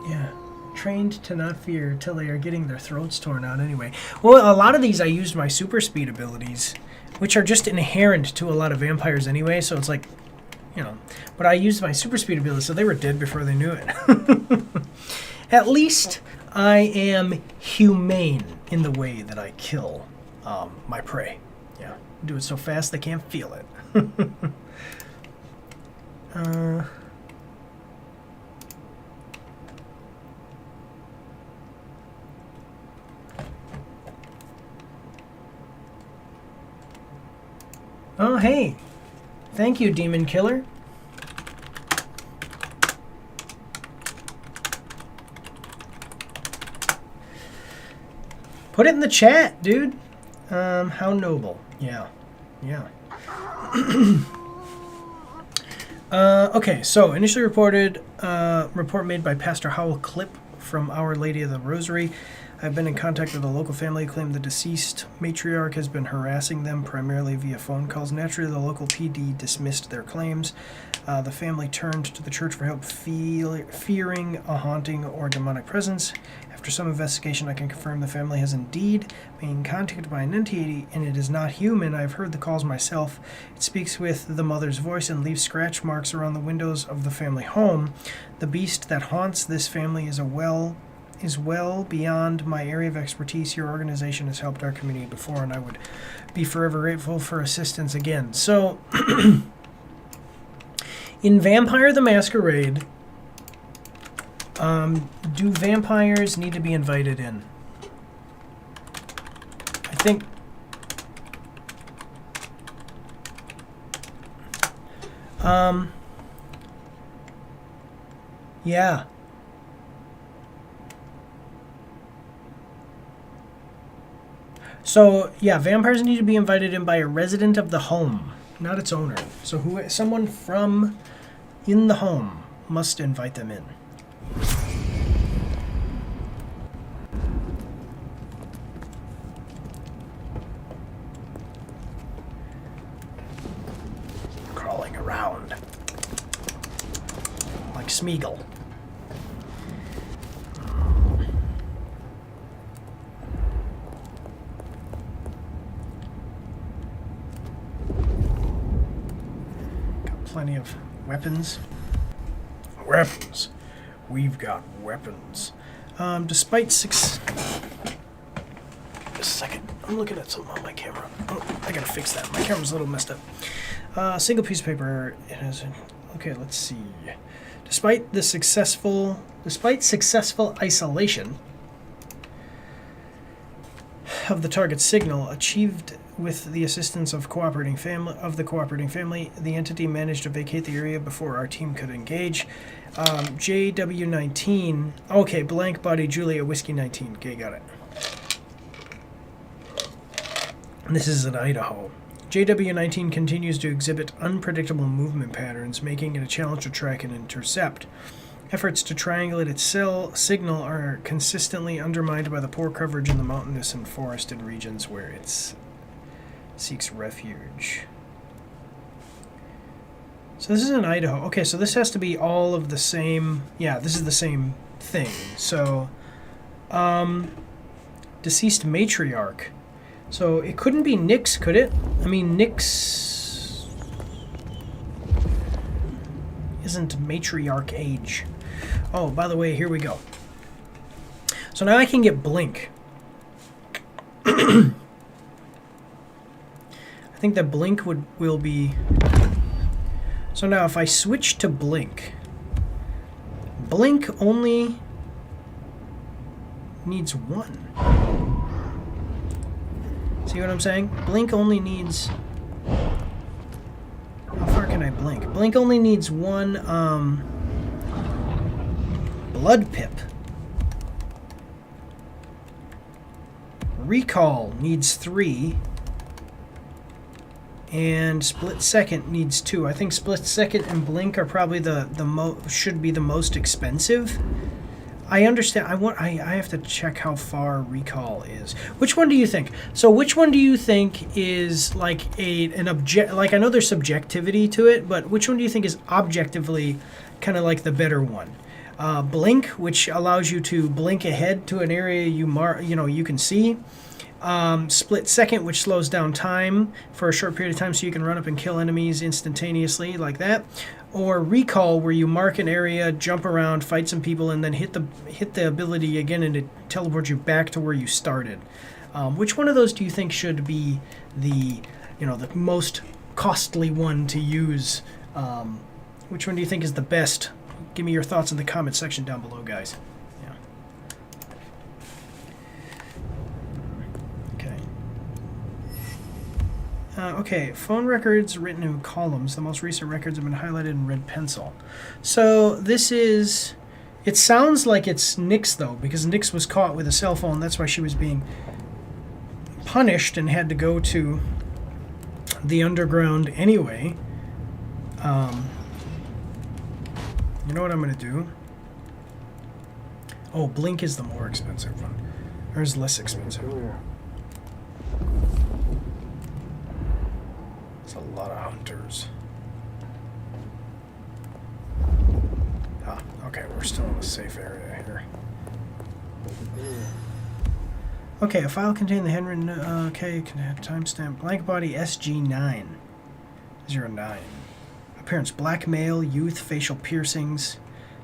Yeah. Trained to not fear till they are getting their throats torn out anyway. Well, a lot of these I used my super speed abilities, which are just inherent to a lot of vampires anyway, so it's like, you know. But I used my super speed abilities, so they were dead before they knew it. At least I am humane in the way that I kill my prey. Yeah. Do it so fast they can't feel it. Oh, hey. Thank you, Demon Killer. Put it in the chat, dude. How noble. Yeah. Yeah. Okay, so initially reported, report made by Pastor Howell Clip from Our Lady of the Rosary. I've been in contact with a local family who claim the deceased matriarch has been harassing them primarily via phone calls. Naturally, the local PD dismissed their claims. The family turned to the church for help, fearing a haunting or demonic presence. After some investigation, I can confirm the family has indeed been contacted by an entity, and it is not human. I've heard the calls myself. It speaks with the mother's voice and leaves scratch marks around the windows of the family home. The beast that haunts this family is well beyond my area of expertise. Your organization has helped our community before, and I would be forever grateful for assistance again. So, in Vampire the Masquerade, do vampires need to be invited in? I think... yeah. So, yeah, vampires need to be invited in by a resident of the home, not its owner. So someone from in the home must invite them in. Crawling around like Smeagol. Plenty of weapons. Weapons. We've got weapons. Despite six... Just a second. I'm looking at something on my camera. Oh, I gotta fix that. My camera's a little messed up. Single piece of paper. It has... Okay, let's see. Despite successful isolation of the target's signal achieved with the assistance of the cooperating family, the entity managed to vacate the area before our team could engage. JW19. Okay, blank body Julia Whiskey 19. Okay, got it. And this is in Idaho. JW19 continues to exhibit unpredictable movement patterns, making it a challenge to track and intercept. Efforts to triangulate its signal are consistently undermined by the poor coverage in the mountainous and forested regions where it seeks refuge. So this is in Idaho. Okay, so this has to be all of the same... Yeah, this is the same thing. So, deceased matriarch. So it couldn't be Nyx, could it? I mean, Nyx isn't matriarch age. Oh, by the way, here we go. So now I can get Blink. I think that Blink will be... So now if I switch to Blink, Blink only needs one. See what I'm saying? Blink only needs... How far can I blink? Blink only needs one, blood pip. Recall needs 3. And split second needs 2. I think split second and blink are probably should be the most expensive. I understand. I have to check how far recall is. Which one do you think? So which one do you think is like an object? Like, I know there's subjectivity to it, but which one do you think is objectively kind of like the better one? Blink, which allows you to blink ahead to an area you can see. Split second, which slows down time for a short period of time so you can run up and kill enemies instantaneously like that. Or recall, where you mark an area, jump around, fight some people, and then hit the ability again and it teleports you back to where you started. Which one of those do you think should be the most costly one to use? Which one do you think is the best? Give me your thoughts in the comment section down below, guys. Okay, phone records written in columns. The most recent records have been highlighted in red pencil. So this is... It sounds like it's Nyx, though, because Nyx was caught with a cell phone. That's why she was being punished and had to go to the underground anyway. You know what I'm going to do? Oh, Blink is the more expensive one. Or is less expensive. A lot of hunters. Ah, okay, we're still in a safe area here. Okay, a file containing the handwritten, okay, can have timestamp. Blank body SG9. 09. Appearance, black male, youth, facial piercings.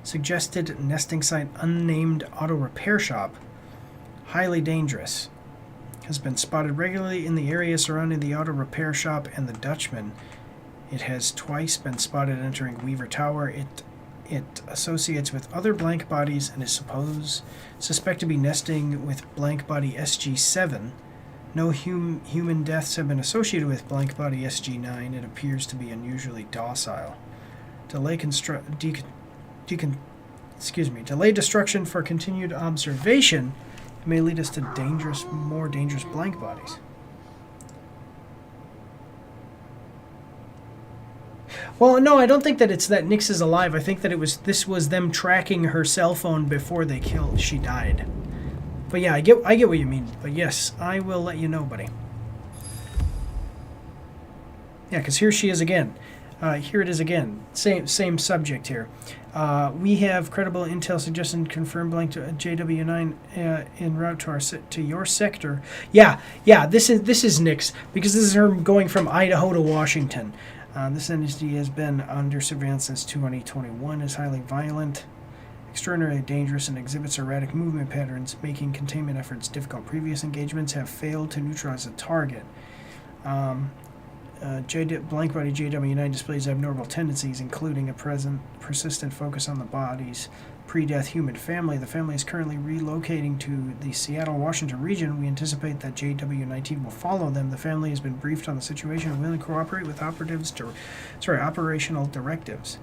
Suggested nesting site, unnamed auto repair shop. Highly dangerous. Has been spotted regularly in the area surrounding the auto repair shop and the Dutchman. It has twice been spotted entering Weaver Tower. It associates with other blank bodies and is suspected to be nesting with blank body SG7. No human deaths have been associated with blank body SG9. It appears to be unusually docile. Delay destruction for continued observation. It may lead us to more dangerous blank bodies. Well, no, I don't think that it's that Nyx is alive. I think that this was them tracking her cell phone before she died. But yeah, I get what you mean. But yes, I will let you know, buddy. Yeah, because here she is again. Here it is again. Same subject here. We have credible intel suggesting confirmed blank to JW9 en route to your sector. Yeah. This is Nyx, because this is her going from Idaho to Washington. This entity has been under surveillance since 2021. Is highly violent, extraordinarily dangerous, and exhibits erratic movement patterns, making containment efforts difficult. Previous engagements have failed to neutralize the target. Blank body JW9 displays abnormal tendencies, including a persistent focus on the body's pre-death human family. The family is currently relocating to the Seattle, Washington region. We anticipate that JW19 will follow them. The family has been briefed on the situation and will cooperate with operational directives.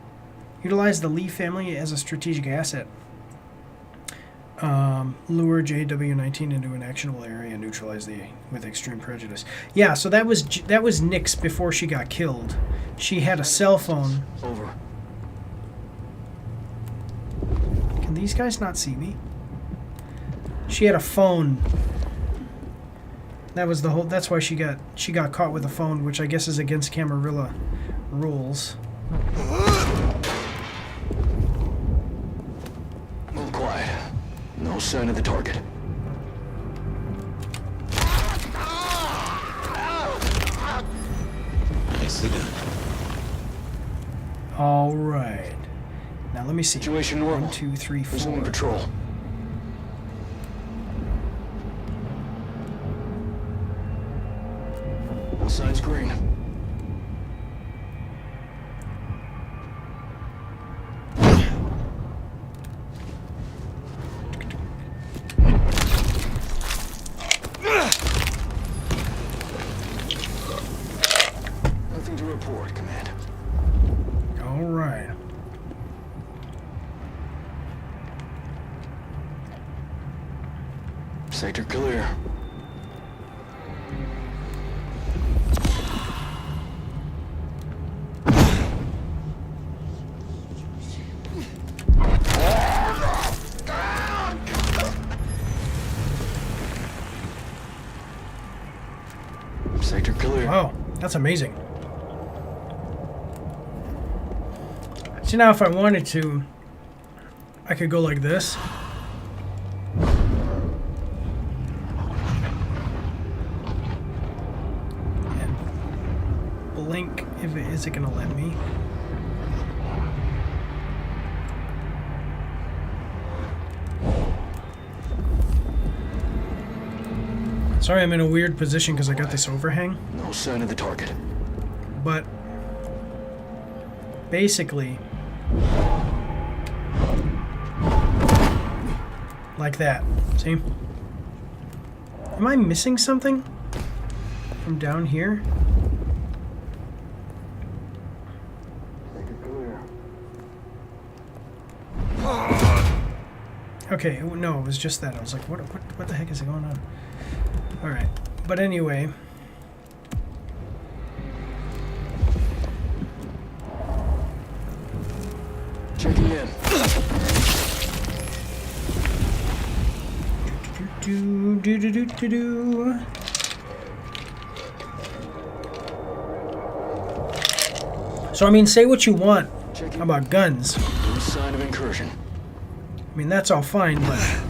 Utilize the Lee family as a strategic asset. Lure JW19 into an actionable area and neutralize with extreme prejudice. Yeah, so that was Nyx before she got killed. She had a cell phone. Over. Can these guys not see me? She had a phone. That was the whole. That's why she got caught with a phone, which I guess is against Camarilla rules. Move quiet. No sign of the target. Nicely done. All right. Now let me see. Situation normal. 1, 2, 3, 4. Resume patrol. Signs green. Sector clear. Sector clear. Wow, that's amazing. See, now if I wanted to, I could go like this. And blink if it is it gonna let me. Sorry, I'm in a weird position because I got this overhang. No sign of the target. But basically, like that. See? Am I missing something from down here? Okay, no, it was just that. I was like, what the heck is going on? All right, but anyway. Checking in. Do. So I mean, say what you want about guns. No sign of incursion. I mean, that's all fine, but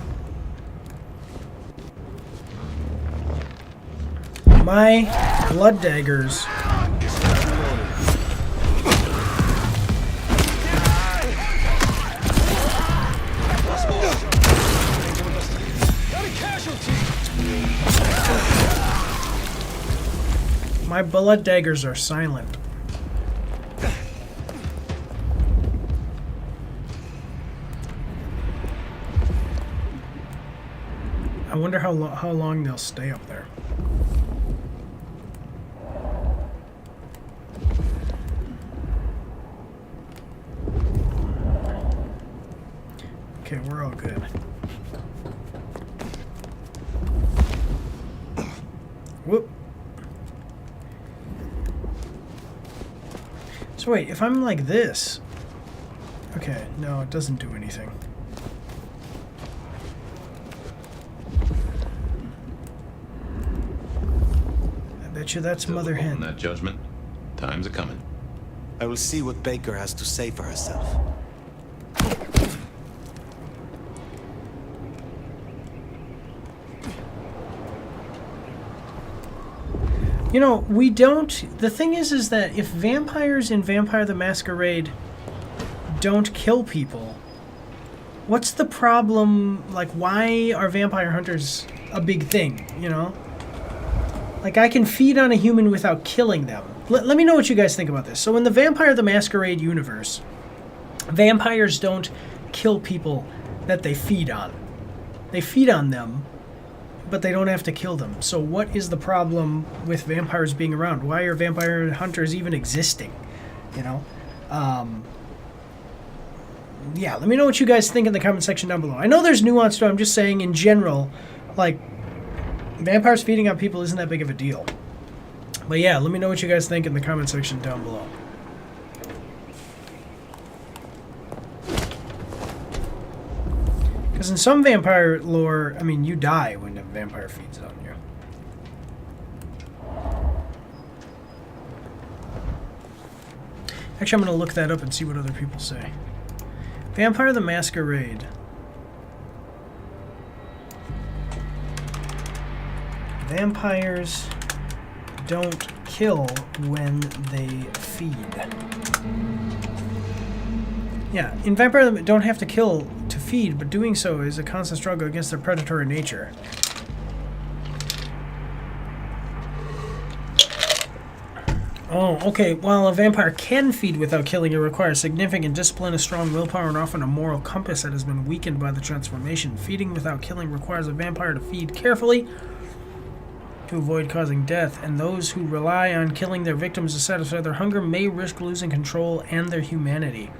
my blood daggers are silent. I wonder how long they'll stay up there. Okay, we're all good. Whoop. So wait, if I'm like this... Okay, no, it doesn't do anything. I bet you that's Mother Hen. That judgment. Time's a coming. I will see what Baker has to say for herself. You know, we don't... The thing is that if vampires in Vampire the Masquerade don't kill people, what's the problem? Like, why are vampire hunters a big thing, you know? Like, I can feed on a human without killing them. Let me know what you guys think about this. So in the Vampire the Masquerade universe, vampires don't kill people that they feed on. They feed on them, but they don't have to kill them. So what is the problem with vampires being around? Why are vampire hunters even existing? You know? Yeah, let me know what you guys think in the comment section down below. I know there's nuance to it. I'm just saying in general, like, vampires feeding on people isn't that big of a deal. But yeah, let me know what you guys think in the comment section down below. Because in some vampire lore, I mean, you die when a vampire feeds on you. Actually, I'm going to look that up and see what other people say. Vampire the Masquerade. Vampires don't kill when they feed. Yeah, in Vampire they don't have to kill to feed, but doing so is a constant struggle against their predatory nature. Oh, okay. While a vampire can feed without killing, it requires significant discipline, a strong willpower, and often a moral compass that has been weakened by the transformation. Feeding without killing requires a vampire to feed carefully to avoid causing death, and those who rely on killing their victims to satisfy their hunger may risk losing control and their humanity.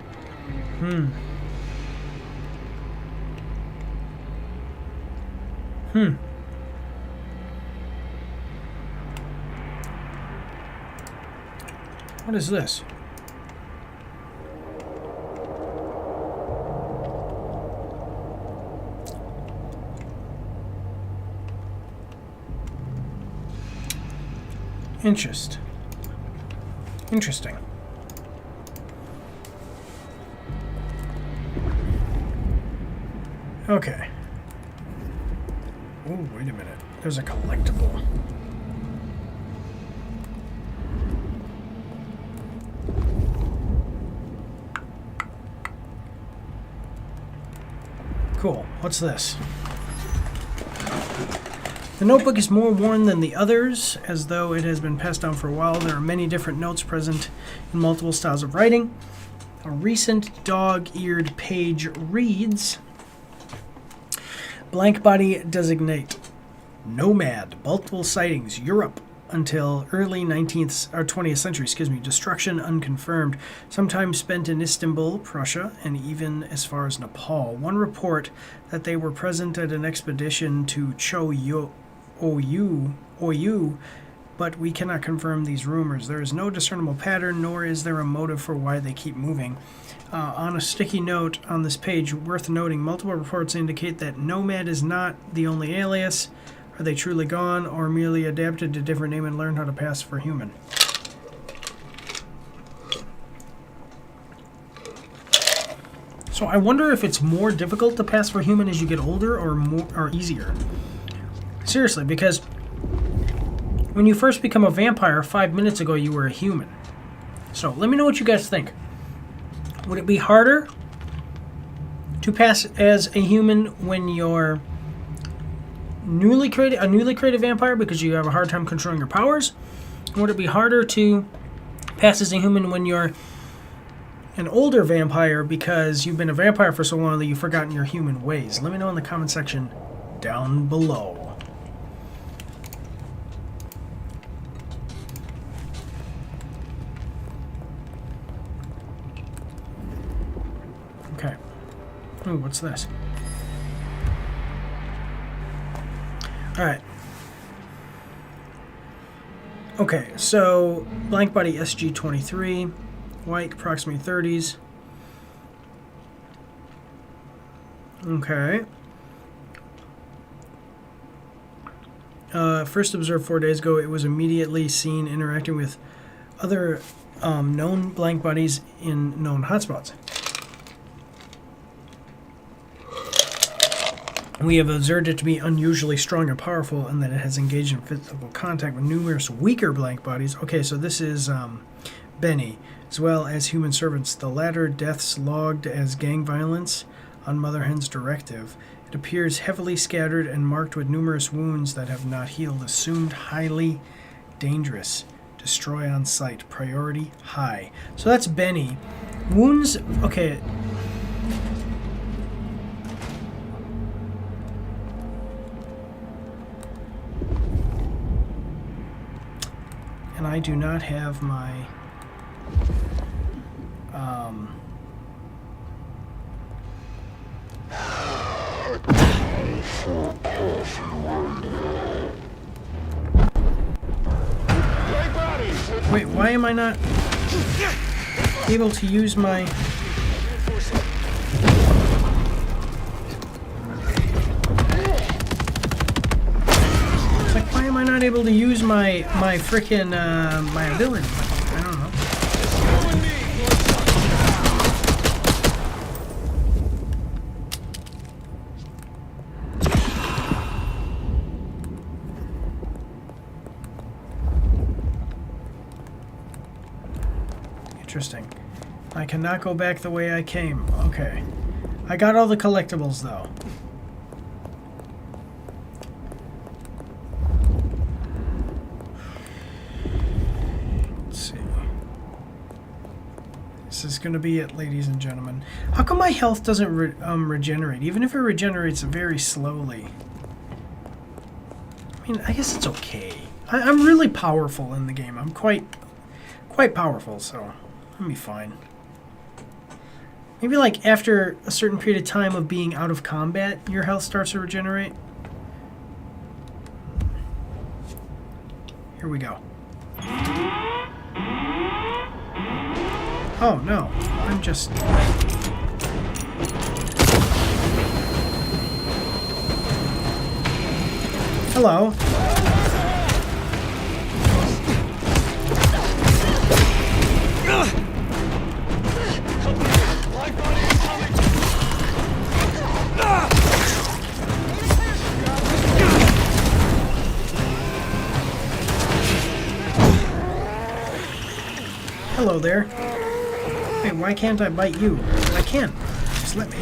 What is this? Interesting. Okay. Oh, wait a minute. There's a collectible. Cool. What's this? The notebook is more worn than the others, as though it has been passed down for a while. There are many different notes present in multiple styles of writing. A recent dog-eared page reads, blank body designate nomad, multiple sightings, Europe until early 19th or 20th century, destruction unconfirmed, sometimes spent in Istanbul, Prussia, and even as far as Nepal. One report that they were present at an expedition to Oyu, but we cannot confirm these rumors. There is no discernible pattern, nor is there a motive for why they keep moving. On a sticky note on this page, worth noting, multiple reports indicate that nomad is not the only alias. Are they truly gone, or merely adapted to different name and learn how to pass for human? So I wonder if it's more difficult to pass for human as you get older, or easier. Seriously, because when you first become a vampire 5 minutes ago, you were a human. So let me know what you guys think. Would it be harder to pass as a human when you're a newly created vampire because you have a hard time controlling your powers? Or would it be harder to pass as a human when you're an older vampire because you've been a vampire for so long that you've forgotten your human ways? Let me know in the comment section down below. Okay. Ooh, what's this? Alright. Okay, so blank body SG-23, white, approximately 30s. Okay. First observed 4 days ago, it was immediately seen interacting with other known blank bodies in known hotspots. We have observed it to be unusually strong and powerful, and that it has engaged in physical contact with numerous weaker blank bodies. Okay, so this is Benny, as well as human servants. The latter deaths logged as gang violence on Mother Hen's directive. It appears heavily scattered and marked with numerous wounds that have not healed. Assumed highly dangerous. Destroy on sight. Priority high. So that's Benny. Wounds, okay. And I do not have my wait, why am I not able to use my why am I not able to use my frickin' my ability? I don't know. Interesting. I cannot go back the way I came. Okay. I got all the collectibles though. This is going to be it, ladies and gentlemen. How come my health doesn't regenerate? Even if it regenerates very slowly. I mean, I guess it's okay. I'm really powerful in the game. I'm quite powerful, so I'll be fine. Maybe like after a certain period of time of being out of combat, your health starts to regenerate. Here we go. Oh, no. I'm just... Hello. Hello there. Hey, why can't I bite you? I can. Just let me.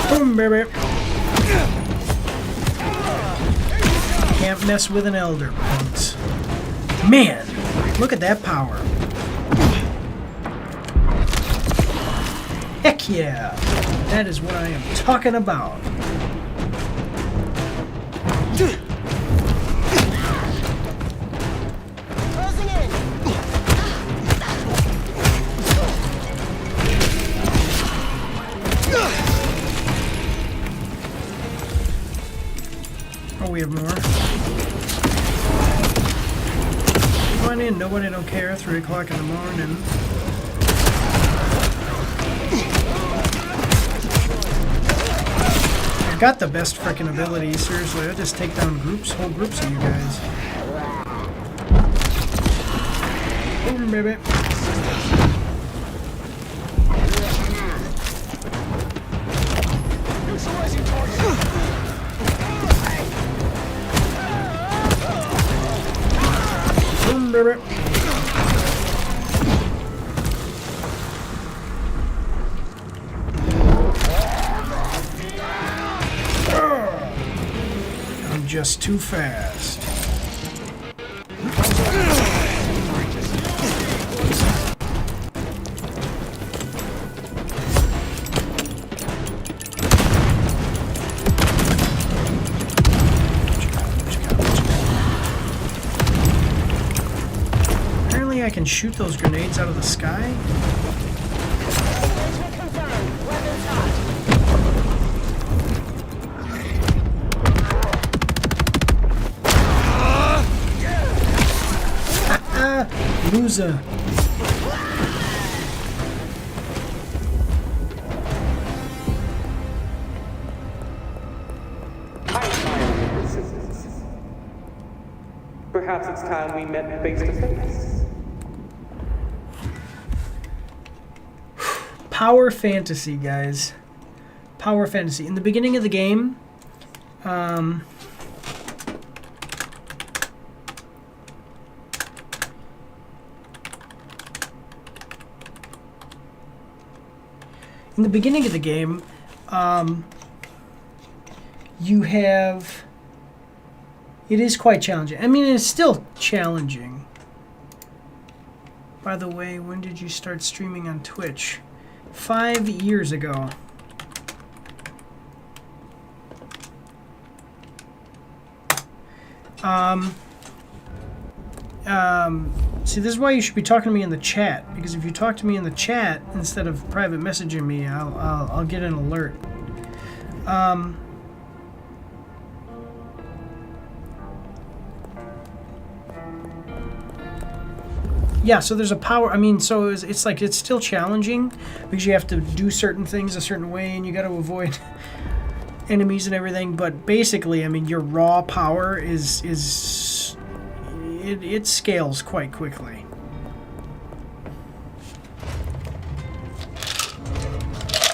Boom, baby. Can't mess with an elder, punks. Man, look at that power. Heck yeah! That is what I am talking about. Oh, we have more. Come on in, nobody don't care. 3 o'clock in the morning. Got the best frickin' ability, seriously. I'll just take down groups, whole groups of you guys. Boom, baby. Boom, baby. Just too fast. Apparently I can shoot those grenades out of the sky. Loser. Perhaps it's time we met face to face. Power fantasy, guys. Power fantasy. In the beginning of the game, you have... It is quite challenging. I mean, it's still challenging. By the way, when did you start streaming on Twitch? 5 years ago. See, this is why you should be talking to me in the chat, because if you talk to me in the chat instead of private messaging me, I'll get an alert. Yeah, so there's a power, I mean, so it's like, it's still challenging, because you have to do certain things a certain way, and you got to avoid enemies and everything, but basically, I mean, your raw power it scales quite quickly.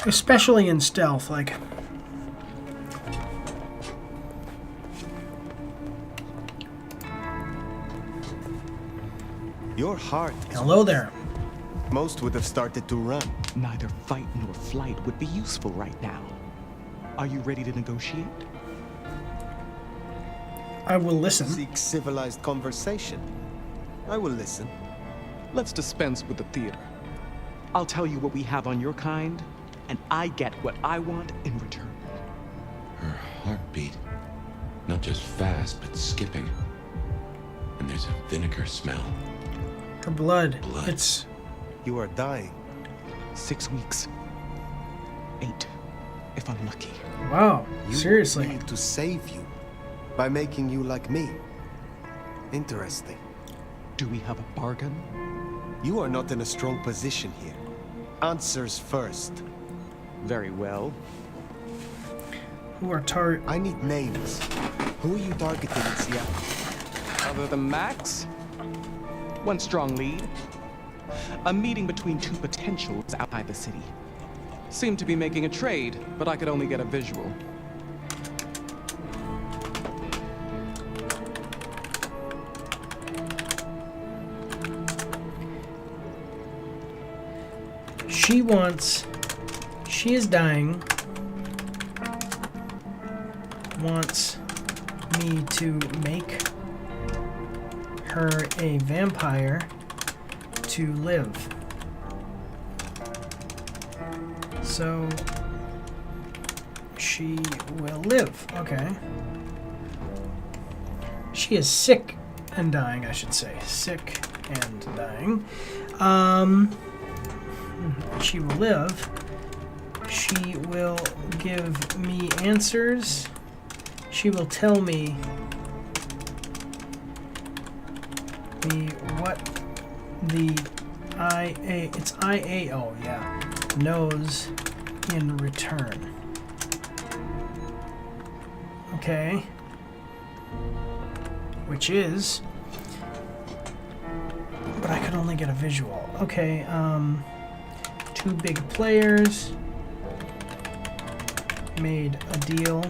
Especially in stealth, like... Your heart. Hello there. Most would have started to run. Neither fight nor flight would be useful right now. Are you ready to negotiate? I will listen. Seek civilized conversation. I will listen. Let's dispense with the theater. I'll tell you what we have on your kind, and I get what I want in return. Her heartbeat. Not just fast, but skipping. And there's a vinegar smell. Her blood. It's... You are dying. 6 weeks. 8. if I'm lucky. Wow, You seriously. want me to save you by making you like me. Interesting. Do we have a bargain? You are not in a strong position here. Answers first. Very well. Who are I need names. Who are you targeting in Seattle? Other than Max? One strong lead. A meeting between two potentials outside the city. Seemed to be making a trade, but I could only get a visual. She is dying, wants me to make her a vampire to live. So she will live. Okay. She is sick and dying, I should say. Sick and dying. She will live. She will give me answers. She will tell me what the it's IAO, yeah, knows in return. Okay. Which is, but I could only get a visual. Okay, two big players made a deal.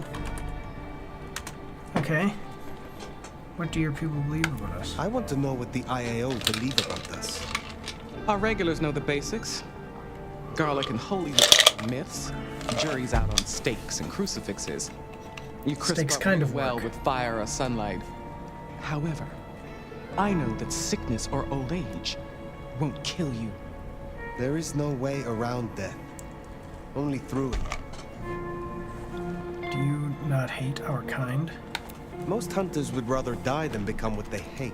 Okay. What do your people believe about us? I want to know what the IAO believe about us. Our regulars know the basics. Garlic and holy myths. Juries out on stakes and crucifixes. You crisp Stakes up kind of well work. with fire or sunlight. However, I know that sickness or old age won't kill you. There is no way around death. Only through it. Do you not hate our kind? Most hunters would rather die than become what they hate.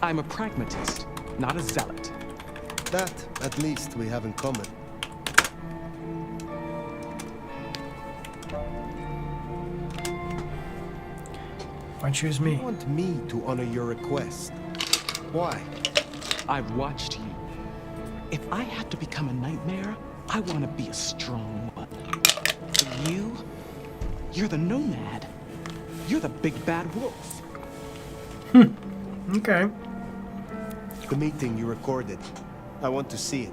I'm a pragmatist, not a zealot. That, at least, we have in common. Why choose me? You want me to honor your request. Why? I've watched you. If I have to become a nightmare, I want to be a strong one. For you, you're the nomad. You're the big bad wolf. Okay. The meeting you recorded. I want to see it.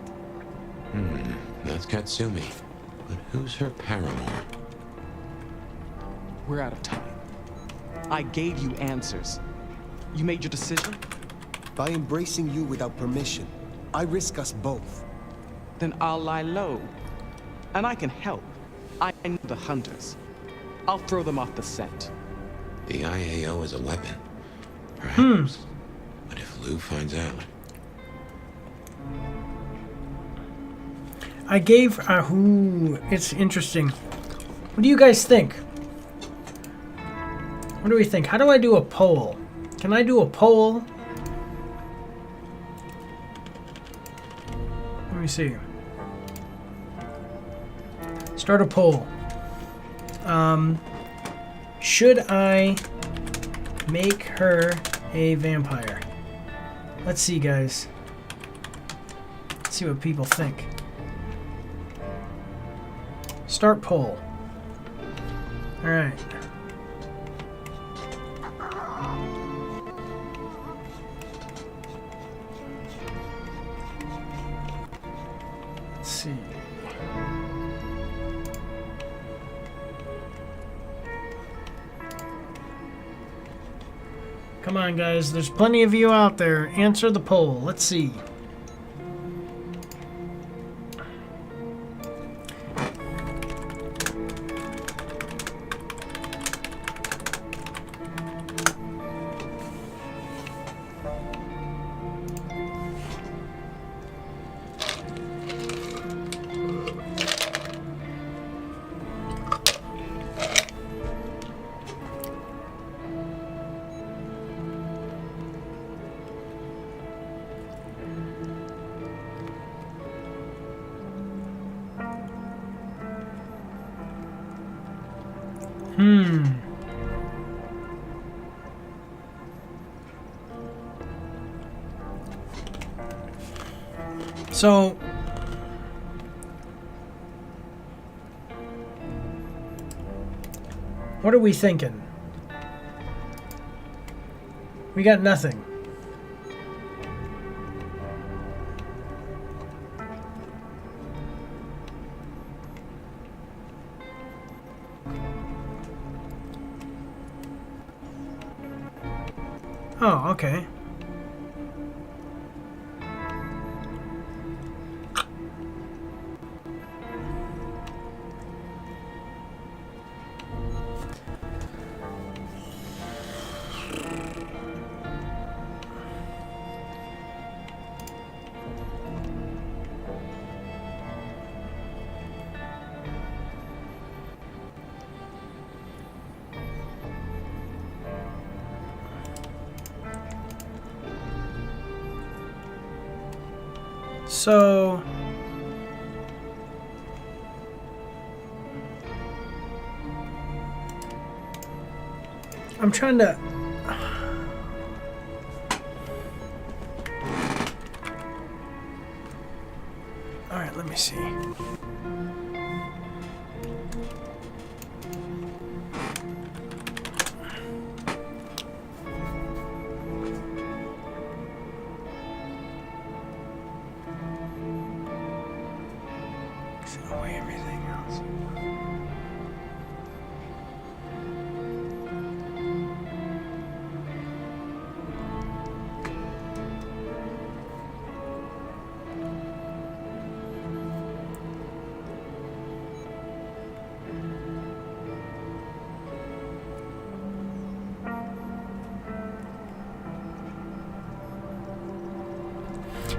That's Katsumi. But who's her paramour? We're out of time. I gave you answers. You made your decision? By embracing you without permission, I risk us both. Then I'll lie low. And I can help. I know the hunters. I'll throw them off the scent. The IAO is a weapon. Perhaps. But if Lou finds out... I gave it's interesting. What do you guys think? What do we think? How do I do a poll? Can I do a poll? Let me see. Start a poll. Should I make her a vampire? Let's see, guys. Let's see what people think. Start poll. All right. Let's see. Come on, guys. There's plenty of you out there. Answer the poll. Let's see. So, what are we thinking? We got nothing. Oh, okay. So, I'm trying to... All right, let me see. Away everything else.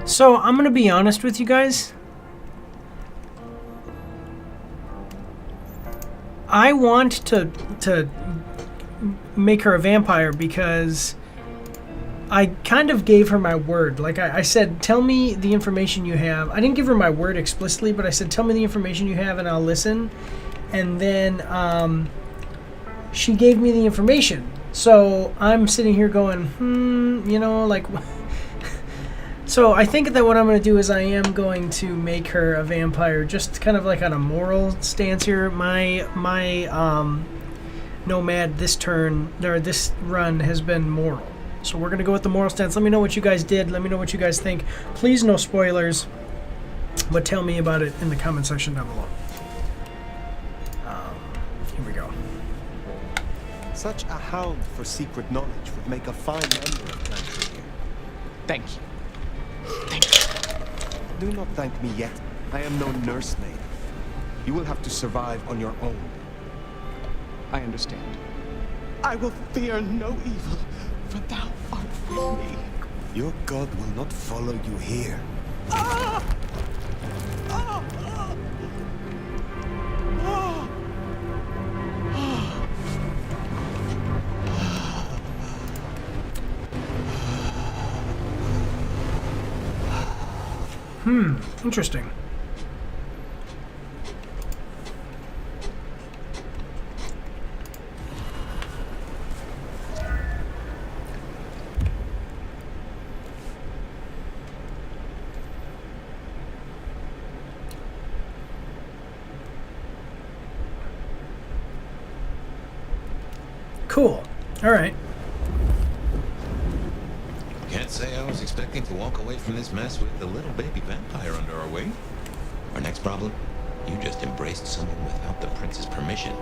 So, I'm going to be honest with you guys. I want to make her a vampire because I kind of gave her my word. Like I said, tell me the information you have. I didn't give her my word explicitly, but I said, tell me the information you have and I'll listen. And then she gave me the information. So I'm sitting here going, you know, like... So I think that what I'm going to do is I am going to make her a vampire, just kind of like on a moral stance here. My nomad this turn, or this run, has been moral. So we're going to go with the moral stance. Let me know what you guys did. Let me know what you guys think. Please, no spoilers, but tell me about it in the comment section down below. Here we go. Such a hound for secret knowledge would make a fine member of Clan here. Thank you. Do not thank me yet. I am no nursemaid. You will have to survive on your own. I understand. I will fear no evil, for thou art with me. Your god will not follow you here. Ah! Ah! Ah! Ah! Interesting. Cool. All right. Can't say I was expecting to walk away from this mess with a little baby vampire under our wing. Our next problem? You just embraced someone without the prince's permission.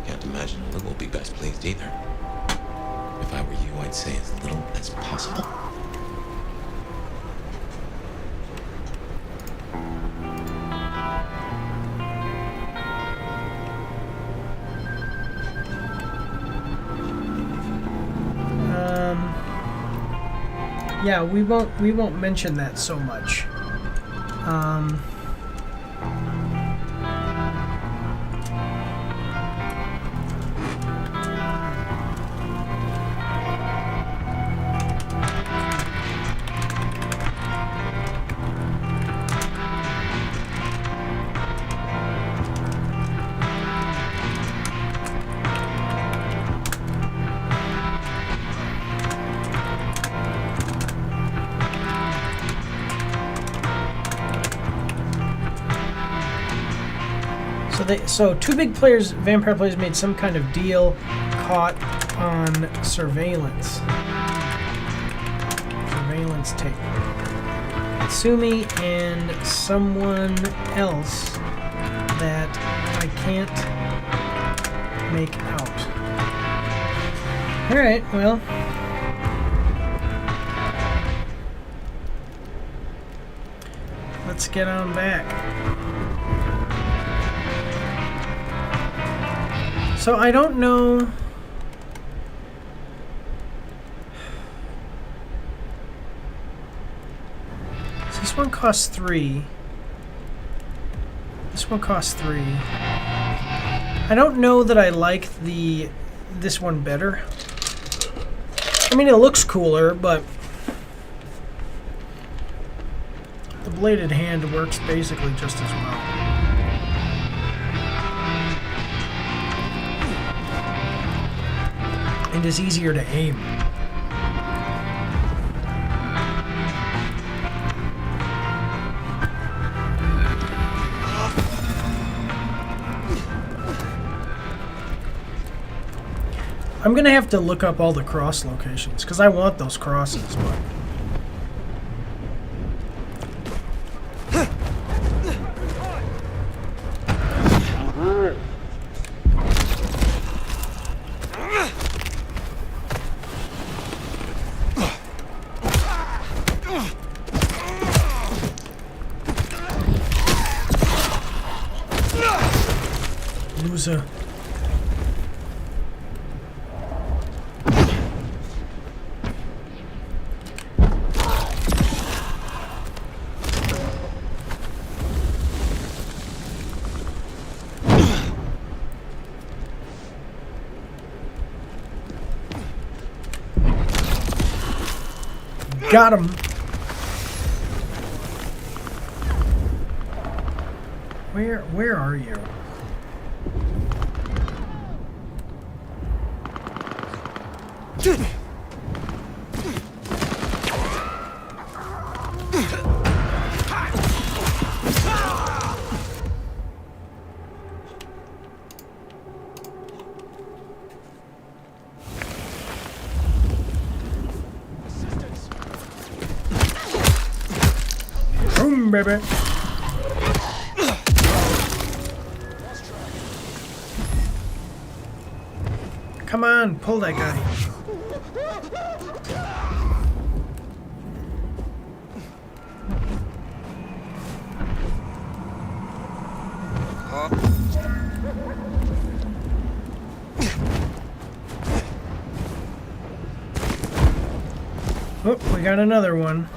Can't imagine Lou will be best pleased either. If I were you, I'd say as little as possible. Yeah, we won't mention that so much. So two big players, vampire players, made some kind of deal, caught on surveillance. Surveillance tape. Sumi and someone else that I can't make out. Alright, well. Let's get on back. So I don't know. So this one costs 3. This one costs 3. I don't know that I like this one better. I mean, it looks cooler, but the bladed hand works basically just as well. And is easier to aim. I'm gonna have to look up all the cross locations because I want those crosses, but loser. Got him. Where are you? Boom, baby. Come on, pull that guy. Oh, we got another one.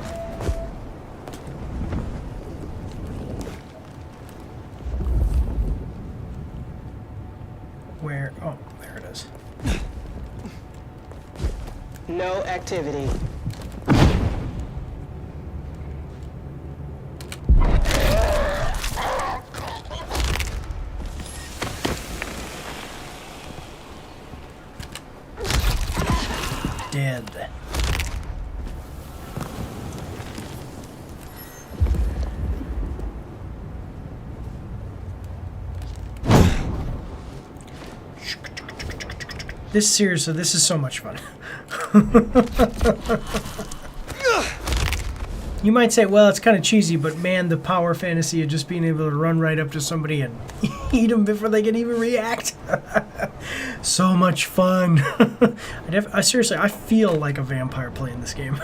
Where? Oh, there it is. No activity. Dead. This is so much fun. You might say, well, it's kind of cheesy, but man, the power fantasy of just being able to run right up to somebody and eat them before they can even react. So much fun. Seriously, I feel like a vampire playing this game.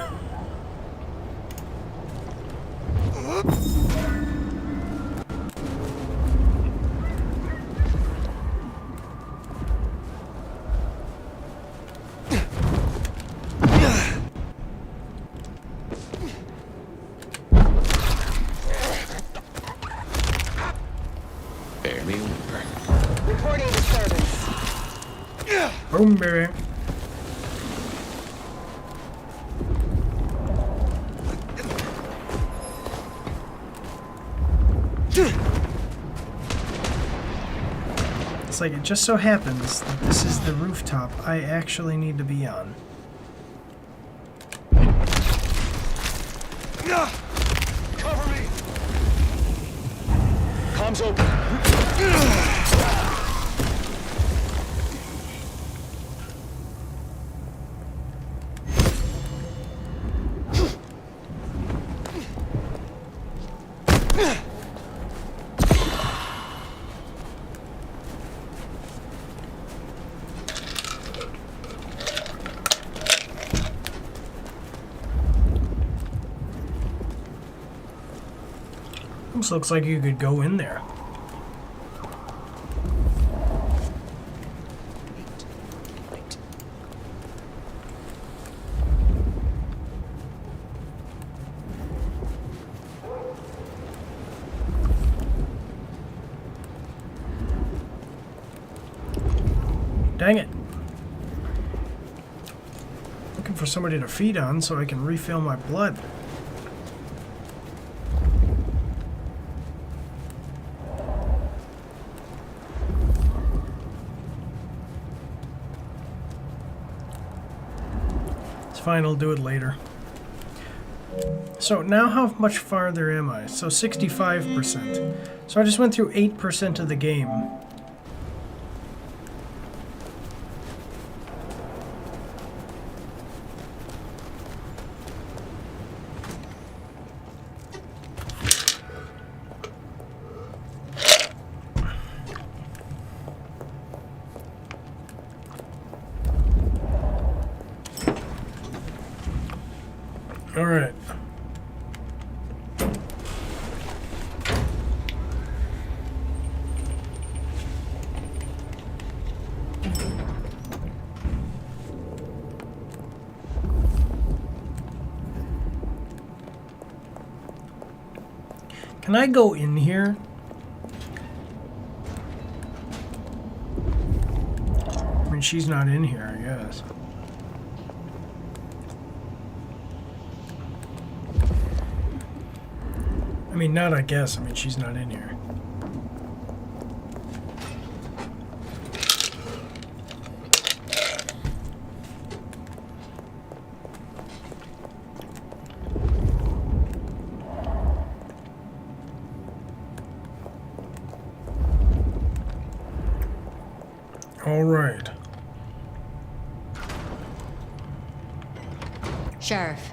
Reporting disturbance. Boom, baby. It's like it just so happens that this is the rooftop I actually need to be on. Comms open. This looks like you could go in there. Dang it. Looking for somebody to feed on so I can refill my blood. It's fine, I'll do it later. So now how much farther am I? So 65%. So I just went through 8% of the game. All right. Can I go in here? I mean, she's not in here, I guess. I mean, not I guess. I mean, she's not in here. All right. Sheriff.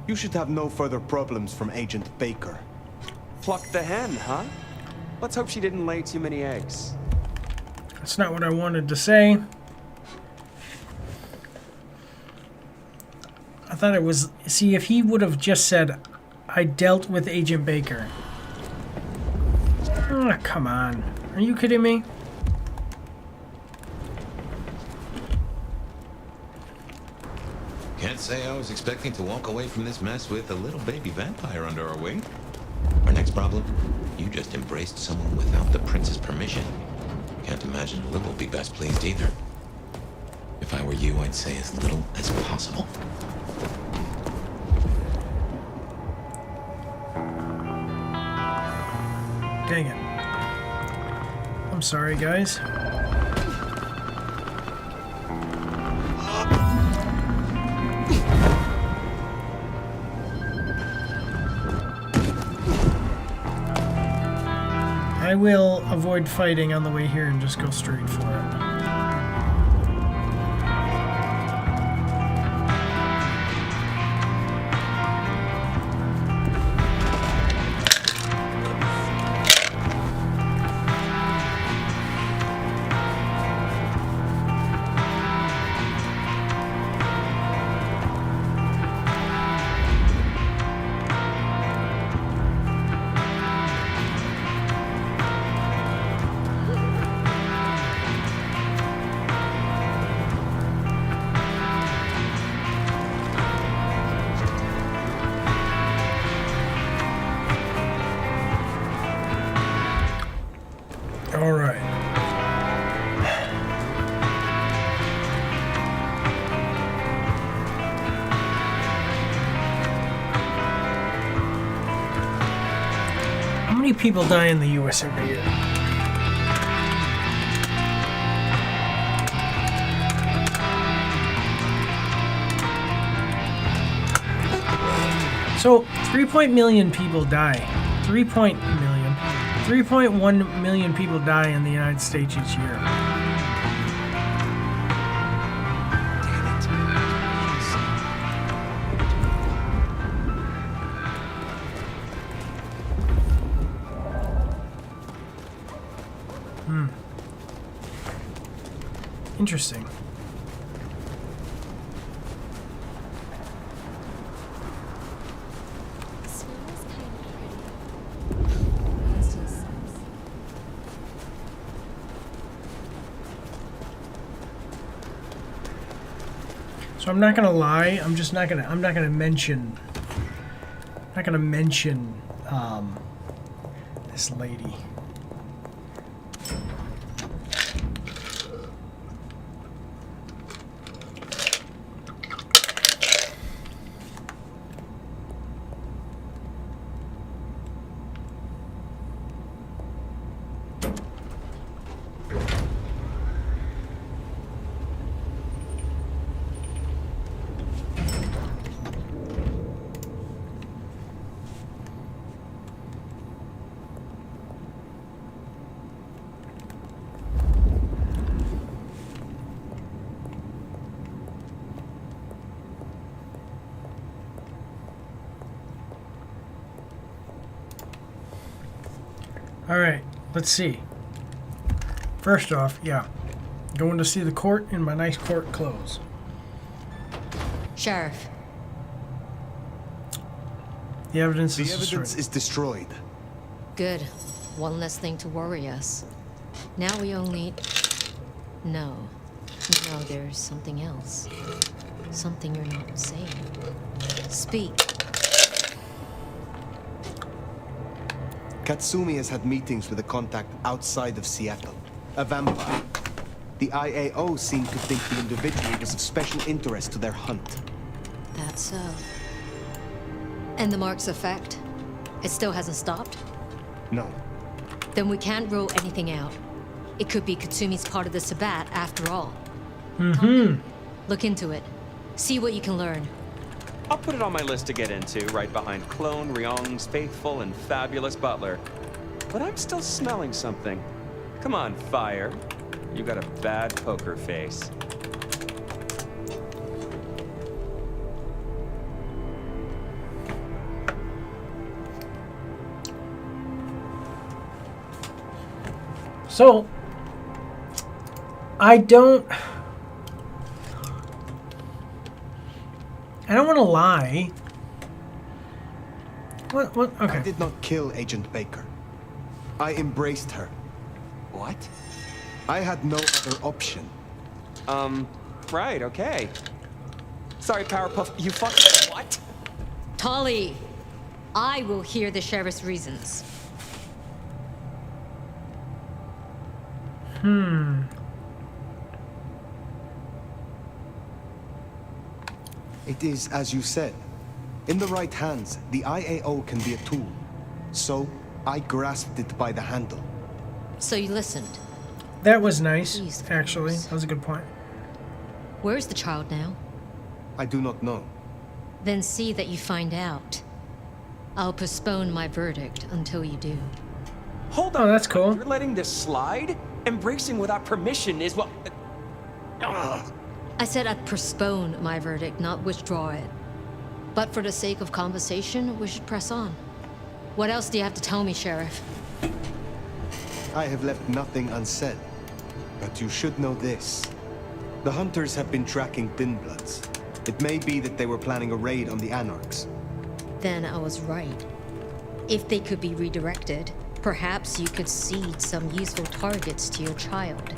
You should have no further problems from Agent Baker. Plucked the hen, huh? Let's hope she didn't lay too many eggs. That's not what I wanted to say. I thought it was... See, if he would have just said, I dealt with Agent Baker. Oh, come on. Are you kidding me? Can't say I was expecting to walk away from this mess with a little baby vampire under our wing. Our next problem? You just embraced someone without the prince's permission. Can't imagine Will will be best pleased either. If I were you, I'd say as little as possible. Dang it. I'm sorry, guys. I will avoid fighting on the way here and just go straight for it. All right. How many people die in the U.S. every year? So, 3.1 million people die. 3.1 million people die in the United States each year. Interesting. So I'm not gonna lie. I'm not gonna mention this lady. Alright, let's see. First off, yeah. Going to see the court in my nice court clothes. Sheriff. The evidence is destroyed. Good. One less thing to worry us. Now we only... No. No, there's something else. Something you're not saying. Speak. Katsumi has had meetings with a contact outside of Seattle. A vampire. The IAO seemed to think the individual was of special interest to their hunt. That's so. And the mark's effect? It still hasn't stopped? No. Then we can't rule anything out. It could be Katsumi's part of the Sabbat after all. Mm-hmm. Look into it. See what you can learn. I'll put it on my list to get into, right behind Clone, Ryong's faithful and fabulous butler. But I'm still smelling something. Come on, Fire. You got a bad poker face. So, I don't want to lie. What? Okay. I did not kill Agent Baker. I embraced her. What? I had no other option. Right, okay. Sorry, Powerpuff, you fucking what? Tolly, I will hear the sheriff's reasons. It is as you said. In the right hands, the IAO can be a tool. So, I grasped it by the handle. So you listened? That was nice, actually. That was a good point. Where's the child now? I do not know. Then see that you find out. I'll postpone my verdict until you do. Hold on. Oh, that's cool. You're letting this slide? Embracing without permission is what... I said I'd postpone my verdict, not withdraw it. But for the sake of conversation, we should press on. What else do you have to tell me, Sheriff? I have left nothing unsaid. But you should know this. The hunters have been tracking Thin Bloods. It may be that they were planning a raid on the Anarchs. Then I was right. If they could be redirected, perhaps you could seed some useful targets to your child.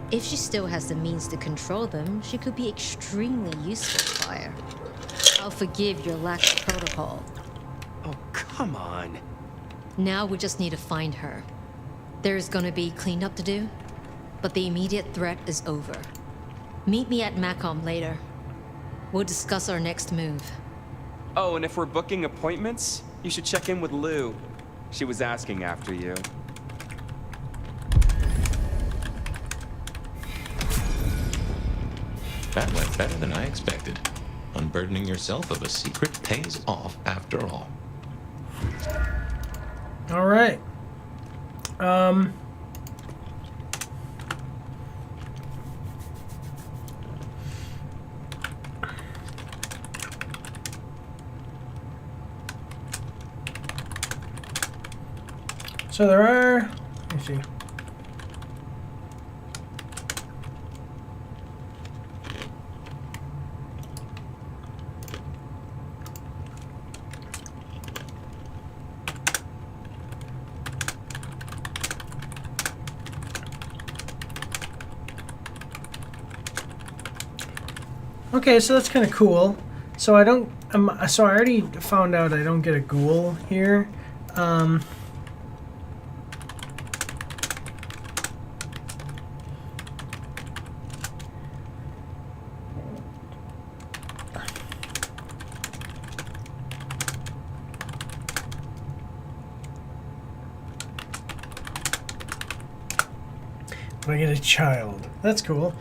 If she still has the means to control them, she could be extremely useful, Fire. I'll forgive your lack of protocol. Oh, come on. Now we just need to find her. There's gonna be cleanup to do, but the immediate threat is over. Meet me at Macom later. We'll discuss our next move. Oh, and if we're booking appointments, you should check in with Lou. She was asking after you. That went better than I expected. Unburdening yourself of a secret pays off after all. All right. So there are, let me see. Okay, so that's kind of cool. So I don't. So I already found out I don't get a ghoul here. But I get a child. That's cool.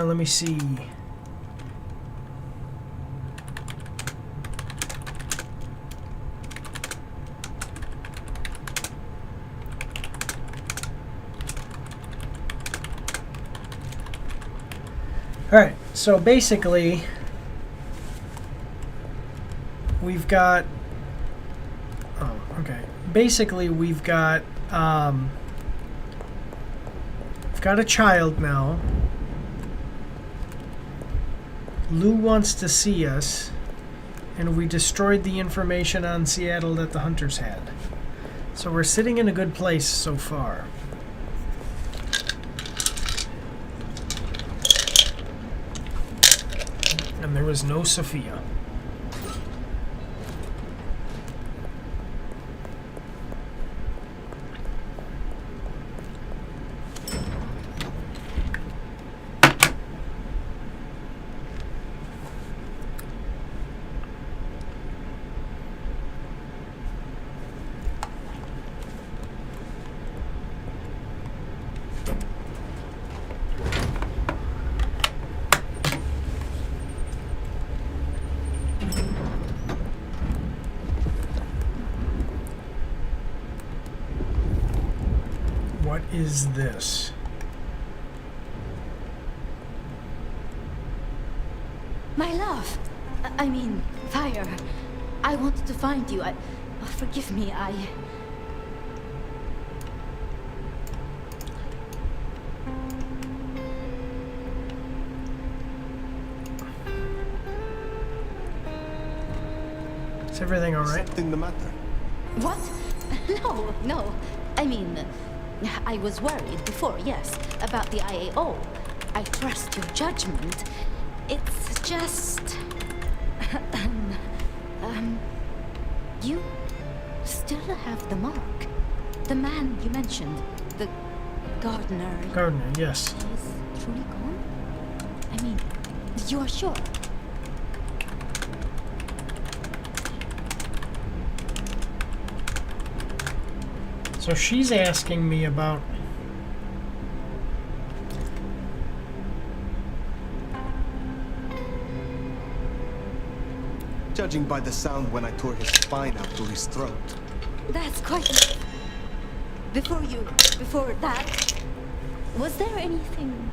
Let me see. Alright, so basically, we've got, basically we've got a child now. Lou wants to see us, and we destroyed the information on Seattle that the hunters had. So we're sitting in a good place so far. And there was no Sophia. What is this? My love! I mean, Fire. I wanted to find you. Forgive me, Is everything all right? Something the matter? What? No. I mean, I was worried before, yes, about the IAO. I trust your judgment. It's just... you still have the mark. The man you mentioned, the gardener. Gardener, yes. He's truly gone? I mean, you are sure? So she's asking me about... Judging by the sound when I tore his spine out to his throat. That's quite... Before that, was there anything...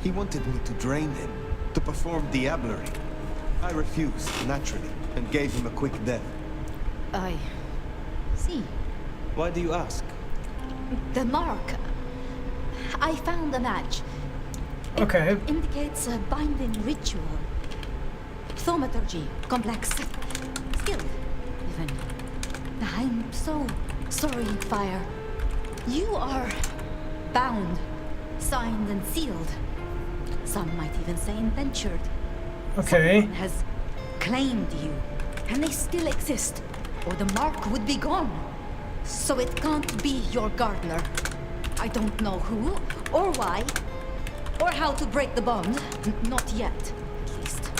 He wanted me to drain him, to perform diablerie. I refused, naturally, and gave him a quick death. I see. Why do you ask? The mark. I found a match. Okay. It indicates a binding ritual. Thaumaturgy, complex, skilled, even. I'm so sorry, Fire. You are bound, signed and sealed. Some might even say indentured. Okay. Someone has claimed you, and they still exist, or the mark would be gone. So it can't be your gardener. I don't know who, or why, or how to break the bond. Not yet, at least.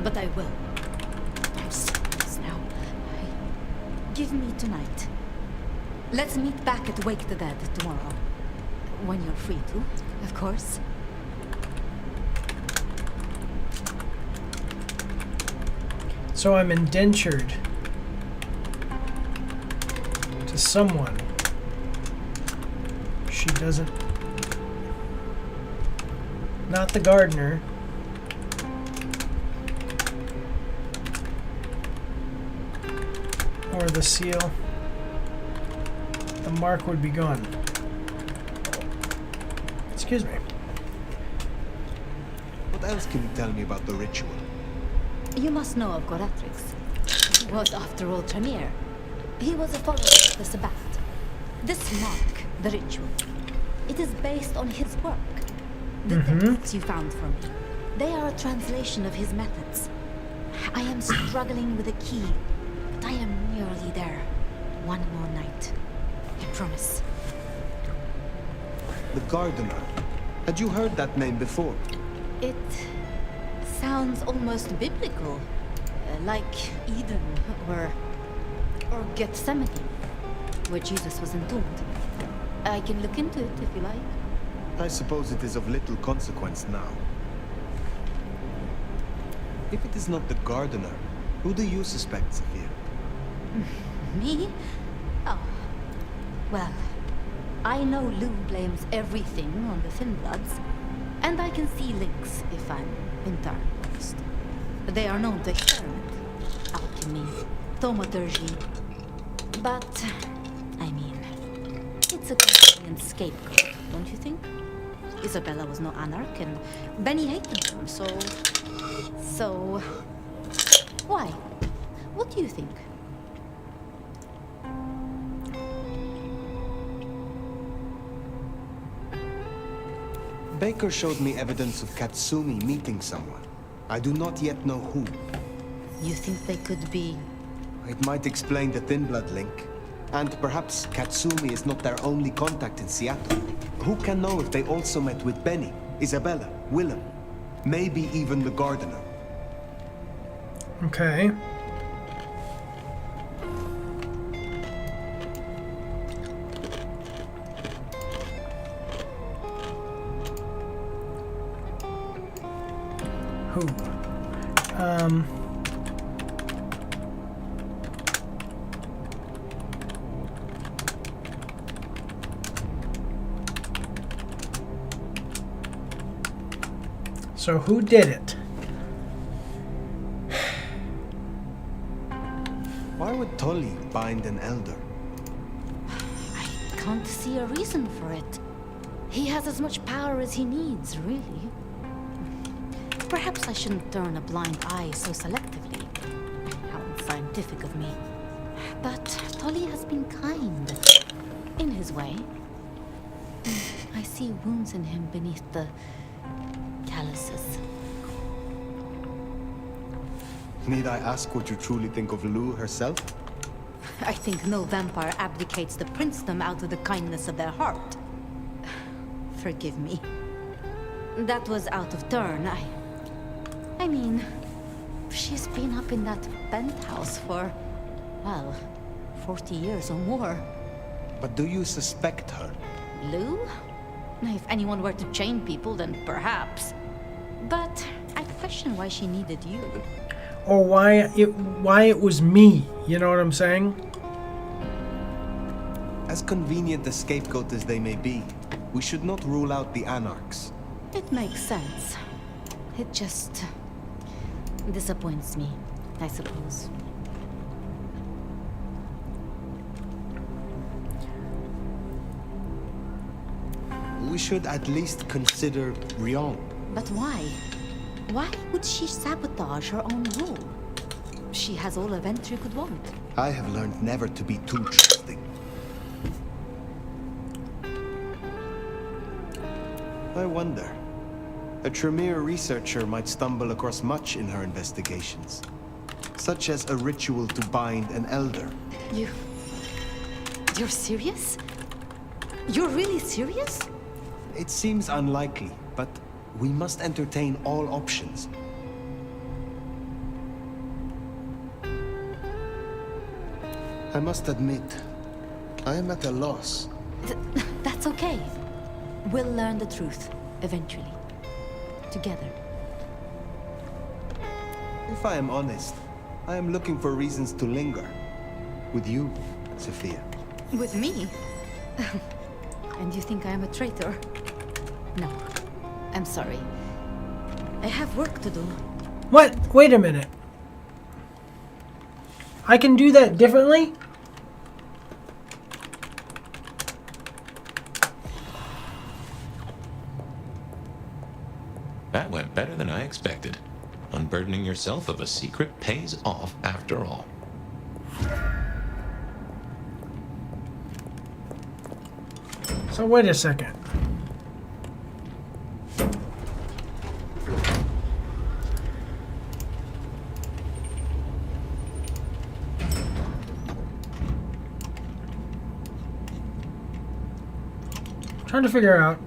But I will. I'm serious now. Give me tonight. Let's meet back at Wake the Dead tomorrow. When you're free to, of course. So I'm indentured to someone. She doesn't... Not the gardener. Or the seal. The mark would be gone. Excuse me. What else can you tell me about the ritual? You must know of Goratrix. He was, after all, Tremere. He was a follower of the Sabbat. This mark, the ritual, it is based on his work. The texts you found for me, they are a translation of his methods. I am struggling with a key, but I am nearly there. One more night. I promise. The Gardener. Had you heard that name before? It sounds almost biblical. Like Eden or Gethsemane, where Jesus was entombed. I can look into it if you like. I suppose it is of little consequence now. If it is not the Gardener, who do you suspect, Sophia? Me? Oh. Well, I know Lou blames everything on the Thin Bloods, and I can see links if I'm entirely honest. They are known to experiment. Alchemy, thaumaturgy. But, I mean, it's a convenient scapegoat, don't you think? Isabella was no anarch, and Benny hated him, so... Why? What do you think? Baker showed me evidence of Katsumi meeting someone. I do not yet know who. You think they could be... It might explain the Thin Blood link. And perhaps Katsumi is not their only contact in Seattle. Who can know if they also met with Benny, Isabella, Willem, maybe even the Gardener? Okay. Who? So who did it? Why would Tully bind an elder? I can't see a reason for it. He has as much power as he needs, really. Perhaps I shouldn't turn a blind eye so selectively. How unscientific of me. But Tully has been kind. In his way. I see wounds in him beneath the calluses. Need I ask what you truly think of Lou herself? I think no vampire abdicates the princedom out of the kindness of their heart. Forgive me. That was out of turn. I mean, she's been up in that penthouse for, well, 40 years or more. But do you suspect her? Lou? If anyone were to chain people, then perhaps. But I question why she needed you. Or why it was me, you know what I'm saying? As convenient a scapegoat as they may be, we should not rule out the Anarchs. It makes sense. It just disappoints me, I suppose. We should at least consider Rion. But why? Why would she sabotage her own rule? She has all a Ventry could want. I have learned never to be too trusting. I wonder. A Tremere researcher might stumble across much in her investigations. Such as a ritual to bind an elder. You're serious? You're really serious? It seems unlikely, but we must entertain all options. I must admit, I am at a loss. That's okay. We'll learn the truth, eventually. Together. If I am honest, I am looking for reasons to linger. With you, Sophia. With me? And you think I am a traitor? No. I'm sorry. I have work to do. What? Wait a minute. I can do that differently? That went better than I expected. Unburdening yourself of a secret pays off after all. So wait a second. Trying to figure out.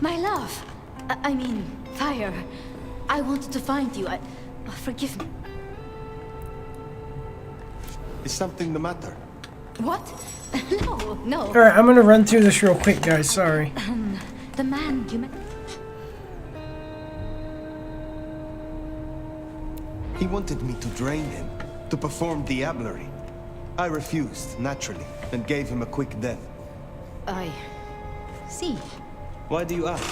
My love. I mean, Fire. I wanted to find you. Forgive me. Is something the matter? What? No, no. All right, I'm gonna run through this real quick, guys. Sorry. The man you met. He wanted me to drain him, to perform diablerie. I refused, naturally, and gave him a quick death. I see. Why do you ask?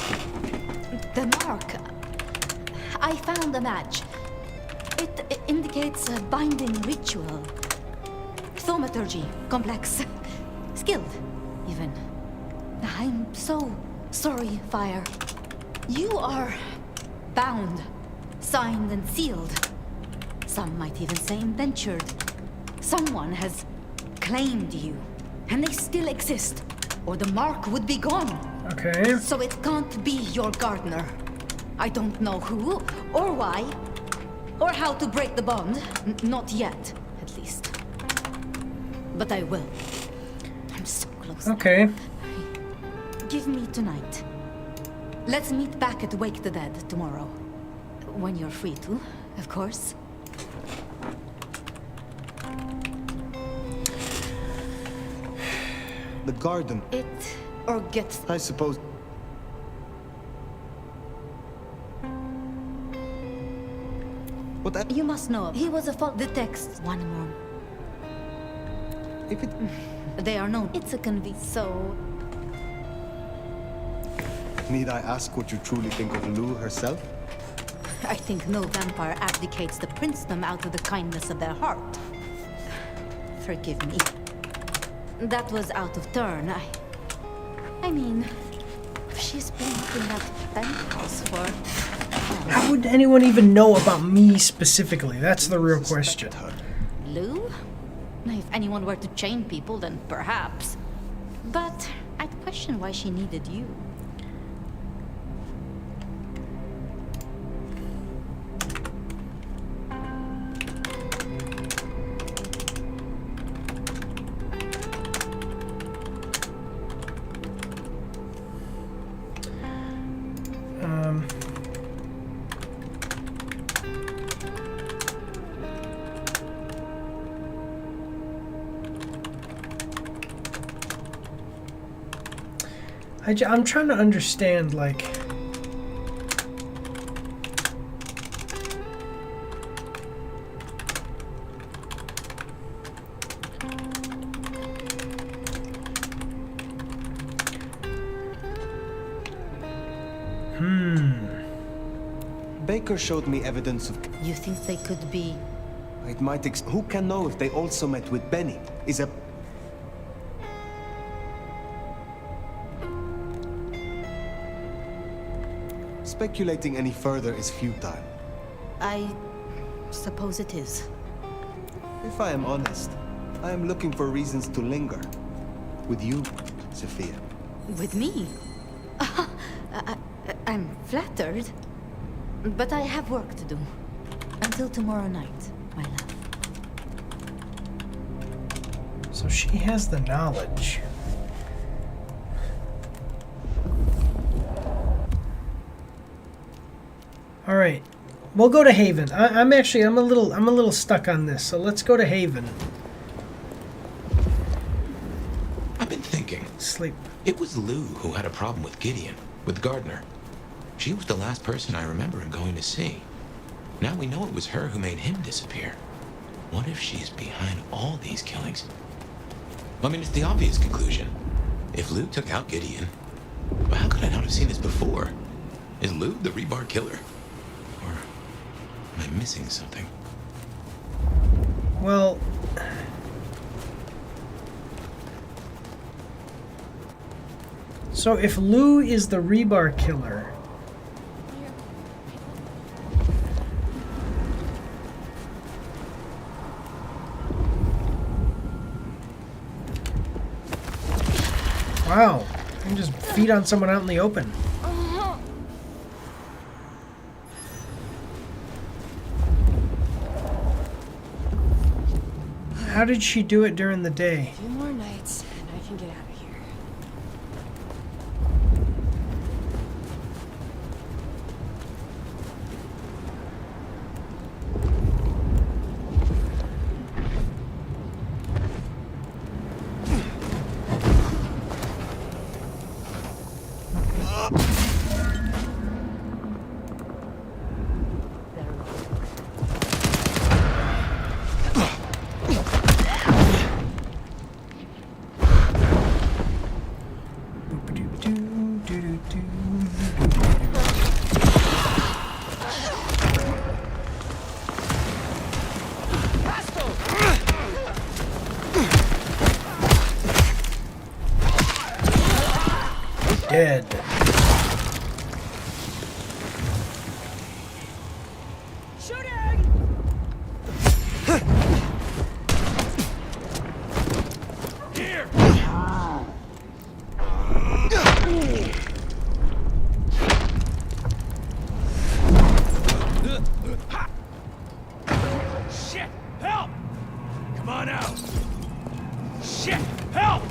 The mark. I found a match. It indicates a binding ritual. Thaumaturgy, complex. Skilled, even. I'm so sorry, Fire. You are bound, signed and sealed. Some might even say indentured. Someone has claimed you, and they still exist, or the mark would be gone. Okay. So it can't be your gardener. I don't know who, or why, or how to break the bond. Not yet, at least. But I will. I'm so close. Okay. Give me tonight. Let's meet back at Wake the Dead tomorrow. When you're free to, of course. The garden. It or gets. I suppose. What? You must know. He was a the text. One more. If it. They are known. It's a convenience. So. Need I ask what you truly think of Lou herself? I think no vampire abdicates the princedom out of the kindness of their heart. Forgive me. That was out of turn. I mean, she's been up in that penthouse for... How would anyone even know about me specifically? That's the real question. Lou? If anyone were to chain people, then perhaps. But I'd question why she needed you. I'm trying to understand, like... Baker showed me evidence of... You think they could be... It might who can know if they also met with Benny? Is a... Speculating any further is futile. I suppose it is. If I am honest, I am looking for reasons to linger. With you, Sophia. With me? I'm flattered. But I have work to do. Until tomorrow night, my love. So she has the knowledge. All right, we'll go to Haven. I'm a little stuck on this. So let's go to Haven. I've been thinking. Sleep. It was Lou who had a problem with Gideon, with Gardner. She was the last person I remember him going to see. Now we know it was her who made him disappear. What if she's behind all these killings? I mean, it's the obvious conclusion. If Lou took out Gideon, well, how could I not have seen this before? Is Lou the rebar killer? Or am I missing something? Well... So if Lou is the rebar killer... Wow, I can just beat on someone out in the open. How did she do it during the day? A few more nights, and I can get out of here. Dead. Shit! Help! Come on out! Shit! Help!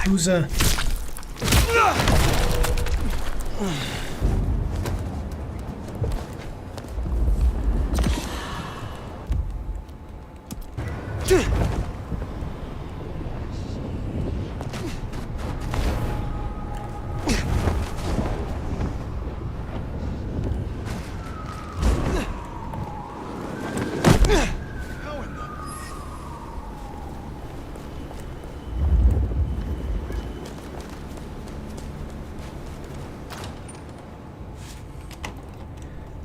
Who's a...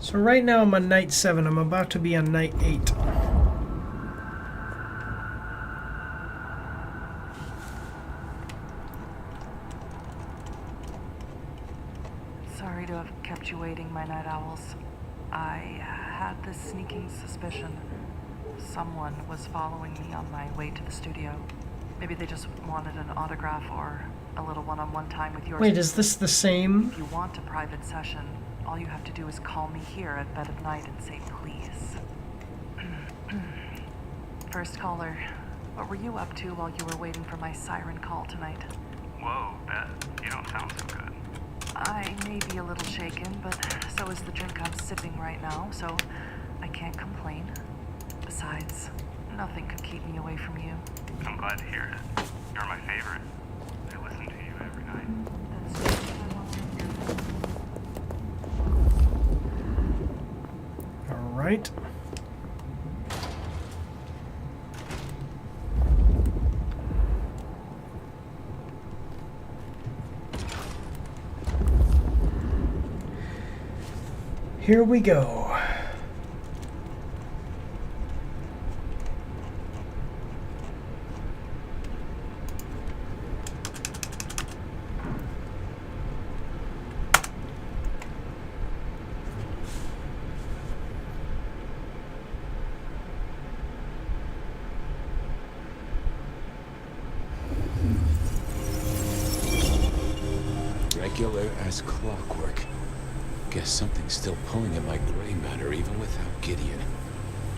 So right now I'm on night 7. I'm about to be on night 8. Sorry to have kept you waiting, my night owls. I had this sneaking suspicion someone was following me on my way to the studio. Maybe they just wanted an autograph or a little one-on-one time with yours. Wait, is this the same? If you want a private session, all you have to do is call me here at Bed of Night and say please. First caller, what were you up to while you were waiting for my siren call tonight? Whoa, Beth, you don't sound so good. I may be a little shaken, but so is the drink I'm sipping right now, so I can't complain. Besides, nothing could keep me away from you. I'm glad to hear it. You're my favorite. I listen to you every night. All right. Here we go. Regular as clockwork. Guess something's still pulling at my gray matter even without Gideon.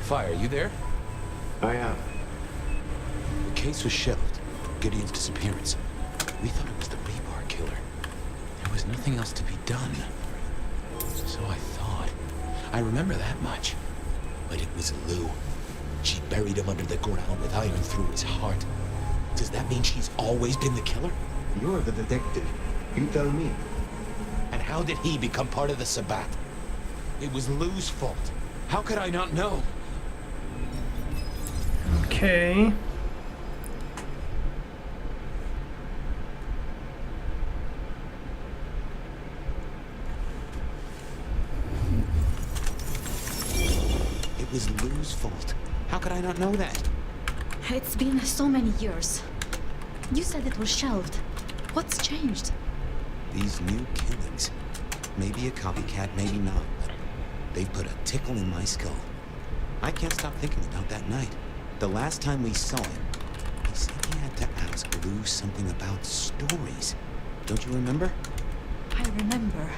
Fire, you there? I am. The case was shelved. Gideon's disappearance. We thought it was the rebar killer. There was nothing else to be done. So I thought. I remember that much. But it was Lou. She buried him under the ground with iron through his heart. Does that mean she's always been the killer? You're the detective. You tell me. And how did he become part of the Sabbat? It was Lou's fault. How could I not know? Okay. could I not know that? It's been so many years. You said it was shelved. What's changed? These new killings. Maybe a copycat, maybe not, but they've put a tickle in my skull. I can't stop thinking about that night. The last time we saw him, he said he had to ask Lou something about stories. Don't you remember? I remember.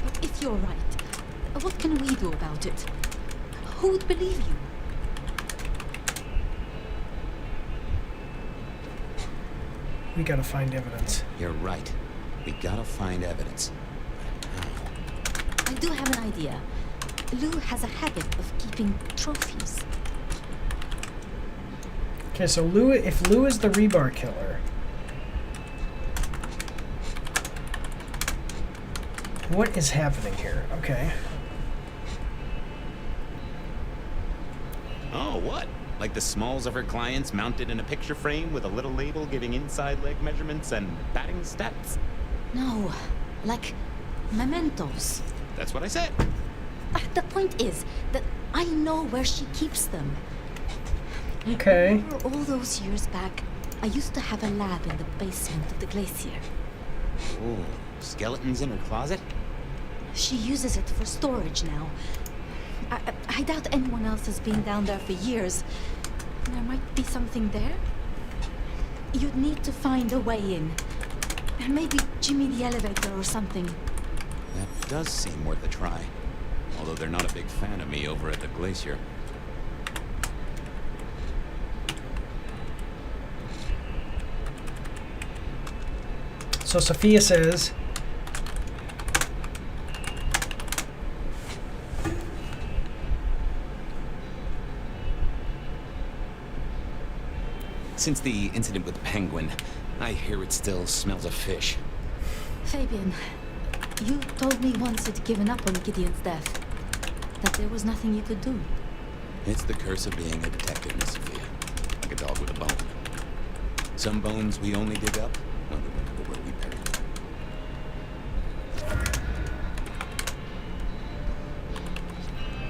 But if you're right, what can we do about it? Who would believe you? We gotta find evidence. You're right. We gotta find evidence. I do have an idea. Lou has a habit of keeping trophies. Okay, so if Lou is the rebar killer, what is happening here? Okay. Oh, what? Like the smalls of her clients mounted in a picture frame with a little label giving inside leg measurements and batting stats? No, like mementos. That's what I said. The point is that I know where she keeps them. Okay. Remember all those years back, I used to have a lab in the basement of the glacier. Oh, skeletons in her closet? She uses it for storage now. I doubt anyone else has been down there for years. There might be something there. You'd need to find a way in. Maybe Jimmy the elevator or something. That does seem worth a try. Although they're not a big fan of me over at the glacier. So Sophia says, since the incident with the penguin, I hear it still smells of fish. Fabian, you told me once you'd given up on Gideon's death. That there was nothing you could do. It's the curse of being a detective, Miss Sophia. Like a dog with a bone. Some bones we only dig up, other than where we bury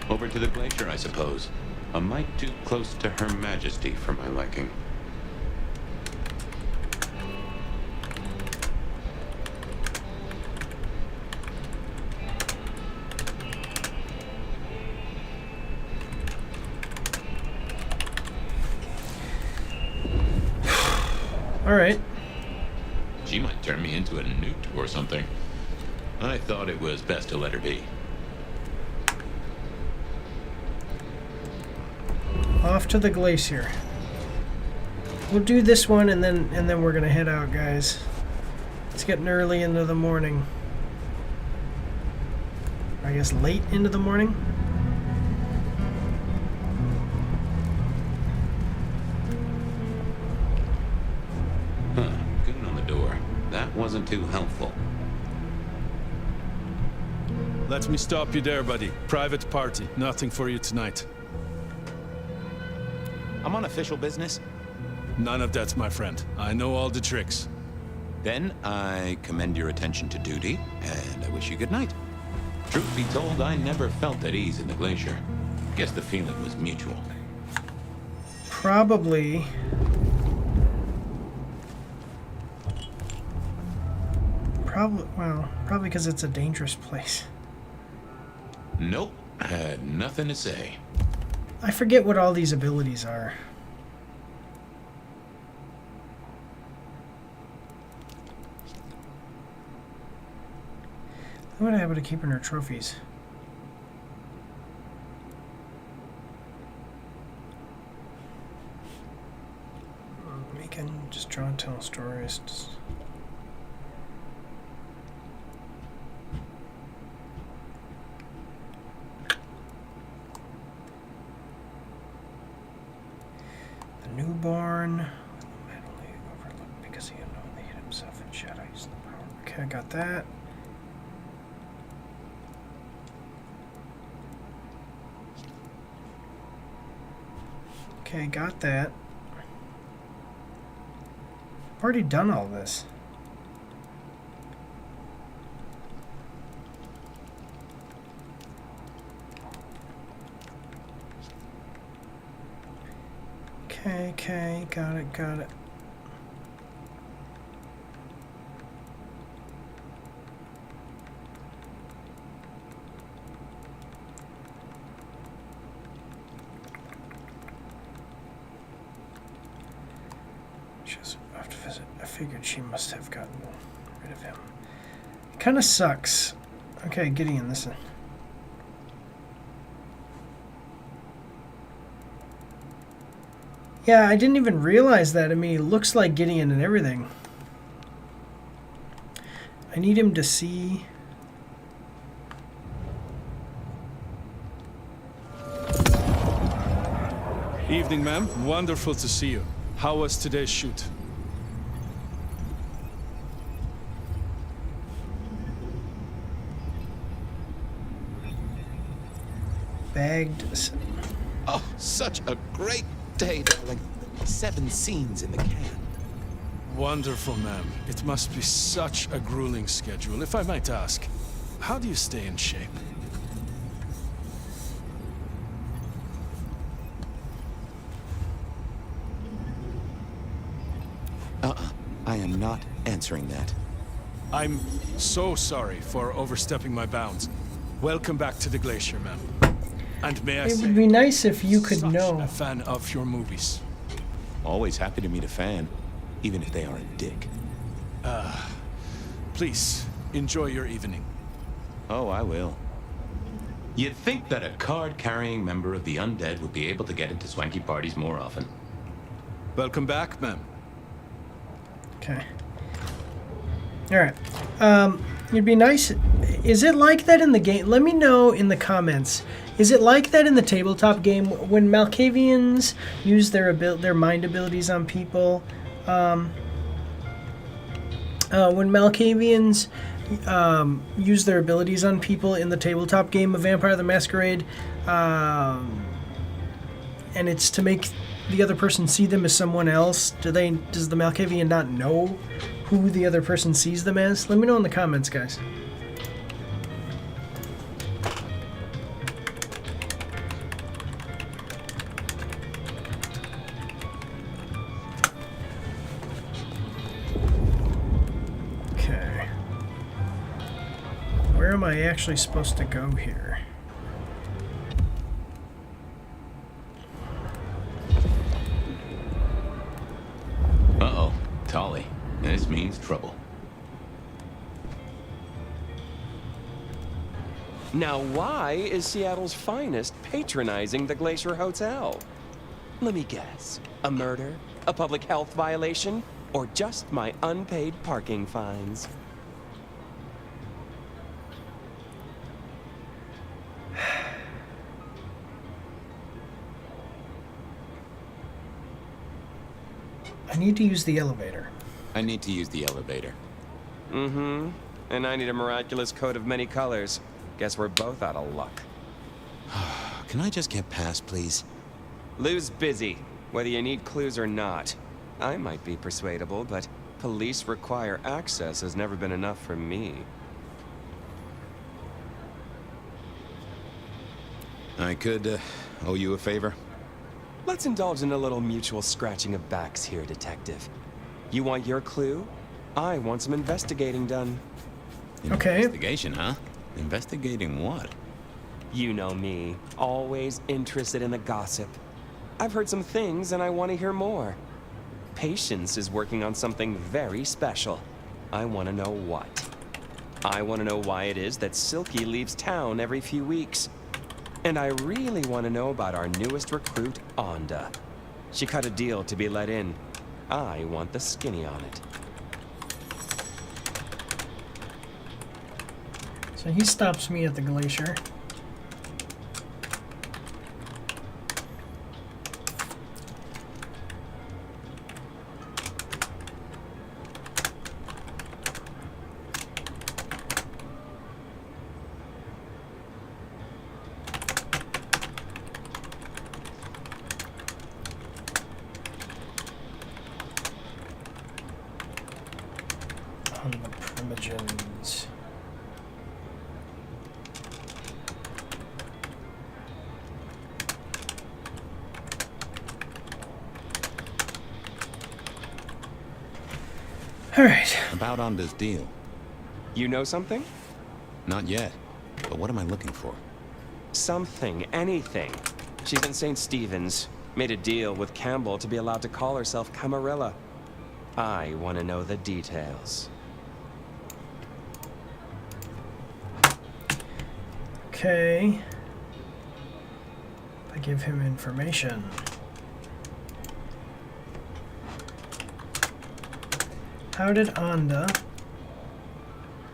them. Over to the glacier, I suppose. A mite too close to Her Majesty for my liking. all right. She might turn me into a newt or something. I thought it was best to let her be. Off to the glacier. We'll do this one and then we're gonna head out, guys. It's getting early into the morning. I guess late into the morning. Huh, goon on the door. That wasn't too helpful. Let me stop you there, buddy. Private party. Nothing for you tonight. I'm on official business. None of that, my friend. I know all the tricks. Then I commend your attention to duty, and I wish you good night. Truth be told, I never felt at ease in the glacier. Guess the feeling was mutual. Probably. Probably because it's a dangerous place. Nope, had nothing to say. I forget what all these abilities are. What happened to keeping her trophies? We can just draw and tell stories. The newborn. Overlooked because he unknowingly hid himself in shadows. The power. Okay, I got that. Okay, got that. I've already done all this. Okay, got it. Just have to visit. I figured she must have gotten rid of him. Kind of sucks. Okay, Gideon, listen. Yeah, I didn't even realize that. I mean, he looks like Gideon and everything. I need him to see. Evening, ma'am. Wonderful to see you. How was today's shoot? Bagged. Oh, such a great day, darling. 7 scenes in the can. Wonderful, ma'am. It must be such a grueling schedule. If I might ask, how do you stay in shape? I am not answering that. I'm so sorry for overstepping my bounds. Welcome back to the Glacier, ma'am. And may I It say, would be nice if you could such know. a fan of your movies. Always happy to meet a fan, even if they are a dick. Please, enjoy your evening. Oh, I will. You'd think that a card-carrying member of the undead would be able to get into swanky parties more often. Welcome back, ma'am. Okay. Alright. It'd be nice. Is it like that in the game? Let me know in the comments. Is it like that in the tabletop game when Malkavians use their mind abilities on people? When Malkavians use their abilities on people in the tabletop game of Vampire the Masquerade, and it's to make the other person see them as someone else, does the Malkavian not know who the other person sees them as? Let me know in the comments, guys. Okay. Where am I actually supposed to go here? Uh-oh, Tolly. This means trouble. Now, why is Seattle's finest patronizing the Glacier Hotel? Let me guess. A murder? A public health violation? Or just my unpaid parking fines? I need to use the elevator. I need to use the elevator. Mm-hmm. And I need a miraculous coat of many colors. Guess we're both out of luck. Can I just get past, please? Lou's busy, whether you need clues or not. I might be persuadable, but police require access has never been enough for me. I could owe you a favor. Let's indulge in a little mutual scratching of backs here, Detective. You want your clue? I want some investigating done. Okay. Investigation, huh? Investigating what? You know me, always interested in the gossip. I've heard some things and I want to hear more. Patience is working on something very special. I want to know what. I want to know why it is that Silky leaves town every few weeks. And I really want to know about our newest recruit, Onda. She cut a deal to be let in. I want the skinny on it. So he stops me at the glacier. On the Primogens. All right. About Anda's deal. You know something? Not yet. But what am I looking for? Something, anything. She's in St. Stephen's. Made a deal with Campbell to be allowed to call herself Camarilla. I want to know the details. Okay. I give him information. How did Anda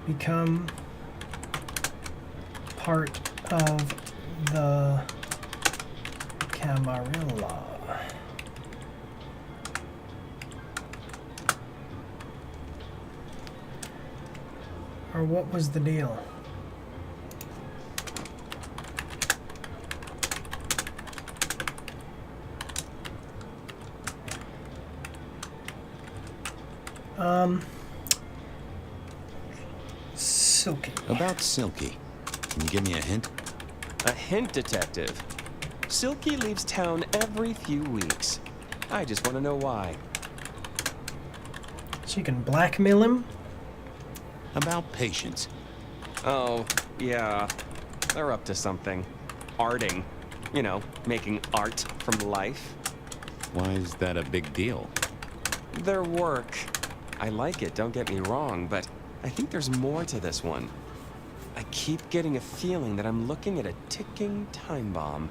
become part of the Camarilla? Or what was the deal? Silky. About Silky. Can you give me a hint? A hint, detective. Silky leaves town every few weeks. I just want to know why. So you can blackmail him? About Patience. Oh, yeah. They're up to something. Arting. You know, making art from life. Why is that a big deal? Their work. I like it, don't get me wrong, but I think there's more to this one. I keep getting a feeling that I'm looking at a ticking time bomb.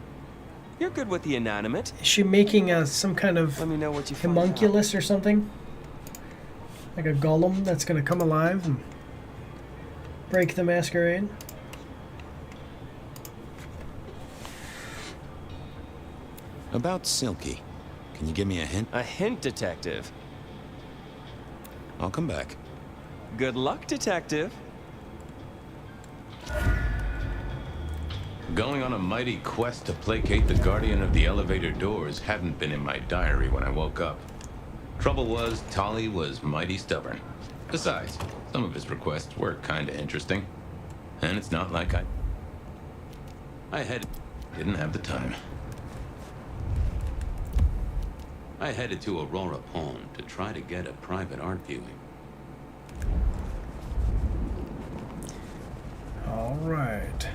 You're good with the inanimate. Is she making some kind of Let me know what you homunculus or something? Like a golem that's going to come alive and break the masquerade? About Silky. Can you give me a hint? A hint, detective. I'll come back. Good luck, detective. Going on a mighty quest to placate the guardian of the elevator doors hadn't been in my diary when I woke up. Trouble was, Tolly was mighty stubborn. Besides, some of his requests were kinda interesting. And it's not like didn't have the time. I headed to Aurora Pond to try to get a private art viewing. All right.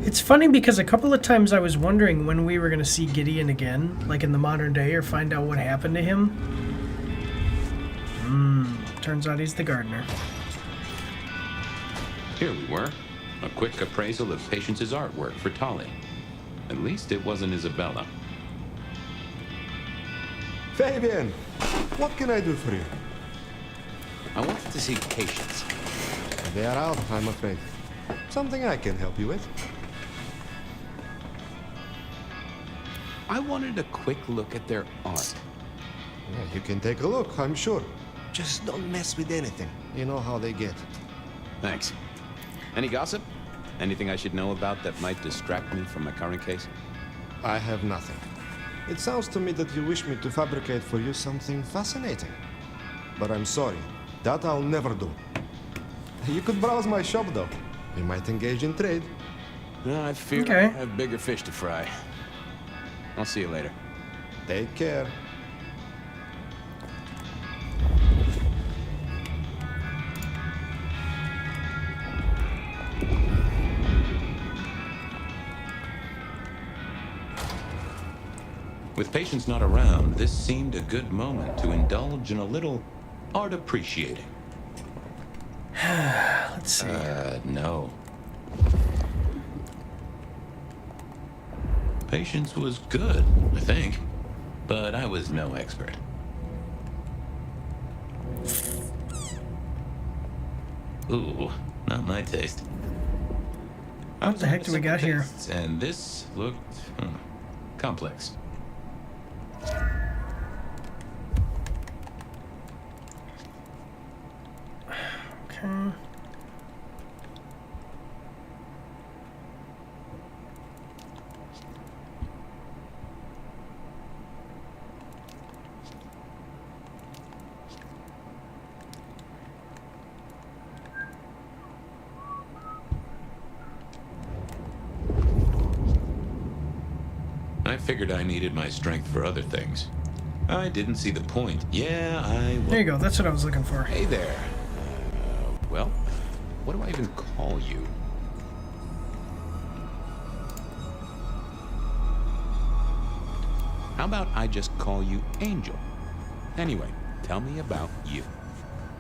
It's funny because a couple of times I was wondering when we were going to see Gideon again, like in the modern day, or find out what happened to him. Turns out he's the gardener. Here we were. A quick appraisal of Patience's artwork for Tolly. At least it wasn't Isabella. Fabian, what can I do for you? I wanted to see Patience. They are out, I'm afraid. Something I can help you with. I wanted a quick look at their art. Yeah, you can take a look, I'm sure. Just don't mess with anything. You know how they get. Thanks. Any gossip? Anything I should know about that might distract me from my current case? I have nothing. It sounds to me that you wish me to fabricate for you something fascinating. But I'm sorry, that I'll never do. You could browse my shop, though. We might engage in trade. No, I fear I have bigger fish to fry. I'll see you later. Take care. With Patience not around, this seemed a good moment to indulge in a little art appreciating. Let's see. No. Patience was good, I think, but I was no expert. Ooh, not my taste. What the heck do we got here? And this looked complex. Okay. figured I needed my strength for other things. I didn't see the point. Yeah, There you go. That's what I was looking for. Hey there. Well, what do I even call you? How about I just call you Angel? Anyway, tell me about you.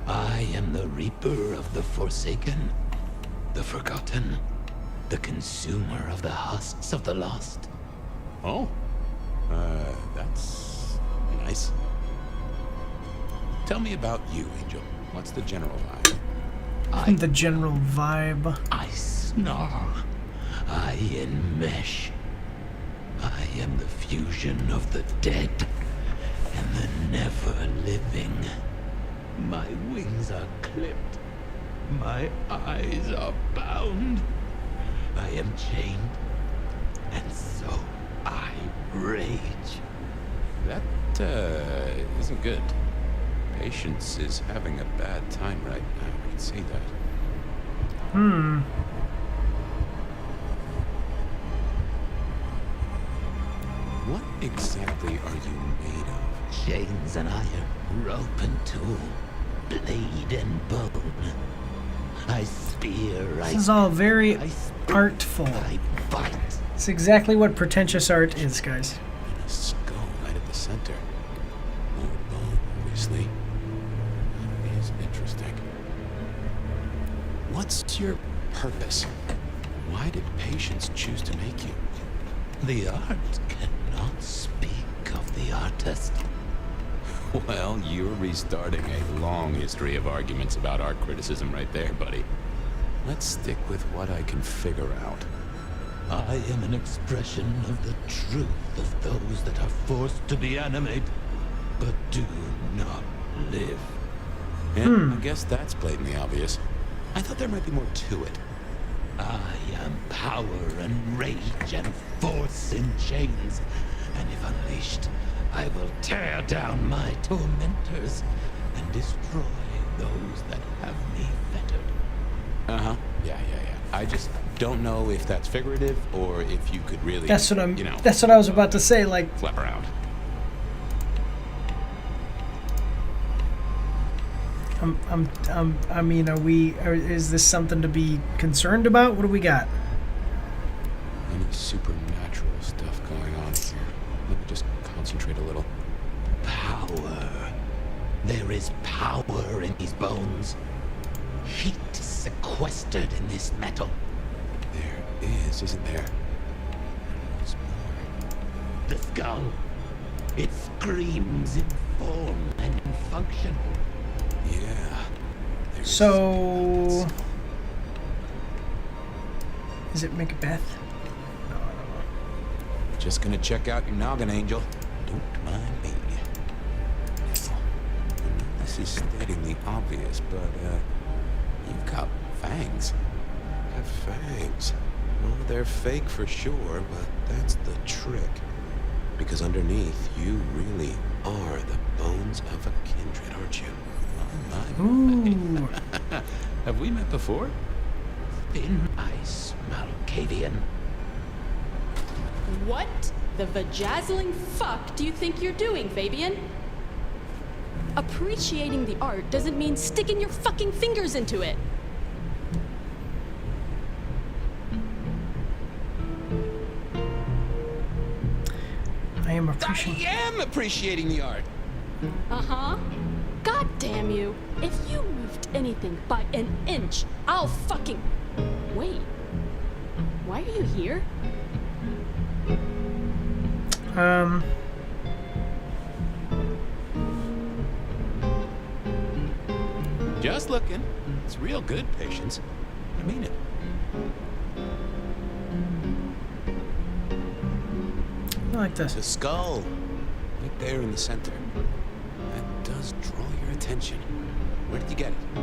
I am the Reaper of the Forsaken, the Forgotten, the Consumer of the husks of the lost. Oh, that's nice. Tell me about you, Angel. What's the general vibe? The general vibe. I snarl. I enmesh. I am the fusion of the dead and the never-living. My wings are clipped. My eyes are bound. I am chained. And so I rage. That, isn't good. Patience is having a bad time right now. I can see that. What exactly are you made of? Chains and iron, rope and tool, blade and bone. I spear, This is all very artful. bite. It's exactly what pretentious art is, guys. A skull right at the center. More bone, obviously. That is interesting. What's your purpose? Why did Patience choose to make you? The art cannot speak of the artist. Well, you're restarting a long history of arguments about art criticism right there, buddy. Let's stick with what I can figure out. I am an expression of the truth of those that are forced to be animate, but do not live. Yeah, I guess that's blatantly obvious. I thought there might be more to it. I am power and rage and force in chains, and if unleashed, I will tear down my tormentors and destroy those that have me fettered. Uh-huh. Yeah. I just don't know if that's figurative or if you could really, That's what That's what I was about to say. Like, flap around. I mean, is this something to be concerned about? What do we got? Any supernatural stuff going on here? Let me just concentrate a little. Power. There is power in these bones. Heat sequestered in this metal. There is, isn't there? What's more? The skull. It screams in form and in function. Yeah. So, is it Macbeth? Just gonna check out your noggin, Angel. Don't mind me. This is stating the obvious, but, you've got fangs. Have fangs. Well, they're fake for sure, but that's the trick. Because underneath, you really are the bones of a kindred, aren't you? Oh, Ooh. Have we met before? Thin I smell Cavian. What the vajazzling fuck do you think you're doing, Fabian? Appreciating the art doesn't mean sticking your fucking fingers into it. I am appreciating the art. Uh-huh. God damn you. If you moved anything by an inch, I'll fucking... Wait. Why are you here? Just looking. It's real good, Patience. I mean it. I like this. The skull. Right there in the center. That does draw your attention. Where did you get it?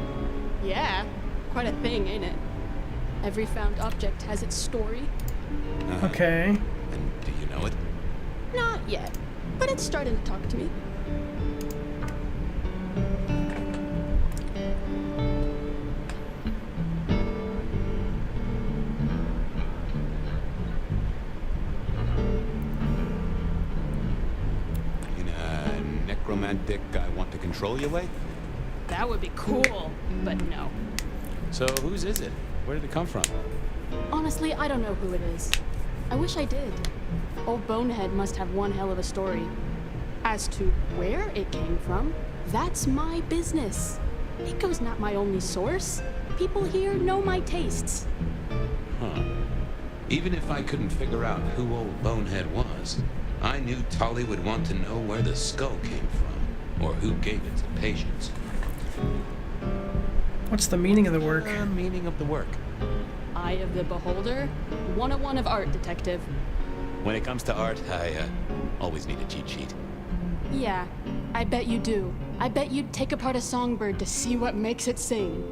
Yeah. Quite a thing, ain't it? Every found object has its story. Okay. And do you know it? Not yet, but it's starting to talk to me. romantic, I want to control you way? That would be cool, but no. So whose is it? Where did it come from? Honestly, I don't know who it is. I wish I did. Old Bonehead must have one hell of a story. As to where it came from, that's my business. Nico's not my only source. People here know my tastes. Huh. Even if I couldn't figure out who old Bonehead was, I knew Tolly would want to know where the skull came from, or who gave it to Patience. What's the meaning of the work? Meaning of the work. Eye of the Beholder? 101 of art, detective. When it comes to art, I always need a cheat sheet. Yeah, I bet you do. I bet you'd take apart a songbird to see what makes it sing.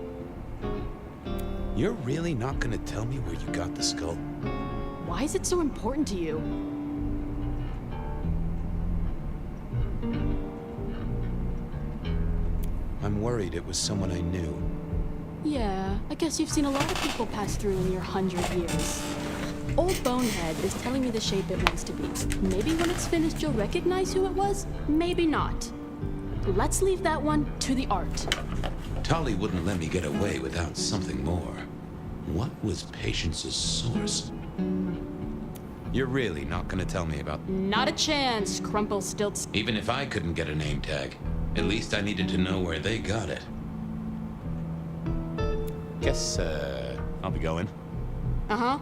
You're really not gonna tell me where you got the skull? Why is it so important to you? I'm worried it was someone I knew. Yeah, I guess you've seen a lot of people pass through in your 100 years. Old Bonehead is telling me the shape it wants to be. Maybe when it's finished you'll recognize who it was, maybe not. Let's leave that one to the art. Tolly wouldn't let me get away without something more. What was Patience's source? You're really not gonna tell me about... Not a chance, Crumplestilts. Even if I couldn't get a name tag, at least I needed to know where they got it. Guess, I'll be going. Uh-huh.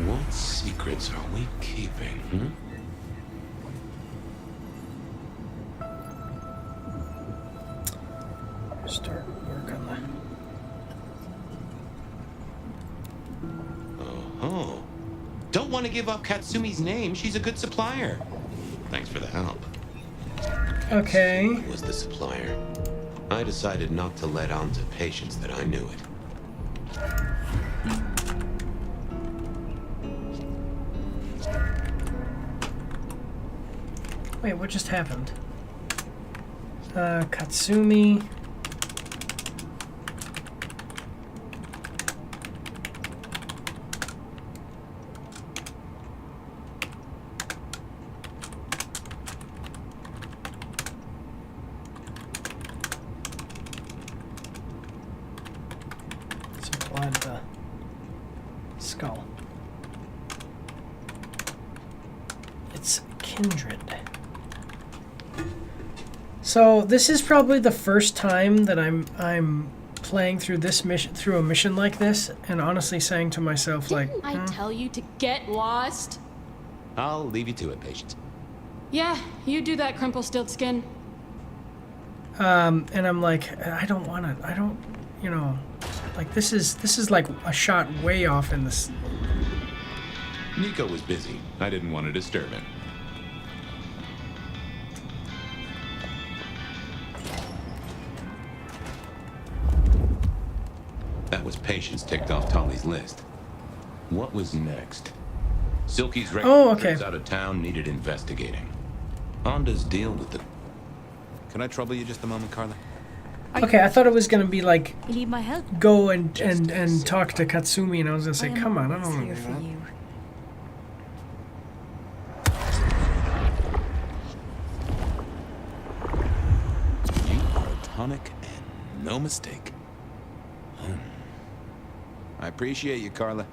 What secrets are we keeping, Start work on that. Oh. Don't want to give up Katsumi's name. She's a good supplier. Thanks for the help. Okay. Katsumi was the supplier. I decided not to let on to Patience that I knew it. Wait, what just happened? Katsumi. Supplied the skull. It's kindred. So this is probably the first time that I'm playing through this mission, through a mission like this, and honestly saying to myself, Didn't I tell you to get lost? I'll leave you to it, Patience. Yeah, you do that, Crumplestiltskin. and I'm like, I don't want to. I don't, you know, like this is like a shot way off in this. Nico was busy. I didn't want to disturb him. That was Patience ticked off Tolly's list. What was next? Silky's records out of town needed investigating. Honda's deal with the... Can I trouble you just a moment, Carla? Okay, I thought it was gonna be like, You need my help? go and talk to Katsumi, and I was gonna say, come on, I don't want to do that. You are a tonic and no mistake. I appreciate you, Carla,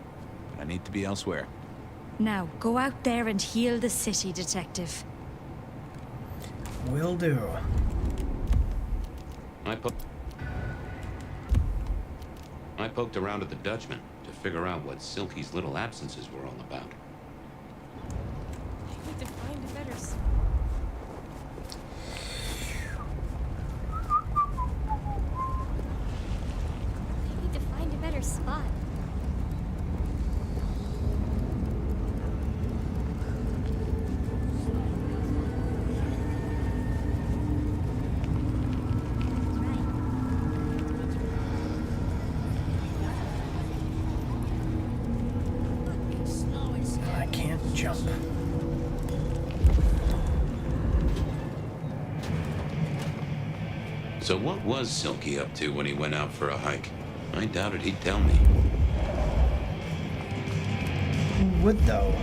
but I need to be elsewhere. Now, go out there and heal the city, Detective. Will do. I poked around at the Dutchman to figure out what Silky's little absences were all about. I need to find a better spot. I need to find a better spot. I can't jump. So what was Silky up to when he went out for a hike? I doubted he'd tell me. Who would though?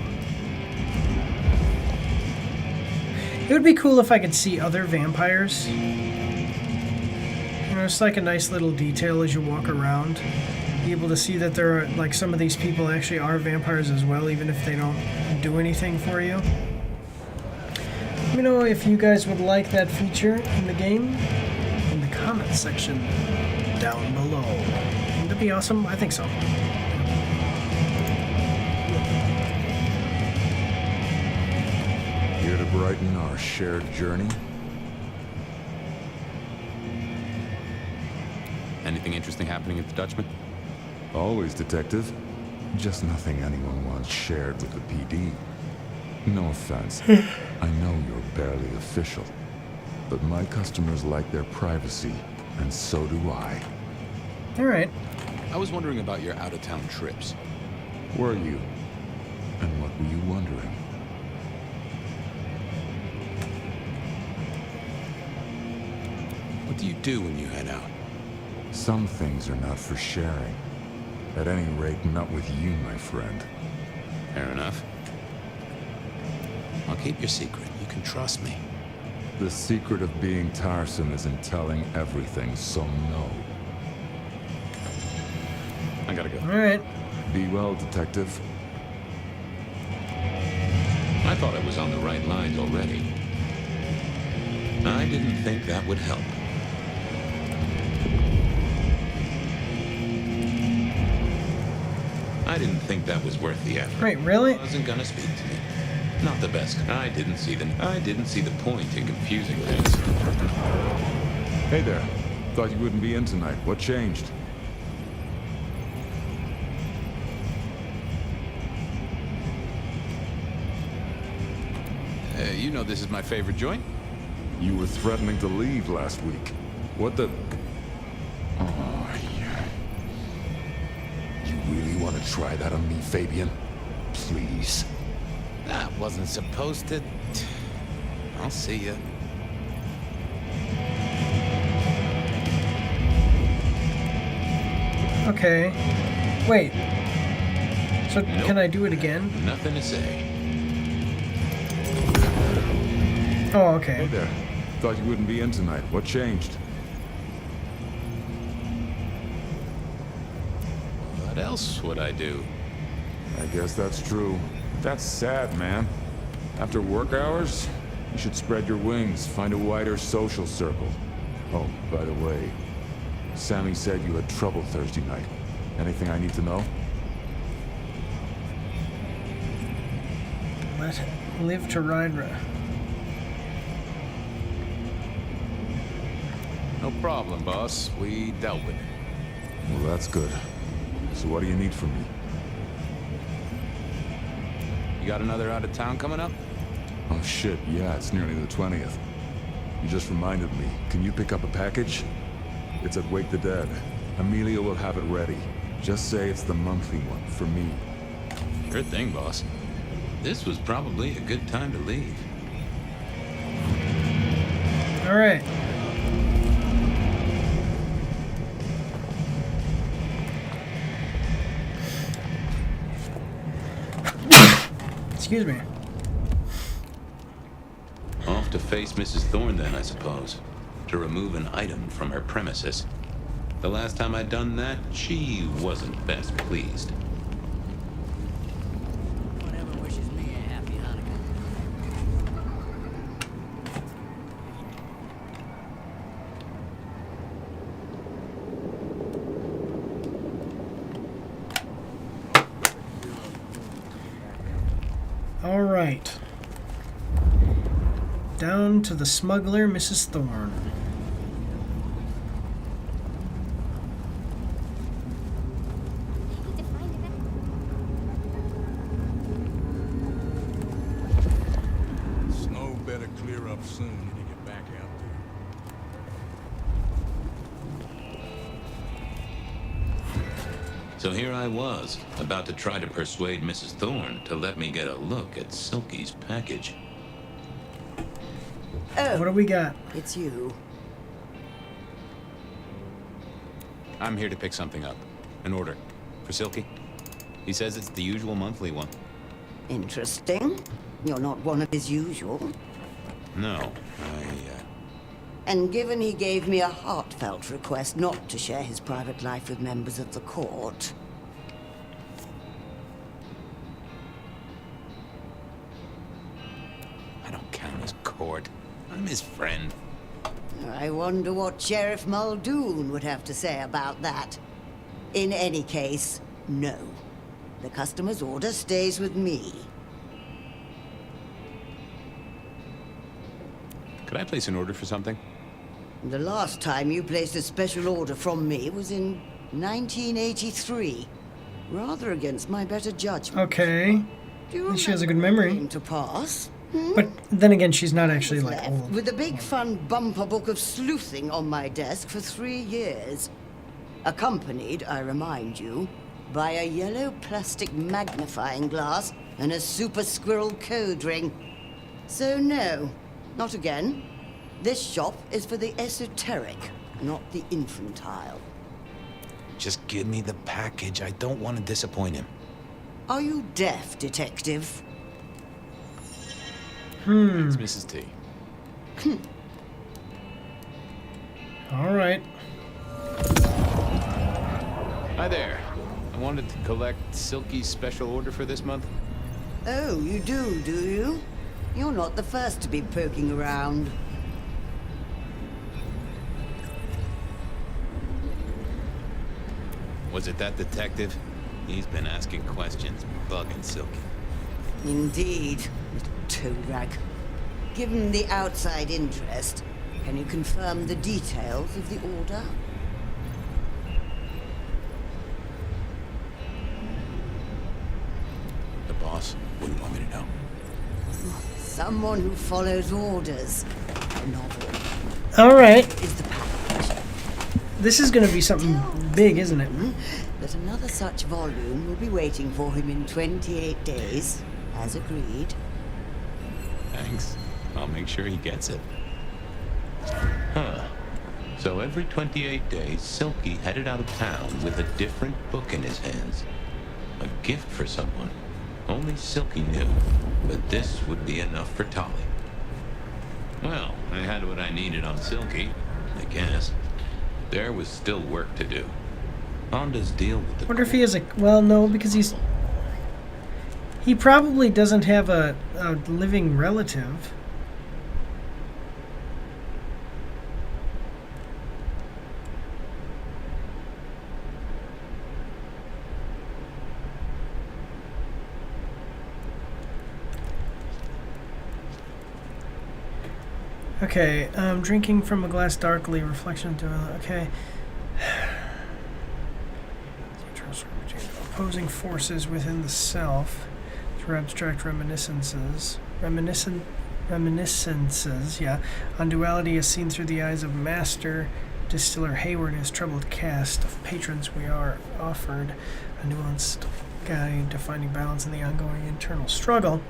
It would be cool if I could see other vampires. You know, it's like a nice little detail as you walk around. Be able to see that there are, like, some of these people actually are vampires as well, even if they don't do anything for you. Let me know if you guys would like that feature in the game in the comments section down below. Wouldn't that be awesome? I think so. Here to brighten our shared journey. Anything interesting happening at the Dutchman? Always, Detective. Just nothing anyone wants shared with the PD. No offense. I know you're barely official. But my customers like their privacy, and so do I. Alright. I was wondering about your out-of-town trips. Were you? And what were you wondering? What do you do when you head out? Some things are not for sharing. At any rate, not with you, my friend. Fair enough. I'll keep your secret. You can trust me. The secret of being tiresome is in telling everything, so no. I gotta go. Alright. Be well, Detective. I thought I was on the right lines already. I didn't think that would help. I didn't think that was worth the effort. Wait, really? Wasn't gonna speak to me. Not the best. I didn't see the point in confusing things. Hey there. Thought you wouldn't be in tonight. What changed? You know this is my favorite joint? You were threatening to leave last week. What the... Oh, yeah. You really want to try that on me, Fabian? Please. That wasn't supposed to... I'll see ya. Okay. Wait. So, can I do it again? Nothing to say. Oh, okay. Hey there. Thought you wouldn't be in tonight. What changed? What else would I do? I guess that's true. That's sad, man. After work hours, you should spread your wings, find a wider social circle. Oh, by the way, Sammy said you had trouble Thursday night. Anything I need to know? Live to ride. No problem, boss. We dealt with it. Well, that's good. So what do you need from me? You got another out of town coming up? Oh shit, yeah, it's nearly the 20th. You just reminded me. Can you pick up a package? It's at Wake the Dead. Amelia will have it ready. Just say it's the monthly one, for me. Sure thing, boss. This was probably a good time to leave. Alright. Excuse me. Off to face Mrs. Thorne then, I suppose. To remove an item from her premises. The last time I'd done that, she wasn't best pleased. Whatever wishes me a happy Hanukkah. All right. Down to the smuggler, Mrs. Thorne. Snow better clear up soon when you get back out there. So here I was, about to try to persuade Mrs. Thorne to let me get a look at Silky's package. Oh, what do we got? It's you. I'm here to pick something up. An order. For Silky. He says it's the usual monthly one. Interesting. You're not one of his usual. No, And given he gave me a heartfelt request not to share his private life with members of the court... I don't count as court. I'm his friend. I wonder what Sheriff Muldoon would have to say about that. In any case, no. The customer's order stays with me. Could I place an order for something? The last time you placed a special order from me was in 1983. Rather against my better judgment. Okay. She has a good memory. To pass? But then again, she's not actually like Left old. with a big fun bumper book of sleuthing on my desk for 3 years. Accompanied, I remind you, by a yellow plastic magnifying glass and a super squirrel code ring. So no, not again. This shop is for the esoteric, not the infantile. Just give me the package. I don't want to disappoint him. Are you deaf, detective? It's Mrs. T. All right. Hi there. I wanted to collect Silky's special order for this month. Oh, you do you? You're not the first to be poking around. Was it that detective? He's been asking questions, bugging Silky. Indeed, little toe rag. Given the outside interest, can you confirm the details of the order? The boss wouldn't want me to know. Someone who follows orders. A novel. All right. Is the package. This is going to be something big, isn't it? That another such volume will be waiting for him in 28 days, as agreed. Thanks. I'll make sure he gets it. Huh. So every 28 days, Silky headed out of town with a different book in his hands. A gift for someone. Only Silky knew, but this would be enough for Tolly. Well, I had what I needed on Silky, I guess. There was still work to do. Honda's deal with the... Wonder if he has a... Well, no, because he's... He probably doesn't have a living relative. Okay, drinking from a glass darkly, reflection to... Okay. Opposing forces within the self through abstract reminiscences. Reminiscences, yeah. On duality as seen through the eyes of Master Distiller Hayward and his troubled cast of patrons, we are offered a nuanced guide to finding balance in the ongoing internal struggle.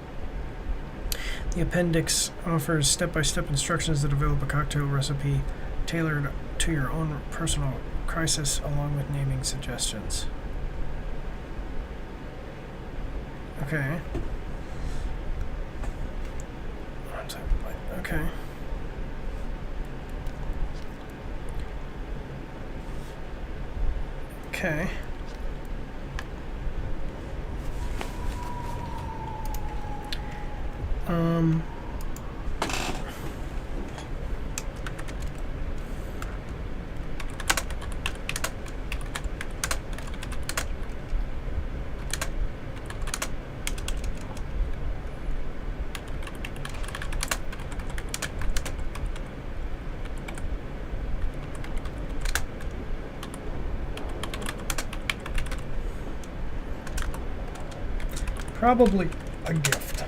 The appendix offers step-by-step instructions to develop a cocktail recipe tailored to your own personal crisis, along with naming suggestions. Okay. Okay. Okay. Probably a gift.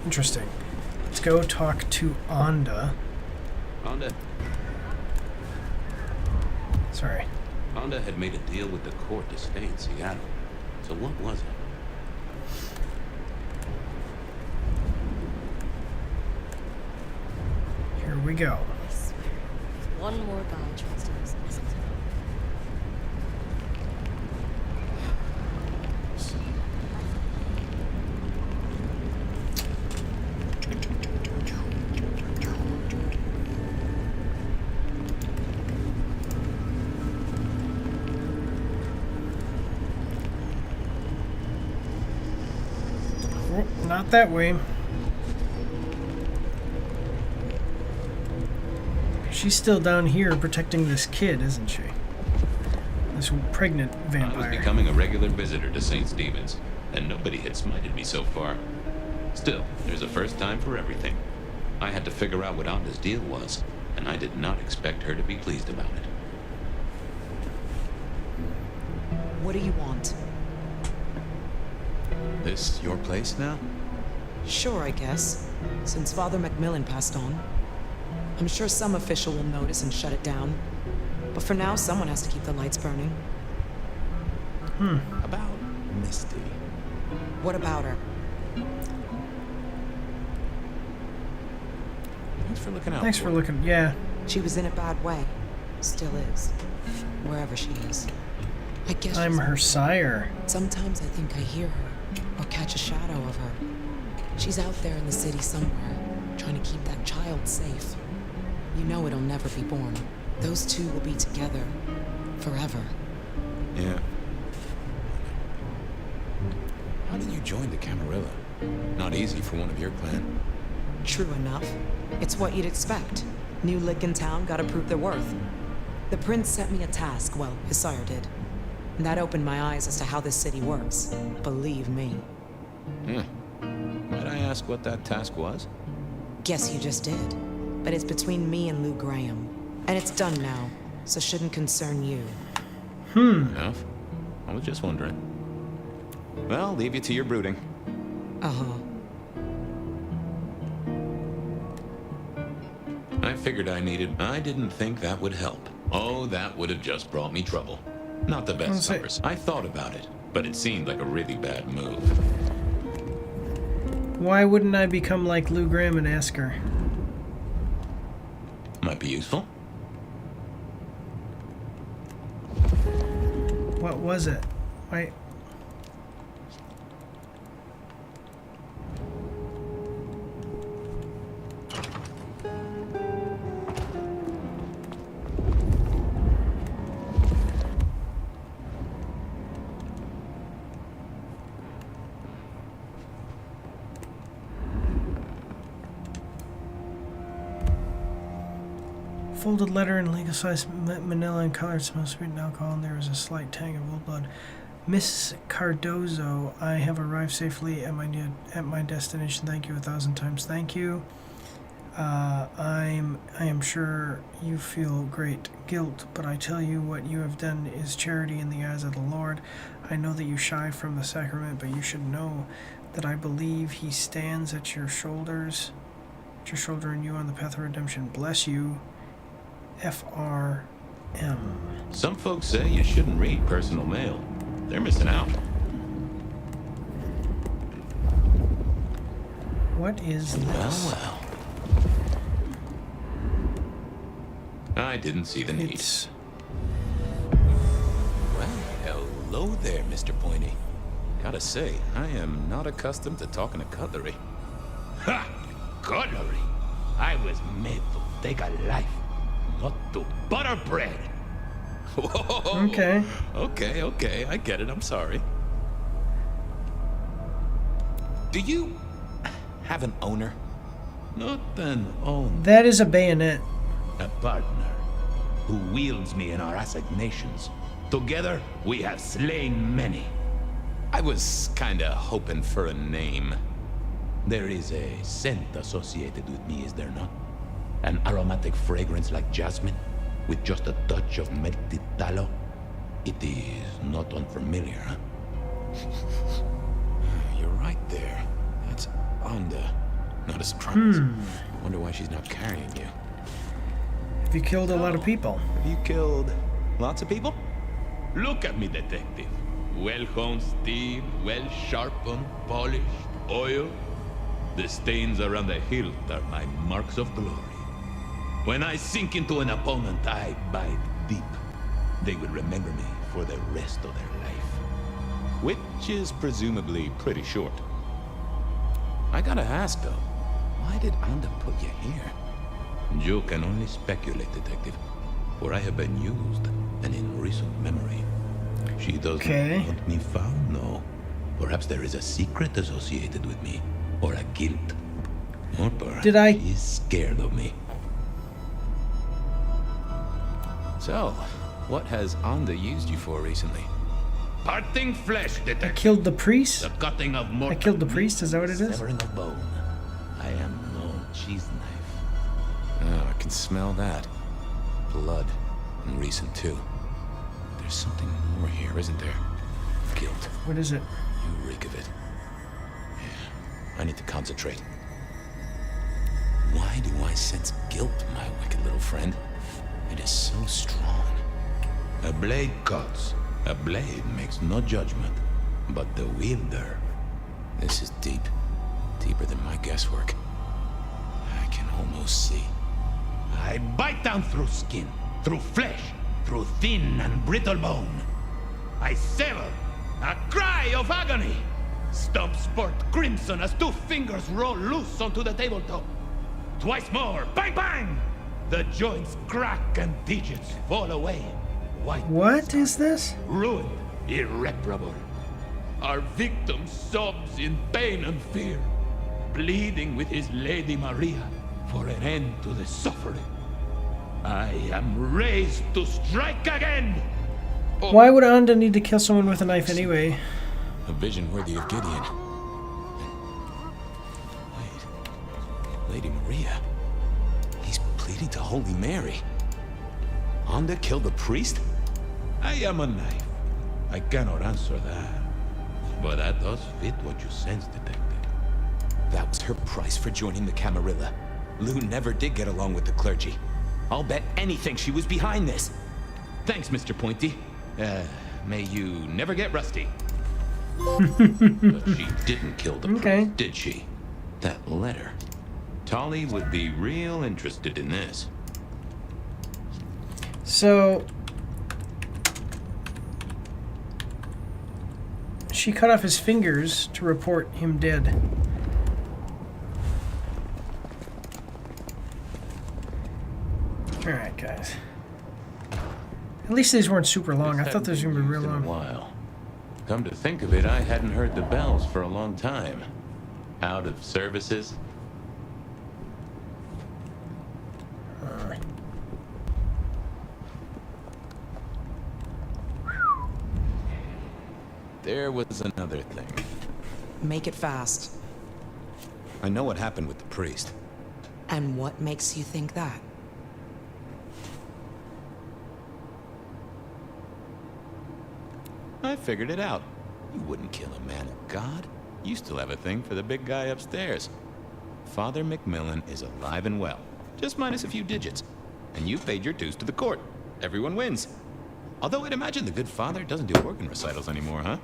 Interesting. Let's go talk to Onda. Onda. Sorry. Onda had made a deal with the court to stay in Seattle. So what was it? Here we go. One more guy tries to listen to something. that way. She's still down here protecting this kid, isn't she? This pregnant vampire. I was becoming a regular visitor to St. Stephen's, and nobody had smited me so far. Still, there's a first time for everything. I had to figure out what Anda's deal was, and I did not expect her to be pleased about it. What do you want? This your place now? Sure, I guess. Since Father Macmillan passed on. I'm sure some official will notice and shut it down. But for now, someone has to keep the lights burning. About Misty. What about her? Thanks for looking out. Thanks for looking, yeah. She was in a bad way. Still is. Wherever she is. I guess I'm her sire. Sometimes I think I hear her, or catch a shadow of her. She's out there in the city somewhere, trying to keep that child safe. You know it'll never be born. Those two will be together forever. Yeah. How did you join the Camarilla? Not easy for one of your clan. True enough. It's what you'd expect. New lick in town, gotta prove their worth. The prince sent me a task, well, his sire did. And that opened my eyes as to how this city works. Believe me. Might I ask what that task was? Guess you just did. But it's between me and Lou Graham. And it's done now, so shouldn't concern you. Enough. I was just wondering. Well, I'll leave you to your brooding. Uh-huh. I figured I didn't think that would help. Oh, that would have just brought me trouble. Not the best numbers. I thought about it, but it seemed like a really bad move. Why wouldn't I become like Lou Graham and ask her? Might be useful. What was it? Why? Folded letter in legal size manila and colored smells sweet and alcohol, and there is a slight tang of old blood. Miss Cardozo, I have arrived safely at my destination. Thank you 1,000 times. Thank you. I am sure you feel great guilt, but I tell you what you have done is charity in the eyes of the Lord. I know that you shy from the sacrament, but you should know that I believe He stands at your shoulders, and you on the path of redemption. Bless you. F.R.M. Some folks say you shouldn't read personal mail. They're missing out. What is this? Well. I didn't see the need. Well, hello there, Mr. Pointy. Gotta say, I am not accustomed to talking to cutlery. Ha! Cutlery? I was made to take a life, not to butter bread. Whoa! Okay. Okay, I get it. I'm sorry. Do you have an owner? Not an owner. That is a bayonet. A partner who wields me in our assignations. Together, we have slain many. I was kinda hoping for a name. There is a scent associated with me, is there not? An aromatic fragrance like jasmine, with just a touch of melted tallow. It is not unfamiliar, huh? You're right there. That's Anda, not a Strums. Wonder why she's not carrying you. Have you killed a lot of people? Have you killed lots of people? Look at me, detective. Well-honed steel, well-sharpened, polished, oil. The stains around the hilt are my marks of glory. When I sink into an opponent, I bite deep. They will remember me for the rest of their life. Which is presumably pretty short. I gotta ask, though, why did Anda put you here? You can only speculate, detective, for I have been used, and in recent memory. She doesn't want me found, no. Perhaps there is a secret associated with me, or a guilt. Or perhaps Did I? she is scared of me. So, what has Anda used you for recently? Parting flesh, detective. I killed the priest? The cutting of mortal I killed the priest, is that what it is? severing of bone. I am no cheese knife. Oh, I can smell that. Blood. And recent, too. There's something more here, isn't there? Guilt. What is it? You reek of it. Yeah, I need to concentrate. Why do I sense guilt, my wicked little friend? It is so strong. A blade cuts. A blade makes no judgment, but the wielder. This is deep. Deeper than my guesswork. I can almost see. I bite down through skin, through flesh, through thin and brittle bone. I sever, a cry of agony. Stumps spurt crimson as 2 fingers roll loose onto the tabletop. Twice more, bang bang! The joints crack and digits fall away. White. What is this? Ruined, irreparable. Our victim sobs in pain and fear, pleading with his Lady Maria for an end to the suffering. I am raised to strike again! Why would Anda need to kill someone with a knife anyway? A vision worthy of Gideon. Wait. Lady Maria. He's pleading to Holy Mary. Anda killed the priest? I am a knife. I cannot answer that. But that does fit what you sense, detective. That was her price for joining the Camarilla. Lou never did get along with the clergy. I'll bet anything she was behind this. Thanks, Mr. Pointy. May you never get rusty. But she didn't kill the Okay. priest, did she? That letter. Tolly would be real interested in this. So she cut off his fingers to report him dead. Alright, guys. At least these weren't super long. I thought these were going to be real In a long. while. Come to think of it, I hadn't heard the bells for a long time. Out of services. There was another thing. Make it fast. I know what happened with the priest. And what makes you think that? I figured it out. You wouldn't kill a man of God. You still have a thing for the big guy upstairs. Father Macmillan is alive and well, just minus a few digits. And you paid your dues to the court. Everyone wins. Although I'd imagine the good father doesn't do organ recitals anymore, huh?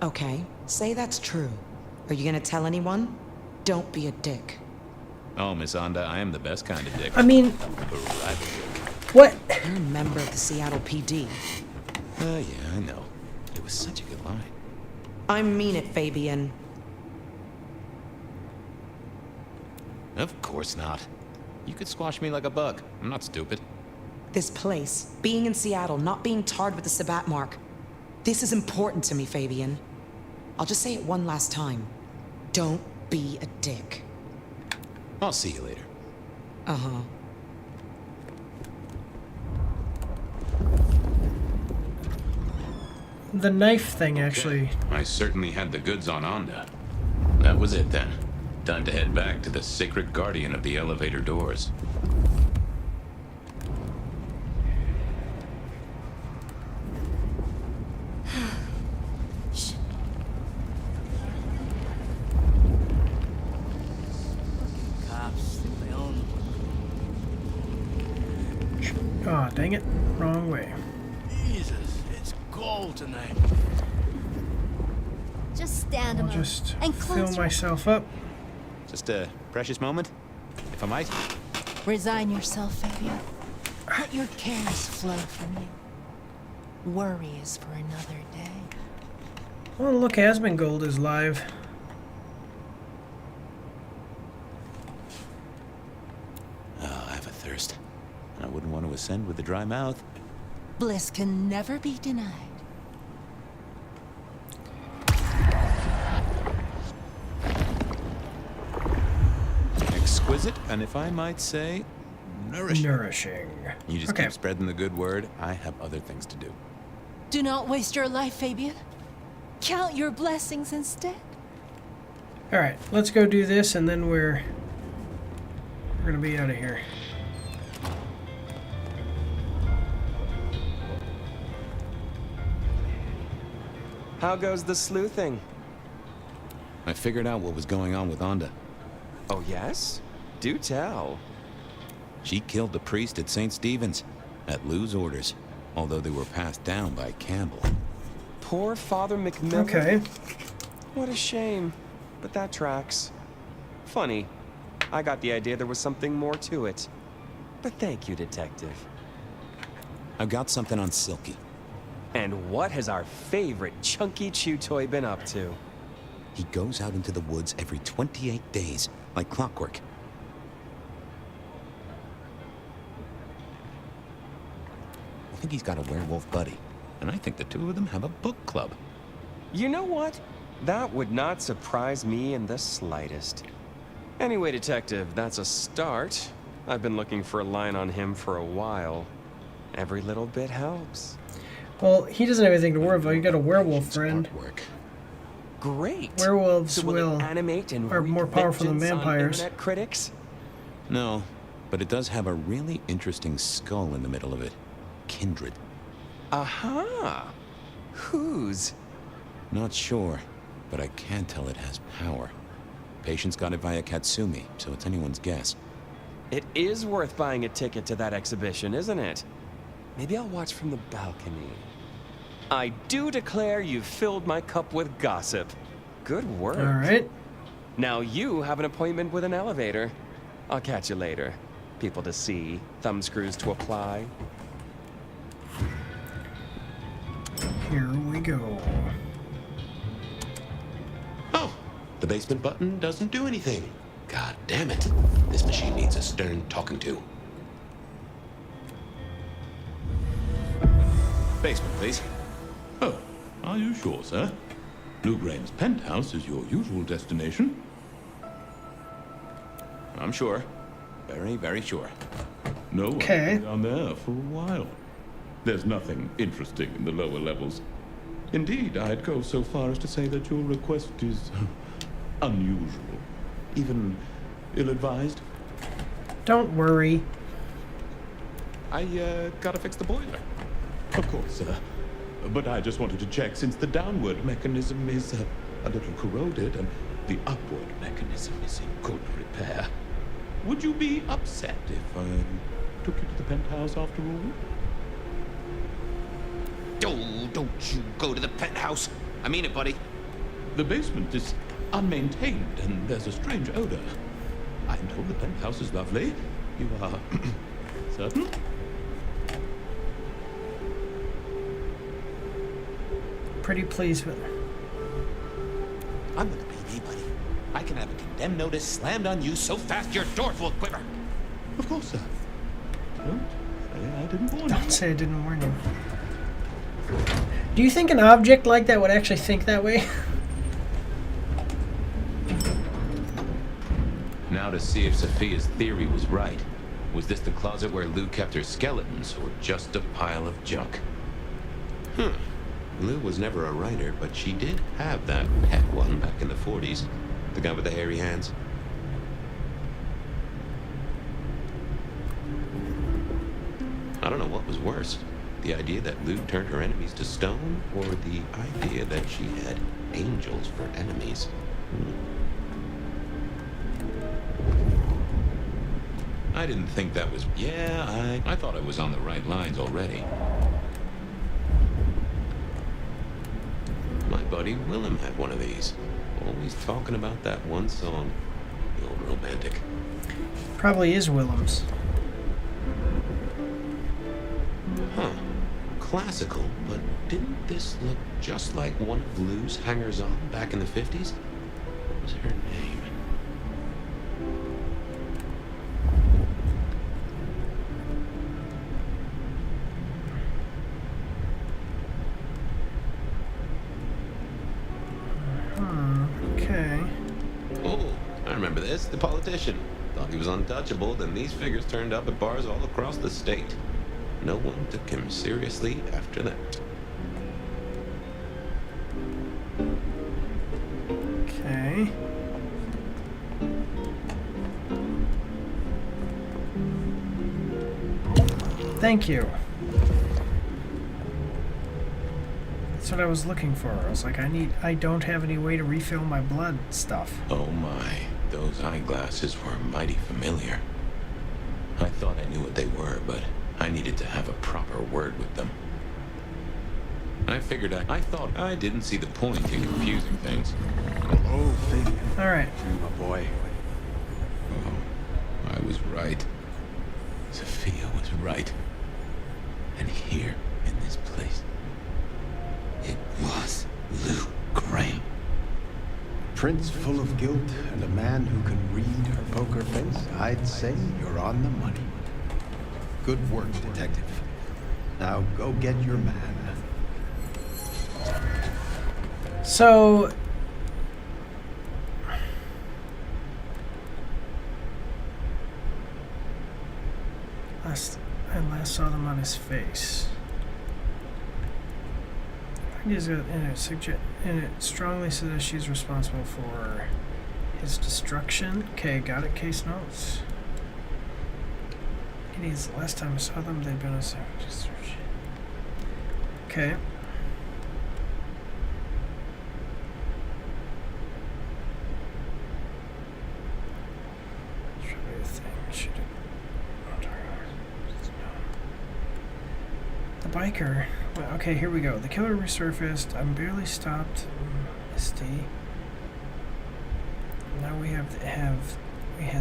Okay, say that's true. Are you gonna tell anyone? Don't be a dick. Oh, Miss Anda, I am the best kind of dick. I mean, Arrival dick. what? You're a member of the Seattle PD. Yeah, I know. It was such a good line. I mean it, Fabian. Of course not. You could squash me like a bug. I'm not stupid. This place, being in Seattle, not being tarred with the Sabat mark. This is important to me, Fabian. I'll just say it one last time. Don't be a dick. I'll see you later. Uh-huh. The knife thing, actually. I certainly had the goods on Anda. That was it then. Time to head back to the sacred guardian of the elevator doors. Cops think they own them. Oh, dang it. Wrong way. Jesus, it's cold tonight. Just stand a I'll moment just and fill close your myself up. Just a precious moment, if I might. Resign yourself, Fabian. Let your cares flow from you. Worry is for another day. Oh, look, Asmongold is live. Oh, I have a thirst. And I wouldn't want to ascend with a dry mouth. Bliss can never be denied. exquisite, and if I might say, nourishing. Nourishing. You just keep spreading the good word. I have other things to do. Do not waste your life, Fabian. Count your blessings instead. All right, let's go do this, and then we're gonna be out of here. How goes the sleuthing? I figured out what was going on with Onda. Oh, yes? Do tell. She killed the priest at St. Stephen's, at Lou's orders, although they were passed down by Campbell. Poor Father McMillan. Okay. What a shame, but that tracks. Funny, I got the idea there was something more to it. But thank you, Detective. I've got something on Silky. And what has our favorite chunky chew toy been up to? He goes out into the woods every 28 days, like clockwork. I think he's got a werewolf buddy, and I think the two of them have a book club. You know what? That would not surprise me in the slightest. Anyway, Detective, that's a start. I've been looking for a line on him for a while. Every little bit helps. Well, he doesn't have anything to worry about. You got a werewolf friend. Great. Werewolves so will it animate and are more powerful than vengeance on vampires. internet critics? No, but it does have a really interesting skull in the middle of it. Kindred. Aha! Whose? Not sure, but I can tell it has power. Patients got it via Katsumi, so it's anyone's guess. It is worth buying a ticket to that exhibition, isn't it? Maybe I'll watch from the balcony. I do declare you've filled my cup with gossip. Good work. All right. Now you have an appointment with an elevator. I'll catch you later. People to see, thumbscrews to apply. Here we go. Oh, the basement button doesn't do anything. God damn it. This machine needs a stern talking to. Basement, please. Oh, are you sure, sir? Bluegrain's penthouse is your usual destination. I'm sure. Very, very sure. No one's been down there for a while. There's nothing interesting in the lower levels. Indeed, I'd go so far as to say that your request is unusual. Even ill-advised. Don't worry. I gotta fix the boiler. Of course, sir. But I just wanted to check since the downward mechanism is a little corroded and the upward mechanism is in good repair. Would you be upset if I took you to the penthouse after all? Oh, don't you go to the penthouse. I mean it, buddy. The basement is unmaintained and there's a strange odor. I'm told the penthouse is lovely. You are certain? Pretty pleased with. I'm gonna be me, buddy. I can have a condemned notice slammed on you so fast your doors will quiver. Of course, sir. Don't say I didn't warn you. Don't say I didn't warn you. Do you think an object like that would actually think that way? Now to see if Sophia's theory was right. Was this the closet where Lou kept her skeletons, or just a pile of junk? Lou was never a writer, but she did have that pet one back in the 40s. The guy with the hairy hands. I don't know what was worse. The idea that Lou turned her enemies to stone, or the idea that she had angels for enemies. I didn't think that was... Yeah, I thought I was on the right lines already. My buddy Willem had one of these. Always talking about that one song. The old romantic. Probably is Willem's. Huh. Classical, but didn't this look just like one of Lou's hangers-on back in the 50s? What was her name? Okay. Oh, I remember this. The politician politician. Thought he was untouchable, then these figures turned up at bars all across the state. No one took him seriously after that. Okay. Thank you. That's what I was looking for. I was like, I don't have any way to refill my blood stuff. Oh my, those eyeglasses were mighty familiar. I thought I knew what they were, but I needed to have a proper word with them. I figured I thought I didn't see the point in confusing things. Oh, Fabian. All right. My boy. Oh, I was right. Sophia was right. And here, in this place, it was Lou Graham. Prince full of guilt and a man who can read her poker face. I'd say you're on the money. Good work, detective. Now go get your man. So I last saw them on his face. And it strongly says that she's responsible for his destruction. Okay, got it. Case notes. It is the last time I saw them, they've been a destruction. Okay. The biker. Well, okay, here we go. The killer resurfaced. I'm barely stopped. SD. Now we had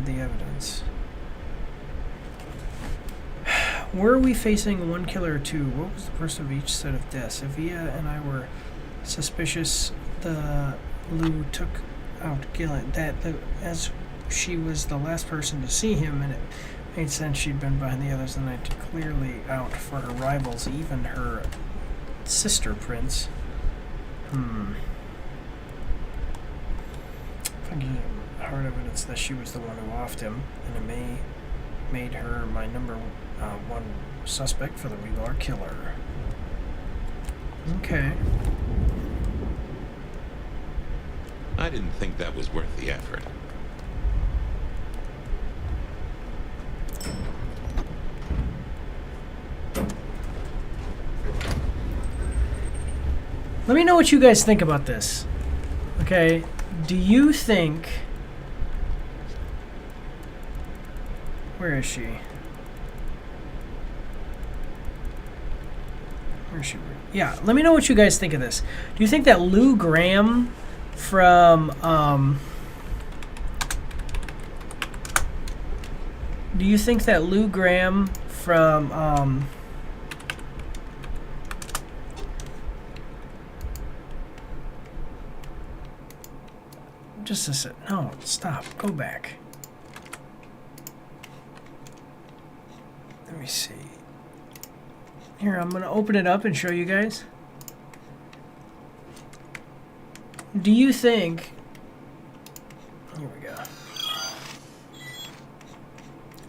the evidence. Were we facing one killer or two? What was the first of each set of deaths? Evia and I were suspicious. Lou took out Gillen. As she was the last person to see him, and it made sense she'd been behind the others the night, clearly out for her rivals, even her sister prince. Finding hard evidence that she was the one who offed him, and it made her my number one suspect for the regular killer. Okay. I didn't think that was worth the effort. Let me know what you guys think about this. Okay, do you think... Where is she? Where is she? Yeah, let me know what you guys think of this. Do you think that Lou Graham from... do you think that Lou Graham from... just a sec. No, stop. Go back. Let me see. Here, I'm going to open it up and show you guys. Do you think... Here we go.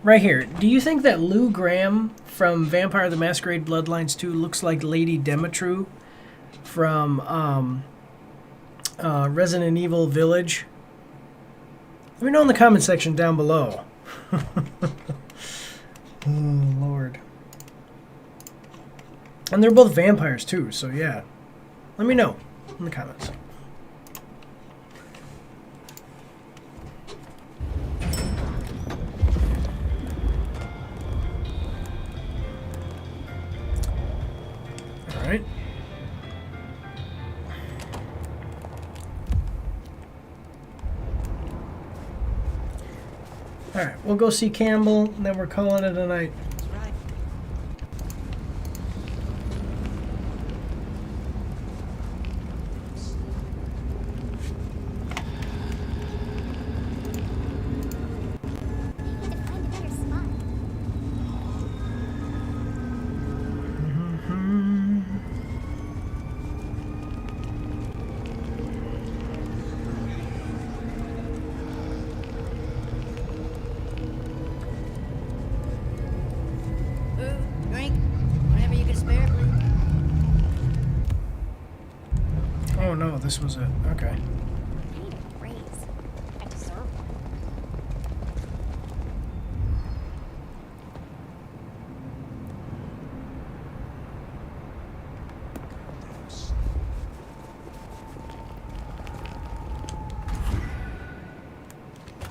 Right here. Do you think that Lou Graham from Vampire the Masquerade Bloodlines 2 looks like Lady Demetru from Resident Evil Village? Let me know in the comment section down below. Oh, Lord. And they're both vampires too, so yeah. Let me know in the comments. All right. All right, we'll go see Campbell, and then we're calling it a night. this was it. Okay. I need a raise. I deserve one.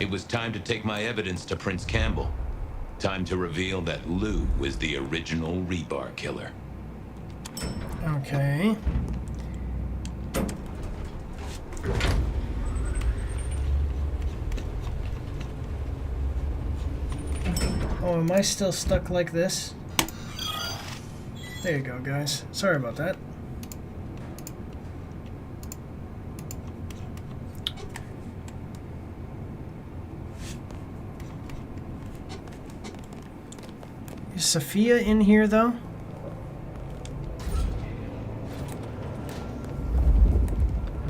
It was time to take my evidence to Prince Campbell. Time to reveal that Lou was the original rebar killer. Okay. Oh, am I still stuck like this? There you go, guys. Sorry about that. Is Sophia in here, though?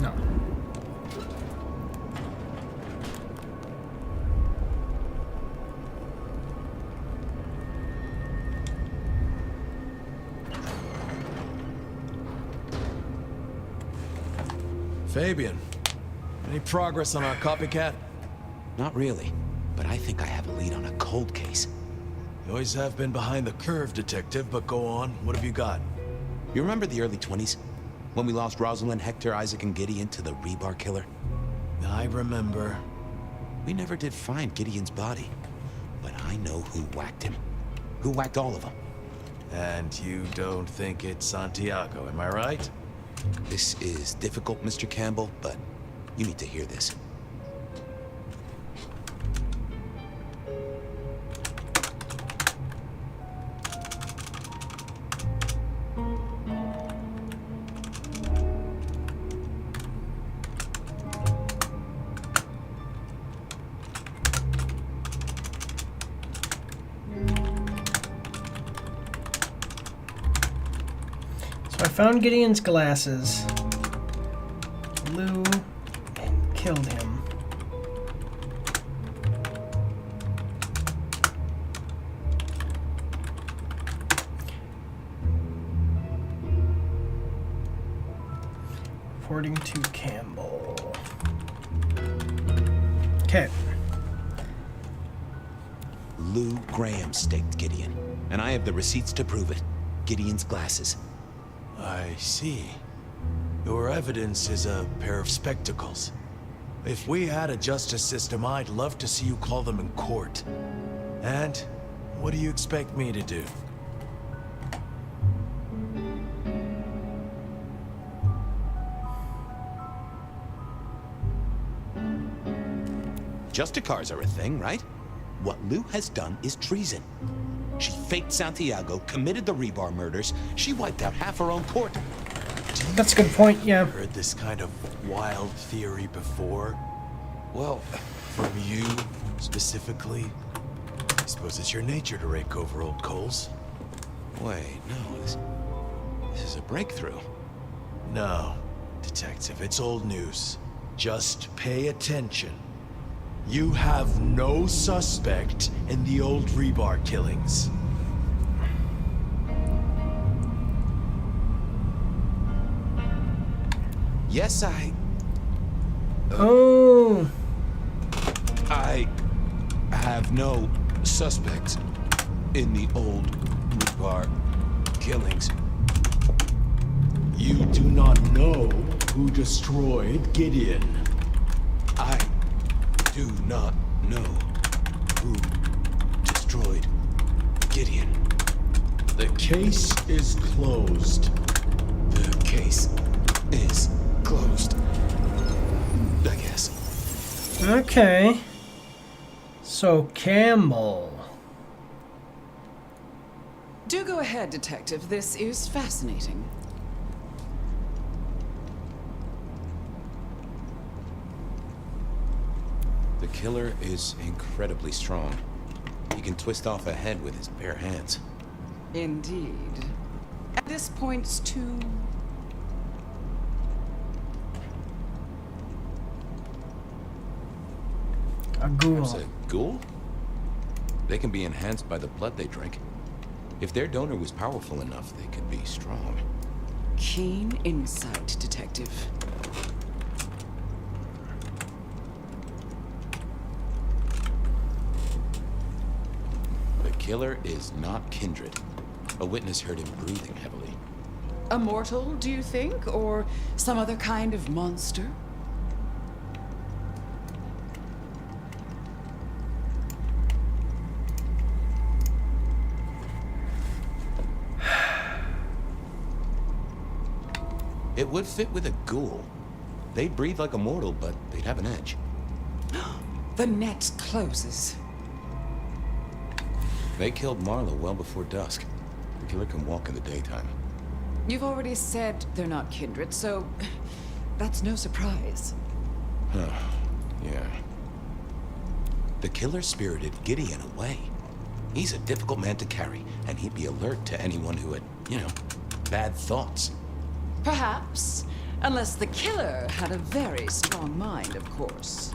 No. Fabian, any progress on our copycat? Not really, but I think I have a lead on a cold case. You always have been behind the curve, Detective, but go on. What have you got? You remember the early 20s? When we lost Rosalind, Hector, Isaac, and Gideon to the rebar killer? I remember. We never did find Gideon's body, but I know who whacked him. Who whacked all of them. And you don't think it's Santiago, am I right? This is difficult, Mr. Campbell, but you need to hear this. So I found Gideon's glasses. Lou killed him. According to Campbell. Okay. Lou Graham staked Gideon, and I have the receipts to prove it. Gideon's glasses. I see. Your evidence is a pair of spectacles. If we had a justice system, I'd love to see you call them in court. And what do you expect me to do? Justicars are a thing, right? What Lou has done is treason. She faked Santiago, committed the rebar murders. She wiped out half her own court. That's a good point, yeah. Heard this kind of wild theory before? Well, from you, specifically. I suppose it's your nature to rake over old coals. Wait, no, this is a breakthrough. No, Detective, it's old news. Just pay attention. You have no suspect in the old rebar killings. Yes, I have no suspects in the old rebar killings. You do not know who destroyed Gideon. I do not know who destroyed Gideon. The case is closed. The case is closed. I guess. Okay. So, Campbell. Do go ahead, Detective. This is fascinating. The killer is incredibly strong. He can twist off a head with his bare hands. Indeed. And this points to... a ghoul. There's a ghoul? They can be enhanced by the blood they drink. If their donor was powerful enough, they could be strong. Keen insight, Detective. killer is not Kindred. A witness heard him breathing heavily. A mortal, do you think? Or some other kind of monster? It would fit with a ghoul. They'd breathe like a mortal, but they'd have an edge. The net closes. They killed Marlowe well before dusk. The killer can walk in the daytime. You've already said they're not kindred, so that's no surprise. Yeah. The killer spirited Gideon away. He's a difficult man to carry, and he'd be alert to anyone who had, bad thoughts. Perhaps. Unless the killer had a very strong mind, of course.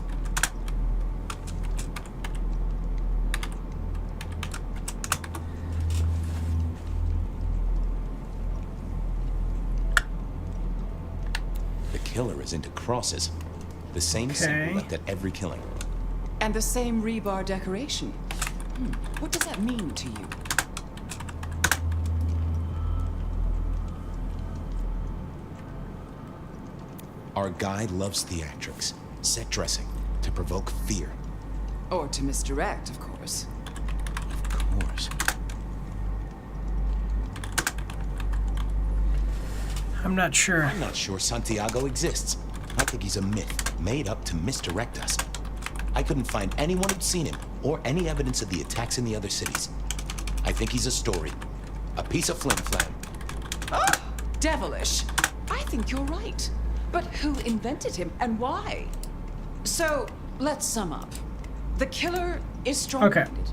The killer is into crosses. The same symbol left at every killing. And the same rebar decoration. What does that mean to you? Our guy loves theatrics, set dressing, to provoke fear. Or to misdirect, of course. Of course. I'm not sure. I'm not sure Santiago exists. I think he's a myth, made up to misdirect us. I couldn't find anyone who'd seen him, or any evidence of the attacks in the other cities. I think he's a story. A piece of flim-flam. Oh, devilish. I think you're right. But who invented him, and why? So, let's sum up. The killer is strong-minded. Okay.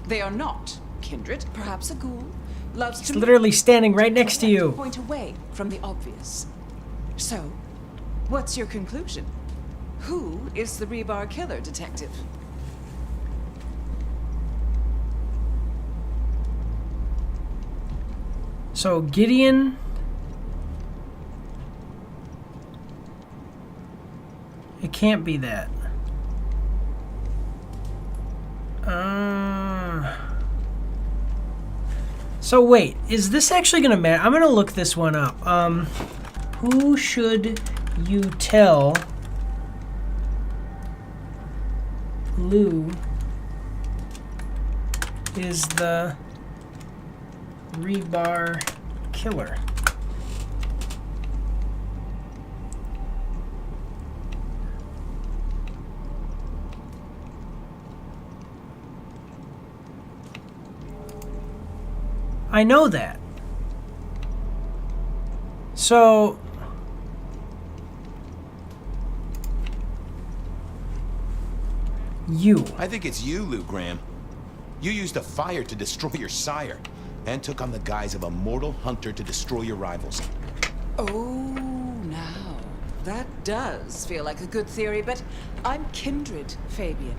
They are not kindred, perhaps a ghoul. Loves He's to literally standing right next to you. Point away from the obvious. So, what's your conclusion? Who is the rebar killer, detective? So Gideon. It can't be that. So wait, is this actually gonna matter? I'm gonna look this one up. Who should you tell Lou is the rebar killer? I know that. So you. I think it's you, Lou Graham. You used a fire to destroy your sire, and took on the guise of a mortal hunter to destroy your rivals. Oh, now. That does feel like a good theory, but I'm kindred, Fabian.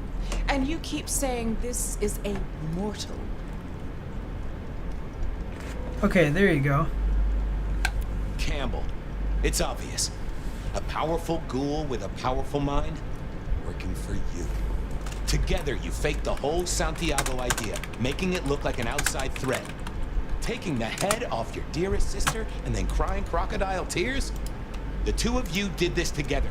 And you keep saying this is a mortal. Okay, there you go. Campbell. It's obvious. A powerful ghoul with a powerful mind, working for you. Together, you faked the whole Santiago idea, making it look like an outside threat. Taking the head off your dearest sister and then crying crocodile tears? The two of you did this together,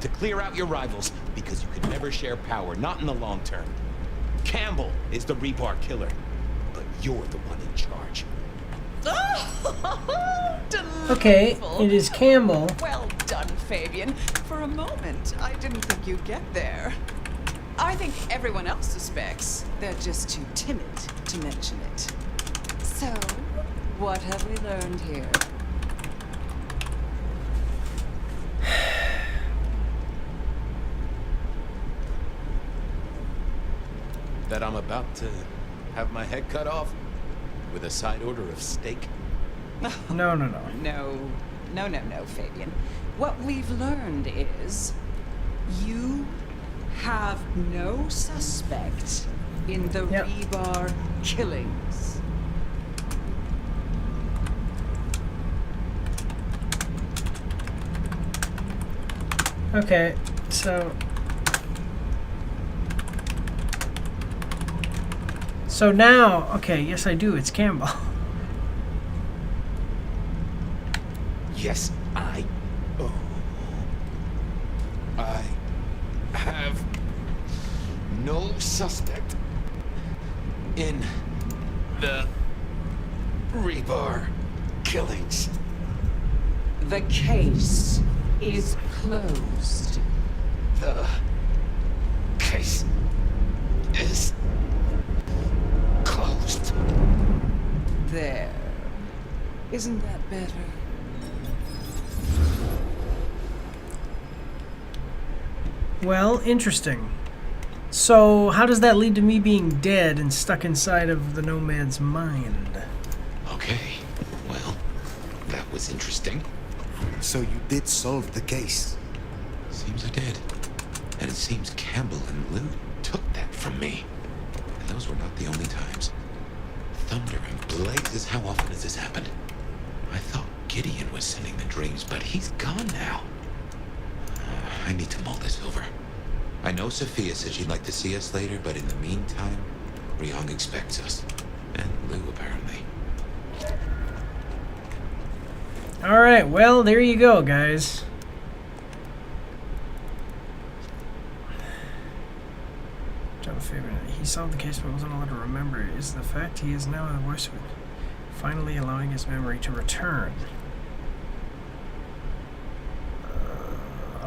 to clear out your rivals, because you could never share power, not in the long term. Campbell is the rebar killer, but you're the one in charge. Okay, it is Campbell. Well done, Fabian. For a moment, I didn't think you'd get there. I think everyone else suspects. They're just too timid to mention it. So, what have we learned here? That I'm about to have my head cut off with a side order of steak? No. No, Fabian. What we've learned is you have no suspect in the rebar killings. Okay, so So now, okay, yes I do, it's Campbell. Yes, I have no suspect in the rebar killings. The case is closed. The case is closed. There. Isn't that better? Well, interesting. So, how does that lead to me being dead and stuck inside of the Nomad's mind? Okay, well, that was interesting. So you did solve the case? Seems I did. And it seems Campbell and Lou took that from me. And those were not the only times. Thunder and blazes, how often has this happened? I thought Gideon was sending the dreams, but he's gone now. I need to mull this over. I know Sophia said she'd like to see us later, but in the meantime, Ryong expects us. And Lou, apparently. Alright, well, there you go, guys. John Favorite. He solved the case but wasn't allowed to remember. Is the fact he is now in the worst of it, finally allowing his memory to return.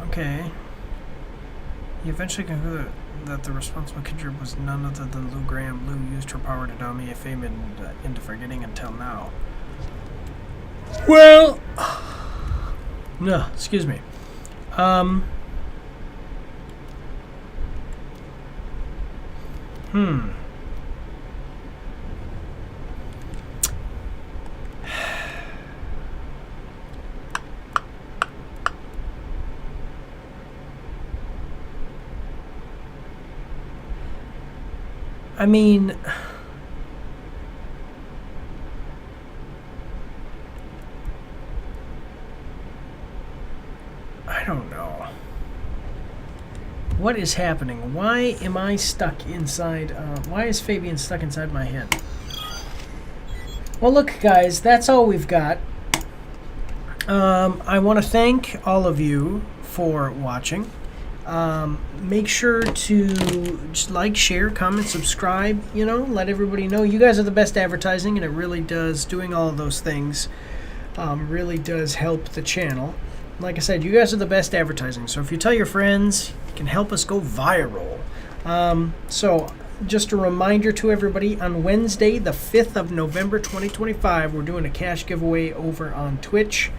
Okay. He eventually concluded that the responsible killer was none other than Lou Graham. Lou used her power to dominate fame into forgetting until now. Well, no, excuse me. I mean, I don't know. What is happening? Why am I stuck inside? Why is Fabian stuck inside my head? Well, look, guys, that's all we've got. I want to thank all of you for watching. Make sure to just like, share, comment, subscribe, you know, let everybody know. You guys are the best advertising, and it really does, doing all of those things really does help the channel. Like I said, you guys are the best advertising, so if you tell your friends, you can help us go viral. So just a reminder to everybody, on Wednesday, the 5th of November 2025, we're doing a cash giveaway over on Twitch.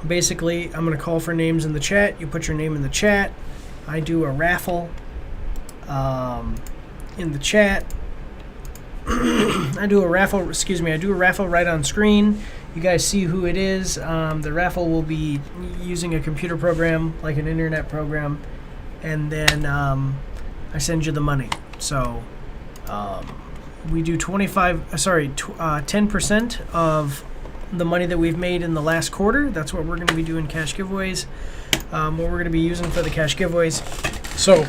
Basically, I'm going to call for names in the chat. You put your name in the chat. I do a raffle in the chat. I do a raffle right on screen. You guys see who it is. The raffle will be using a computer program, like an internet program, and then I send you the money. So we do 10% of the money that we've made in the last quarter. That's what we're going to be doing cash giveaways. What we're going to be using for the cash giveaways. So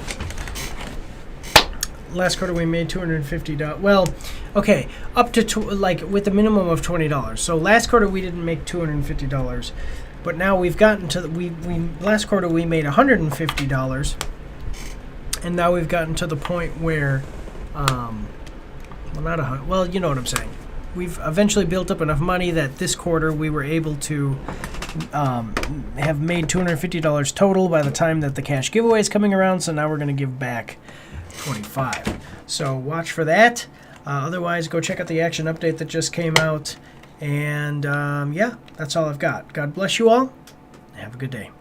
last quarter we made $250. Well, okay, up to like with a minimum of $20. So last quarter we didn't make $250, but now we've gotten to the, we last quarter we made $150, and now we've gotten to the point where well, not 100. Well, you know what I'm saying. We've eventually built up enough money that this quarter we were able to have made $250 total by the time that the cash giveaway is coming around. So now we're going to give back $25. So watch for that. Otherwise, go check out the action update that just came out. And yeah, that's all I've got. God bless you all. Have a good day.